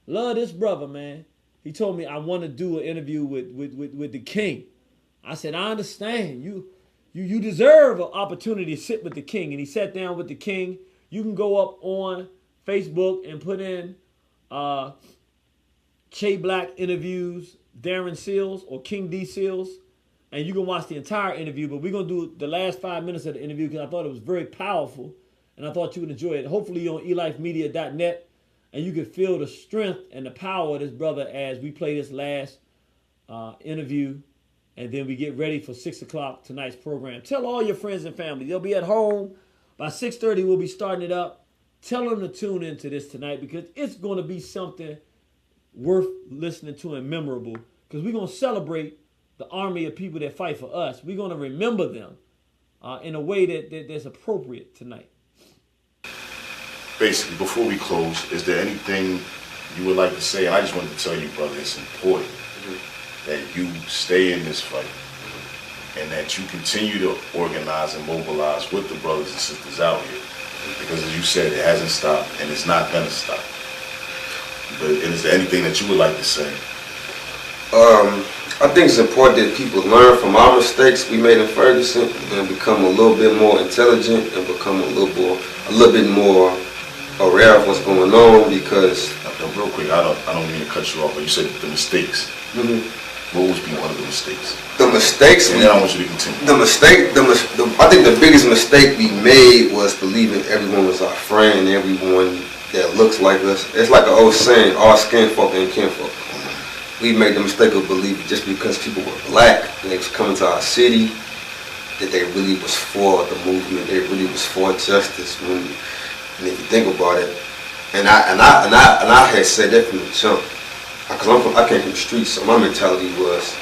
Love this brother, man. He told me I want to do an interview with the king. I said, I understand. You deserve an opportunity to sit with the king. And he sat down with the king. You can go up on Facebook and put in Che Black interviews Darren Seals or King D. Seals, and you can watch the entire interview. But we're going to do the last 5 minutes of the interview because I thought it was very powerful, and I thought you would enjoy it. Hopefully you're on elifemedia.net, and you can feel the strength and the power of this brother as we play this last interview, and then we get ready for 6 o'clock tonight's program. Tell all your friends and family. They'll be at home. By 6:30, we'll be starting it up. Tell them to tune into this tonight because it's going to be something worth listening to and memorable, because we're going to celebrate the army of people that fight for us. We're going to remember them in a way that's appropriate tonight. Basically, before we close, is there anything you would like to say? And I just wanted to tell you, brother, it's important that you stay in this fight and that you continue to organize and mobilize with the brothers and sisters out here, because as you said, it hasn't stopped and it's not going to stop. But is there anything that you would like to say? I think it's important that people learn from our mistakes we made in Ferguson and become a little bit more intelligent and become a little bit more aware of what's going on. Because real quick, I don't mean to cut you off, but you said the mistakes. What would be one of the mistakes? The mistakes. And then I want you to continue. I think the biggest mistake we made was believing everyone was our friend, everyone that looks like us. It's like an old saying, all skin folk ain't kinfolk. We made the mistake of believing just because people were black and they was coming to our city that they really was for the movement, they really was for justice. And if you think about it, and I had said that from the jump, because I came from the streets, so my mentality was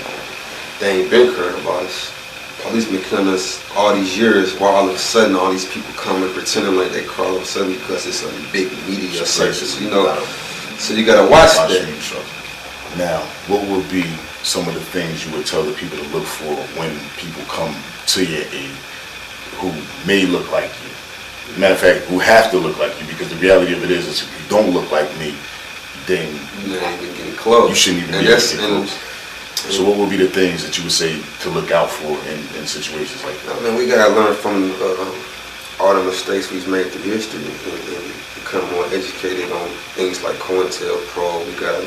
they ain't been caring about us. Police been killing us all these years, while all of a sudden all these people come and pretending like they crawl all of a sudden because it's a big media section, you know. So you gotta watch that. Now, what would be some of the things you would tell the people to look for when people come to your aid who may look like you? Matter of fact, who have to look like you, because the reality of it is if you don't look like me, then you're not even getting close. You shouldn't even be able to get close. So what would be the things that you would say to look out for in situations like that? I mean, we gotta learn from all the mistakes we've made through history and become more educated on things like COINTELPRO. We gotta,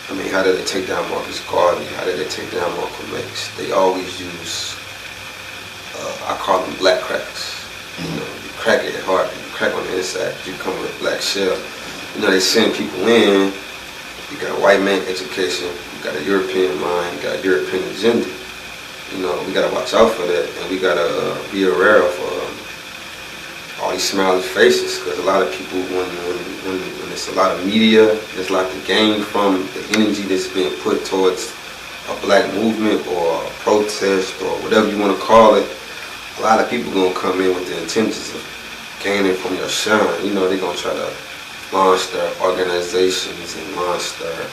I mean, how did they take down Marcus Garvey? How did they take down Malcolm X? They always use, I call them black cracks. You know, you crack it at heart, you crack on the inside, you come with a black shell. You know, they send people in, you got a white man education, you got a European mind, you got a European agenda. we gotta watch out for that, and we gotta be aware of all these smiley faces, because a lot of people, when it's a lot of media, there's a lot to gain from the energy that's being put towards a black movement or a protest or whatever you want to call it. A lot of people gonna come in with the intentions of gaining from your shine. They're gonna try to launch their organizations and launch their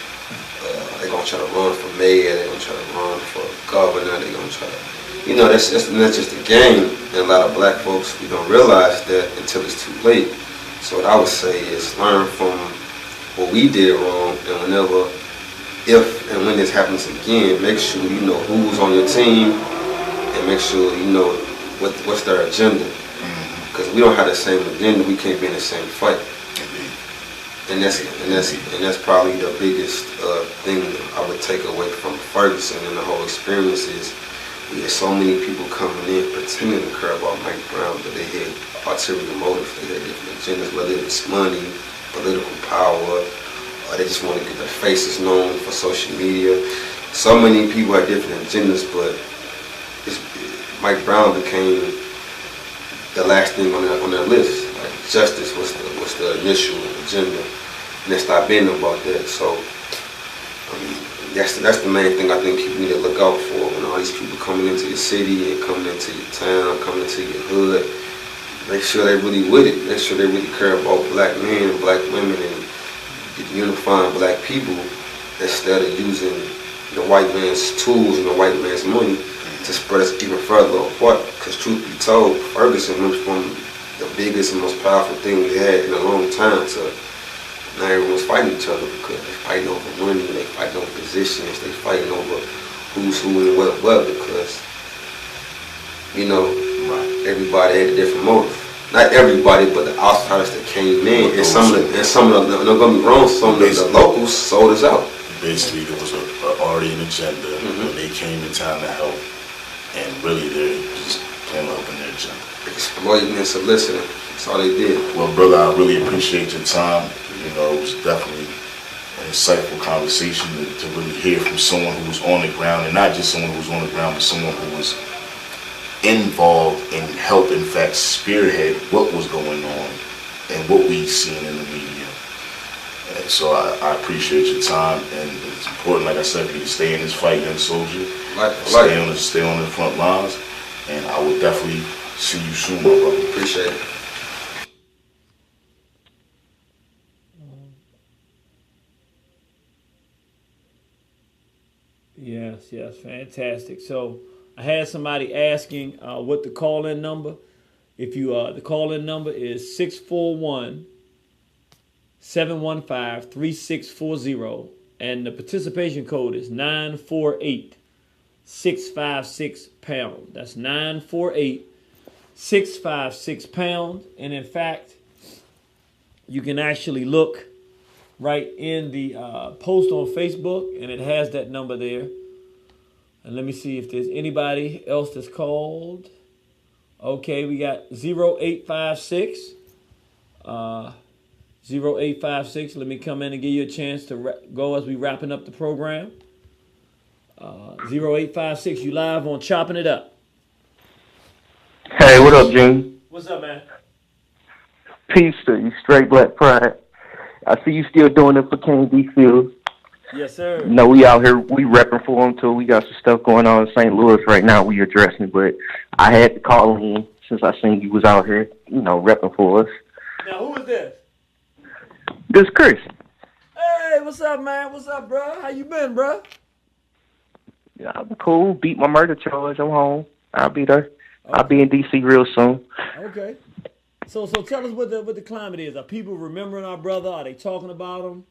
they're gonna try to run for mayor, they're gonna try to run for governor, they're gonna try to that's just a game. And a lot of black folks, we don't realize that until it's too late. So what I would say is learn from what we did wrong, and if and when this happens again, make sure you know who's on your team, and make sure you know what's their agenda. Because we don't have the same agenda, we can't be in the same fight. And that's probably the biggest thing I would take away from Ferguson and the whole experience is we had so many people coming in pretending to care about Mike Brown, but they had ulterior motives, they had different agendas, whether it was money, political power, or they just want to get their faces known for social media. So many people had different agendas, but Mike Brown became the last thing on their list. Like justice was the initial agenda, and they stopped being about that. So that's the main thing I think people need to look out for when all these people coming into your city and coming into your town, coming into your hood. Make sure they really with it. Make sure they really care about black men and black women and unifying black people instead of using the white man's tools and the white man's money to spread us even further apart. Because truth be told, Ferguson went from the biggest and most powerful thing we had in a long time to now everyone's fighting each other because they're fighting over money, they fighting over positions, they fighting over who's who and what because, everybody had a different motive. Not everybody, but the outsiders that came in, and some of the, don't get me wrong, some of the locals sold us out. Basically, there was already an agenda when they came in time to help, and really they're just playing up in their agenda. Exploiting and soliciting, that's all they did. Well, brother, I really appreciate your time. It was definitely an insightful conversation to really hear from someone who was on the ground, and not just someone who was on the ground, but someone who was involved and helped, in fact, spearhead what was going on and what we've seen in the media. And so I appreciate your time, and it's important, like I said, for you to stay in this fight, young soldier. Stay on the front lines, and I will definitely see you soon, my brother. Appreciate it. Yes, fantastic. So I had somebody asking what the call-in number. If you the call-in number is 641-715-3640, and the participation code is 948-656#. That's 948-656#. And in fact, you can actually look right in the post on Facebook, and it has that number there. And let me see if there's anybody else that's called. Okay, we got 0856. 0856. Let me come in and give you a chance to go as we wrapping up the program. 0856, you live on Chopping It Up. Hey, what up, June? What's up, man? Peace to you, straight black pride. I see you still doing it for King D. Fields. Yes, sir. We out here, we repping for him too. We got some stuff going on in St. Louis right now we addressing, but I had to call in since I seen you was out here, repping for us. Now, who is this? This Chris. Hey, what's up, man? What's up, bro? How you been, bro? Yeah, I'm cool. Beat my murder charge. I'm home. I'll be there. Okay. I'll be in D.C. real soon. Okay. So tell us what the climate is. Are people remembering our brother? Are they talking about him?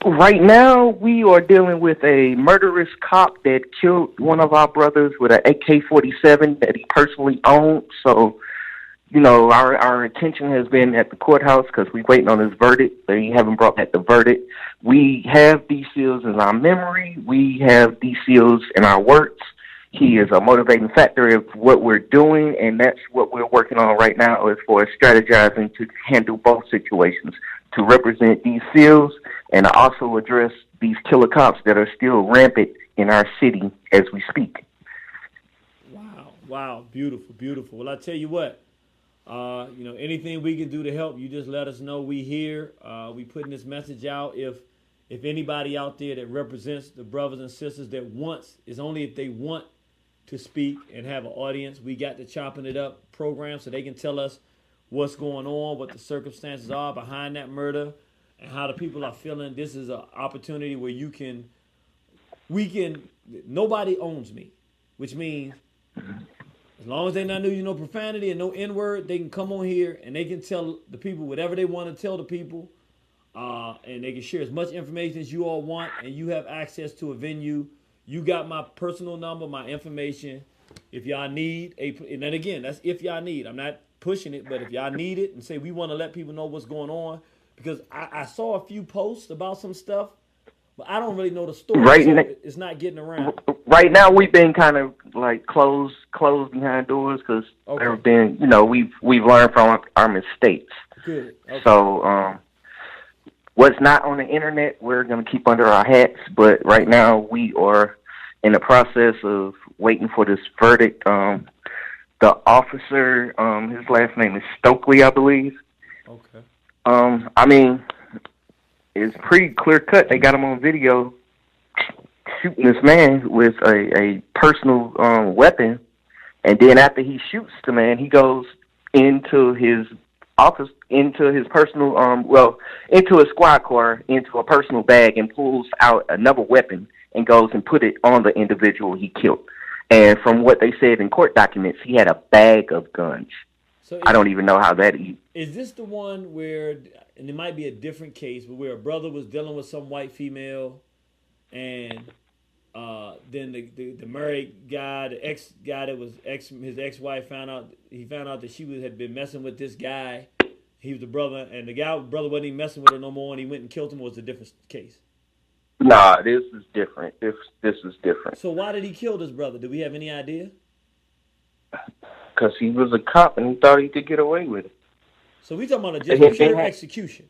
Right now, we are dealing with a murderous cop that killed one of our brothers with an AK-47 that he personally owned. So, our attention has been at the courthouse because we're waiting on his verdict. They haven't brought back the verdict. We have D-Seals in our memory. We have D-Seals in our works. He is a motivating factor of what we're doing, and that's what we're working on right now as far as strategizing to handle both situations, to represent these SEALs and to also address these killer cops that are still rampant in our city as we speak. Wow, beautiful, beautiful. Well, I tell you what, anything we can do to help, you just let us know. We here. We putting this message out. If anybody out there that represents the brothers and sisters that wants, is only if they want to speak and have an audience. We got the Chopping It Up program so they can tell us what's going on, what the circumstances are behind that murder, and how the people are feeling. This is an opportunity where nobody owns me, which means as long as they not using no profanity and no N-word, they can come on here and they can tell the people whatever they want to tell the people, and they can share as much information as you all want, and you have access to a venue. You got my personal number, my information. If y'all need and then again, that's if y'all need. I'm not pushing it, but if y'all need it and say we want to let people know what's going on, because I saw a few posts about some stuff, but I don't really know the story. Right, so it's not getting around. Right now, we've been kind of like closed behind doors because there have been, we've learned from our mistakes. Good. Okay. So, what's not on the internet, we're going to keep under our hats. But right now, we are in the process of waiting for this verdict. The officer, his last name is Stokely, I believe. Okay. It's pretty clear cut. They got him on video shooting this man with a personal weapon, and then after he shoots the man, he goes into his office, into his personal, into a squad car, into a personal bag, and pulls out another weapon and goes and put it on the individual he killed. And from what they said in court documents, he had a bag of guns. So I don't even know how that is. This the one where, and it might be a different case, but where a brother was dealing with some white female, and then the married guy, the ex guy that was his ex-wife found out that she had been messing with this guy. He was the brother, and the brother wasn't even messing with her no more, and he went and killed him. Was a different case. Nah, this is different. This is different. So why did he kill this brother? Do we have any idea? Because he was a cop and he thought he could get away with it. So we talking about just pure execution.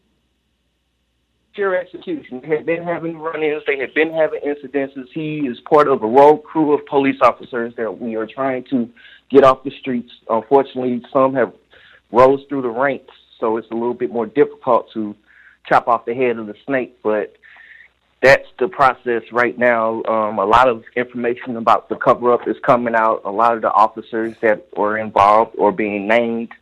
Pure execution. They had been having run-ins. They had been having incidences. He is part of a rogue crew of police officers that we are trying to get off the streets. Unfortunately, some have rose through the ranks, so it's a little bit more difficult to chop off the head of the snake, but that's the process right now. A lot of information about the cover-up is coming out. A lot of the officers that were involved or being named.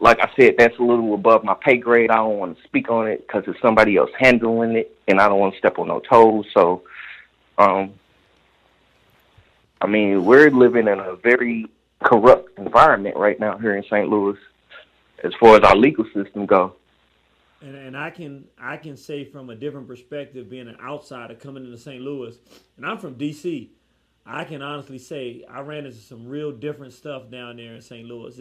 Like I said, that's a little above my pay grade. I don't want to speak on it because it's somebody else handling it, and I don't want to step on no toes. So, we're living in a very corrupt environment right now here in St. Louis as far as our legal system goes. And I can say from a different perspective, being an outsider coming into St. Louis, and I'm from D.C., I can honestly say I ran into some real different stuff down there in St. Louis.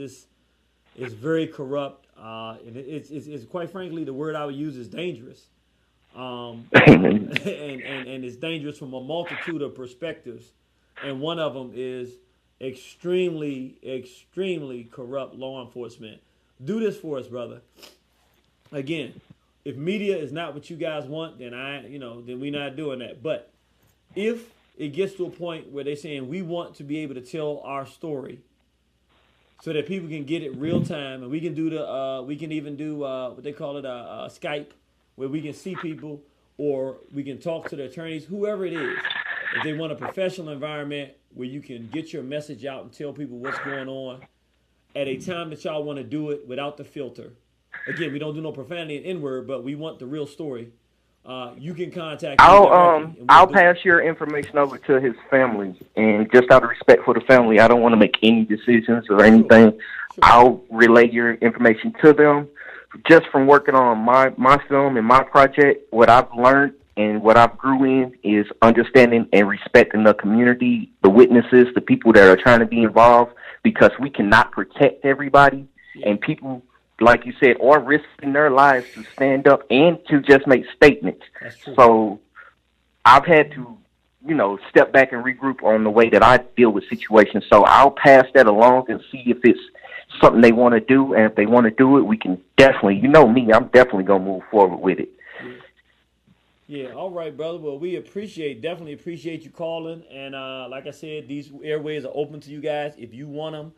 It's very corrupt. And it's quite frankly, the word I would use is dangerous. And it's dangerous from a multitude of perspectives. And one of them is extremely, extremely corrupt law enforcement. Do this for us, brother. Again, if media is not what you guys want, then then we're not doing that. But if it gets to a point where they're saying we want to be able to tell our story, so that people can get it real time, and we can do we can even do what they call it Skype, where we can see people, or we can talk to the attorneys, whoever it is. If they want a professional environment where you can get your message out and tell people what's going on at a time that y'all want to do it without the filter. Again, we don't do no profanity and N-word, but we want the real story. You can contact me. I'll pass your information over to his family, and just out of respect for the family, I don't want to make any decisions or anything. Sure. I'll relay your information to them. Just from working on my film and my project, what I've learned and what I've grew in is understanding and respecting the community, the witnesses, the people that are trying to be involved, because we cannot protect everybody, and people, like you said, are risking their lives to stand up and to just make statements. So I've had to, step back and regroup on the way that I deal with situations. So I'll pass that along and see if it's something they want to do. And if they want to do it, we can definitely, me, I'm definitely going to move forward with it. Yeah, all right, brother. Well, we definitely appreciate you calling. And like I said, these airways are open to you guys if you want them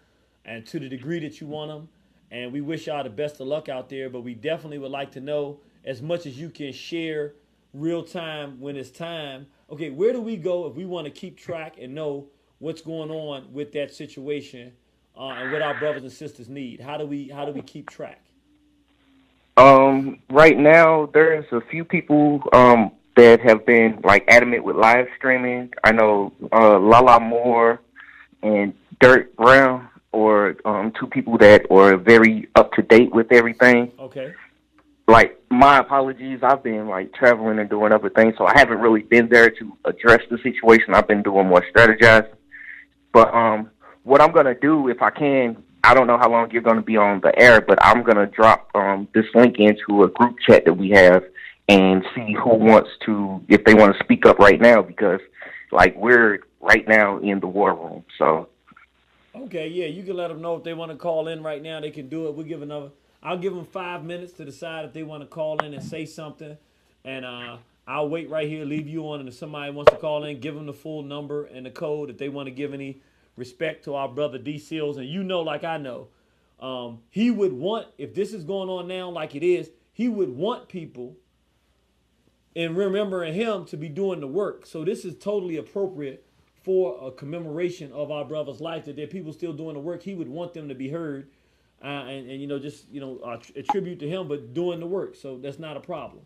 and to the degree that you want them. And we wish y'all the best of luck out there. But we definitely would like to know as much as you can share real time when it's time. Okay, where do we go if we want to keep track and know what's going on with that situation and what our brothers and sisters need? How do we keep track? Right now, there's a few people that have been like adamant with live streaming. I know Lala Moore and Dirt Brown, or two people that are very up to date with everything. Okay. Like, my apologies. I've been like traveling and doing other things, so I haven't really been there to address the situation. I've been doing more strategizing. But what I'm gonna do, if I can, I don't know how long you're gonna be on the air, but I'm gonna drop this link into a group chat that we have and see who wants to, if they want to speak up right now, because like we're right now in the war room. So. Okay, yeah, you can let them know if they want to call in right now. They can do it. I'll give them 5 minutes to decide if they want to call in and say something, and I'll wait right here, leave you on, and if somebody wants to call in, give them the full number and the code if they want to give any respect to our brother D Seals. And you know, like I know, he would want, if this is going on now like it is, he would want people and remembering him to be doing the work. So this is totally appropriate for a commemoration of our brother's life, that there are people still doing the work. He would want them to be heard and you know, just, you know, a tribute to him, but doing the work. So that's not a problem.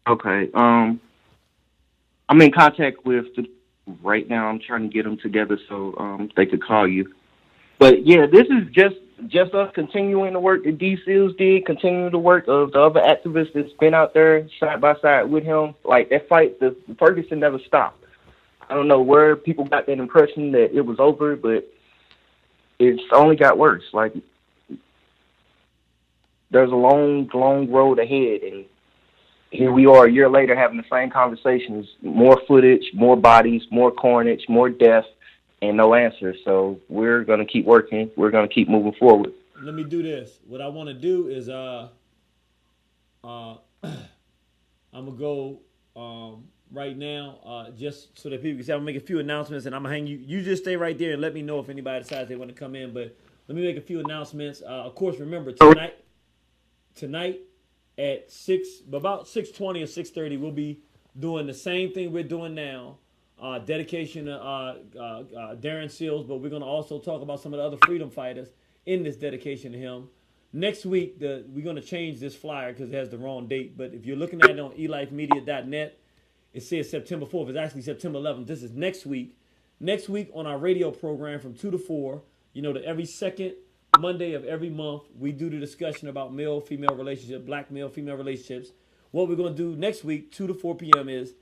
Okay. I'm in contact with right now. I'm trying to get them together so they could call you. But yeah, this is just us continuing the work that D Seals did, continuing the work of the other activists that's been out there side by side with him. Like, that fight, the Ferguson never stopped. I don't know where people got that impression that it was over, but it's only got worse. Like, there's a long, long road ahead, and here we are a year later having the same conversations, more footage, more bodies, more carnage, more death, and no answer. So we're going to keep working. We're going to keep moving forward. Let me do this. What I want to do is I'm going to go right now just so that people can see. I'm going to make a few announcements, and I'm going to hang you. You just stay right there and let me know if anybody decides they want to come in. But let me make a few announcements. Of course, remember, tonight at about 6:20 or 6:30, we'll be doing the same thing we're doing now. Dedication to Darren Seals, but we're going to also talk about some of the other freedom fighters in this dedication to him. Next week, we're going to change this flyer because it has the wrong date, but if you're looking at it on elifemedia.net, it says September 4th. It's actually September 11th. This is next week. Next week on our radio program from 2 to 4, you know, that every second Monday of every month, we do the discussion about male-female relationships, black male-female relationships. What we're going to do next week, 2 to 4 p.m. is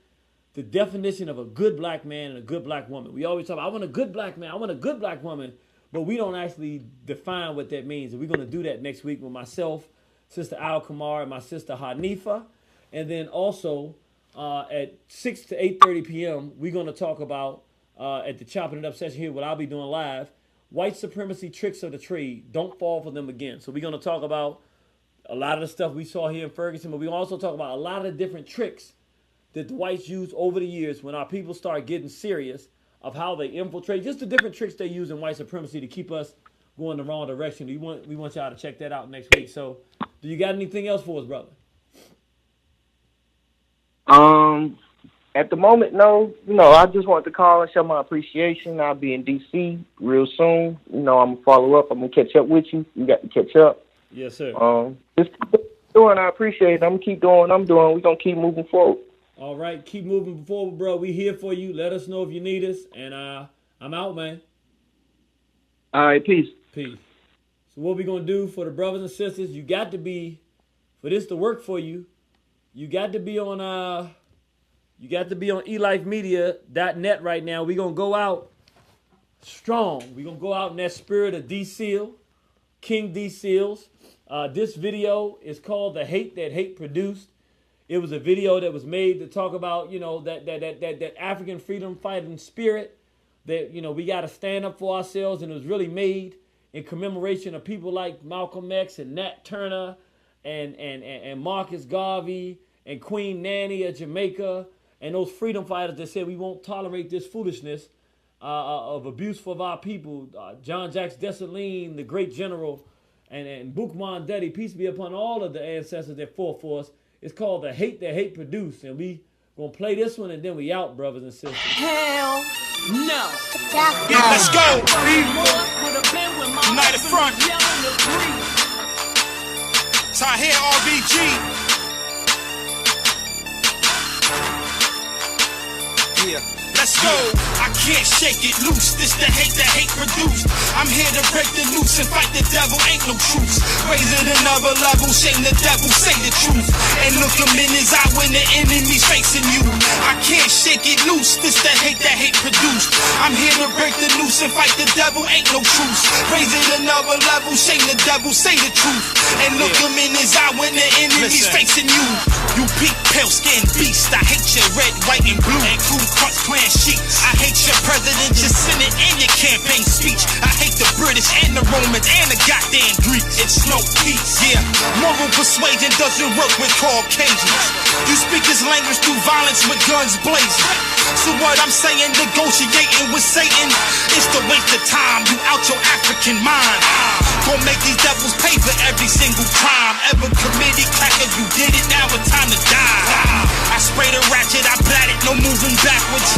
the definition of a good black man and a good black woman. We always talk about, I want a good black man, I want a good black woman, but we don't actually define what that means. And we're going to do that next week with myself, Sister Al Kamar, and my sister Hanifa. And then also at 6 to 8:30 p.m., we're going to talk about, at the Chopping It Up session here, what I'll be doing live, white supremacy tricks of the trade. Don't fall for them again. So we're going to talk about a lot of the stuff we saw here in Ferguson, but we also talk about a lot of the different tricks that the whites use over the years when our people start getting serious of how they infiltrate, just the different tricks they use in white supremacy to keep us going the wrong direction. We want y'all to check that out next week. So do you got anything else for us, brother? At the moment, no. You know, I just wanted to call and show my appreciation. I'll be in D.C. real soon. You know, I'm going to follow up. I'm going to catch up with you. You got to catch up. Yes, sir. Just keep doing. I appreciate it. I'm going to keep doing what I'm doing. We're going to keep moving forward. All right, keep moving forward, bro. We here for you. Let us know if you need us, and I'm out, man. All right, peace. Peace. So what we gonna do for the brothers and sisters? You got to be, for this to work for you, you got to be on elifemedia.net right now. We gonna go out strong. We gonna go out in that spirit of D Seal, King D Seals. This video is called "The Hate That Hate Produced." It was a video that was made to talk about, you know, that African freedom fighting spirit, that, you know, we got to stand up for ourselves. And it was really made in commemoration of people like Malcolm X and Nat Turner and Marcus Garvey and Queen Nanny of Jamaica, and those freedom fighters that said we won't tolerate this foolishness of abuse of our people. John Jacques Dessalines, the great general, and Boukman Dede, peace be upon all of the ancestors that fought for us. It's called The Hate That Hate Produced, and we gonna play this one and then we out, brothers and sisters. Hell no. Yeah, let's go. United Front. Tahir RBG. Yeah. Let's go. I can't shake it loose. This the hate that hate produced. I'm here to break the noose and fight the devil. Ain't no truce. Raise it another level. Shame the devil. Say the truth. And look him in his eye when the enemy's facing you. I can't shake it loose. This the hate that hate produced. I'm here to break the noose and fight the devil. Ain't no truce. Raise it another level. Shame the devil. Say the truth. And look him in his eye when the enemy's facing you. You peak pale skin beast. I hate your red, white, and blue. And Ku Klux Klan sheets. I hate your president, your senate, and your campaign speech. I hate the British and the Romans and the goddamn Greeks. It's no peace, yeah. Moral persuasion doesn't work with Caucasians. You speak this language through violence with guns blazing. So what I'm saying, negotiating with Satan, it's the waste of time. You out your African mind. Gonna make these devils pay for every single crime ever committed. Cracker, you did it, now it's time to die. I spray the ratchet, I blat it, no moving backwards.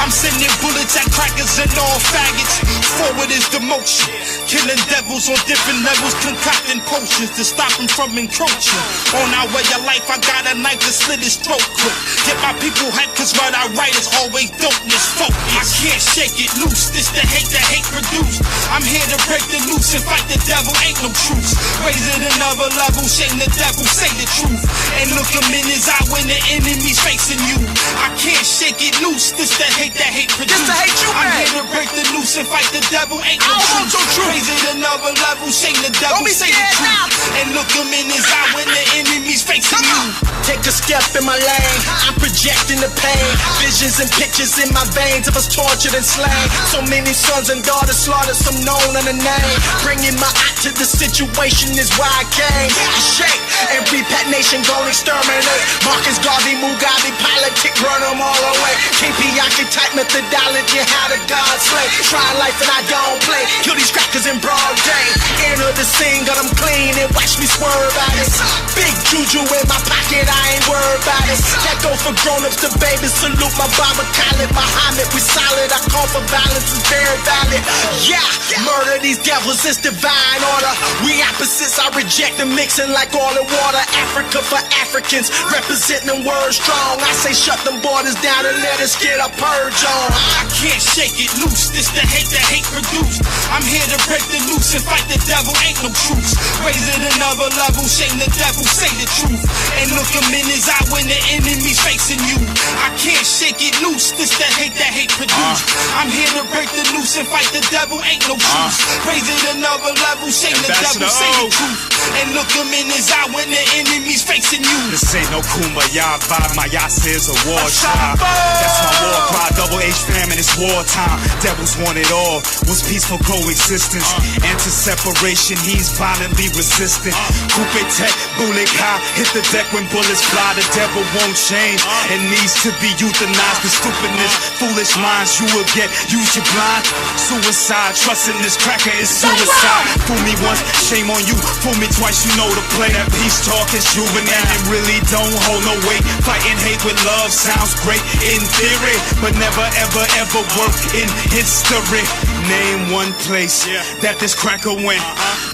I'm sending bullets at crackers and all faggots. Forward is the motion. Killing devils on different levels, concocting potions to stop them from encroaching on our way of life. I got a knife to slit his throat quick. Get my people hyped, cause what I write is always dopeness, focus. I can't shake it loose. This the hate that hate produced. I'm here to break the noose and fight the devil. Ain't no truce. Raise it another level. Shame the devil. Say the truth. And look him in his eye when the enemy's facing you. I can't shake it loose. This the hate that hate produced. This the hate you, man. I'm here to break the noose and fight the devil. Ain't no truce. Raise it another level. Shame the devil. Say the truth. And look him in his eye when the enemy's facing you. Take a step in my lane. I'm projecting the pain. Visions and pictures in my veins of us tortured and slain. So many sons and daughters slaughtered, some known on the name. Bringing my eye to the situation is why I came to shake every pet nation, gon' exterminate. Marcus Garvey, Mugabe, politic, run them all away. KPI type methodology, how the gods slay. Try life and I don't play. Kill these crackers in broad day. Enter the scene, got them clean and watch me swerve at it. Big juju in my pocket, I ain't worried about it. That go for grown-ups to babies. Salute my Baba Khalid, Muhammad, we solid. I call for violence, is very valid. Yeah, murder these devils, it's divine order. We opposites, I reject them mixing like oil and water. Africa for Africans, representing them words strong. I say shut them borders down and let us get our purge on. I can't shake it loose. This the hate that hate produced. I'm here to break the noose and fight the devil. Ain't no truce. Raise it another level. Shame the devil. Say the truth. And look him in his eye when the enemy's facing you. I can't shake it loose. This the hate that hate produced. I'm here to break the noose and fight the devil. Ain't no truce. Raise it another level. Shame the devil. Say the truth. And look him in his eye when the enemy's facing you. This ain't no Kumbaya vibe. My Yasa is a war tribe. That's my war cry. Double H famine, it's wartime. Devils want it all. Was peaceful coexistence. Anti-separation, he's violently resistant. Coupe tech, bullet high. Hit the deck when bullets fly. The devil won't change. It needs to be euthanized. The stupidness, foolish minds you will get. Use your blind. Suicide, trusting this cracker is suicide. Fool me once, shame on you. Fool me twice, you know the play. That peace talk is juvenile. It really don't hold no weight. Fighting hate with love sounds great in theory, but never ever ever work in history. Name one place that this cracker went.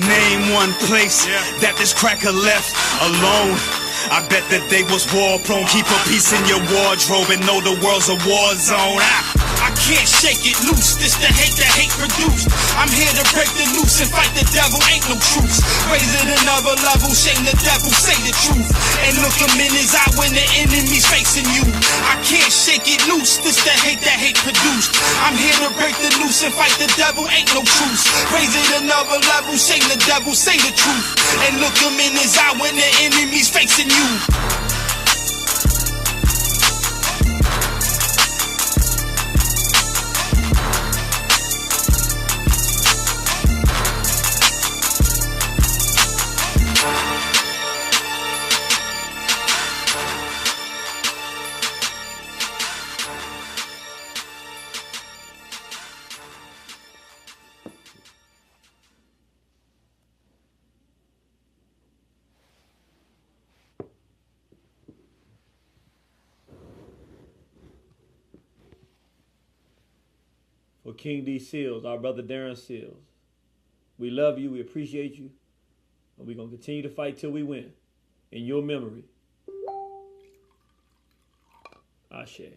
Name one place that this cracker left alone. I bet that they was war prone. Keep a piece in your wardrobe and know the world's a war zone. I can't shake it loose. This the hate that hate produced. I'm here to break the noose and fight the devil. Ain't no truce. Raise it another level. Shame the devil. Say the truth. And look him in his eye when the enemy's facing you. I can't shake it loose. This the hate that hate produced. I'm here to break the noose and fight the devil. Ain't no truce. Raise it another level. Shame the devil. Say the truth. And look him in his eye when the enemy's facing you. for King D. Seals, our brother Darren Seals. We love you. We appreciate you. And we're going to continue to fight till we win. In your memory. Ashe.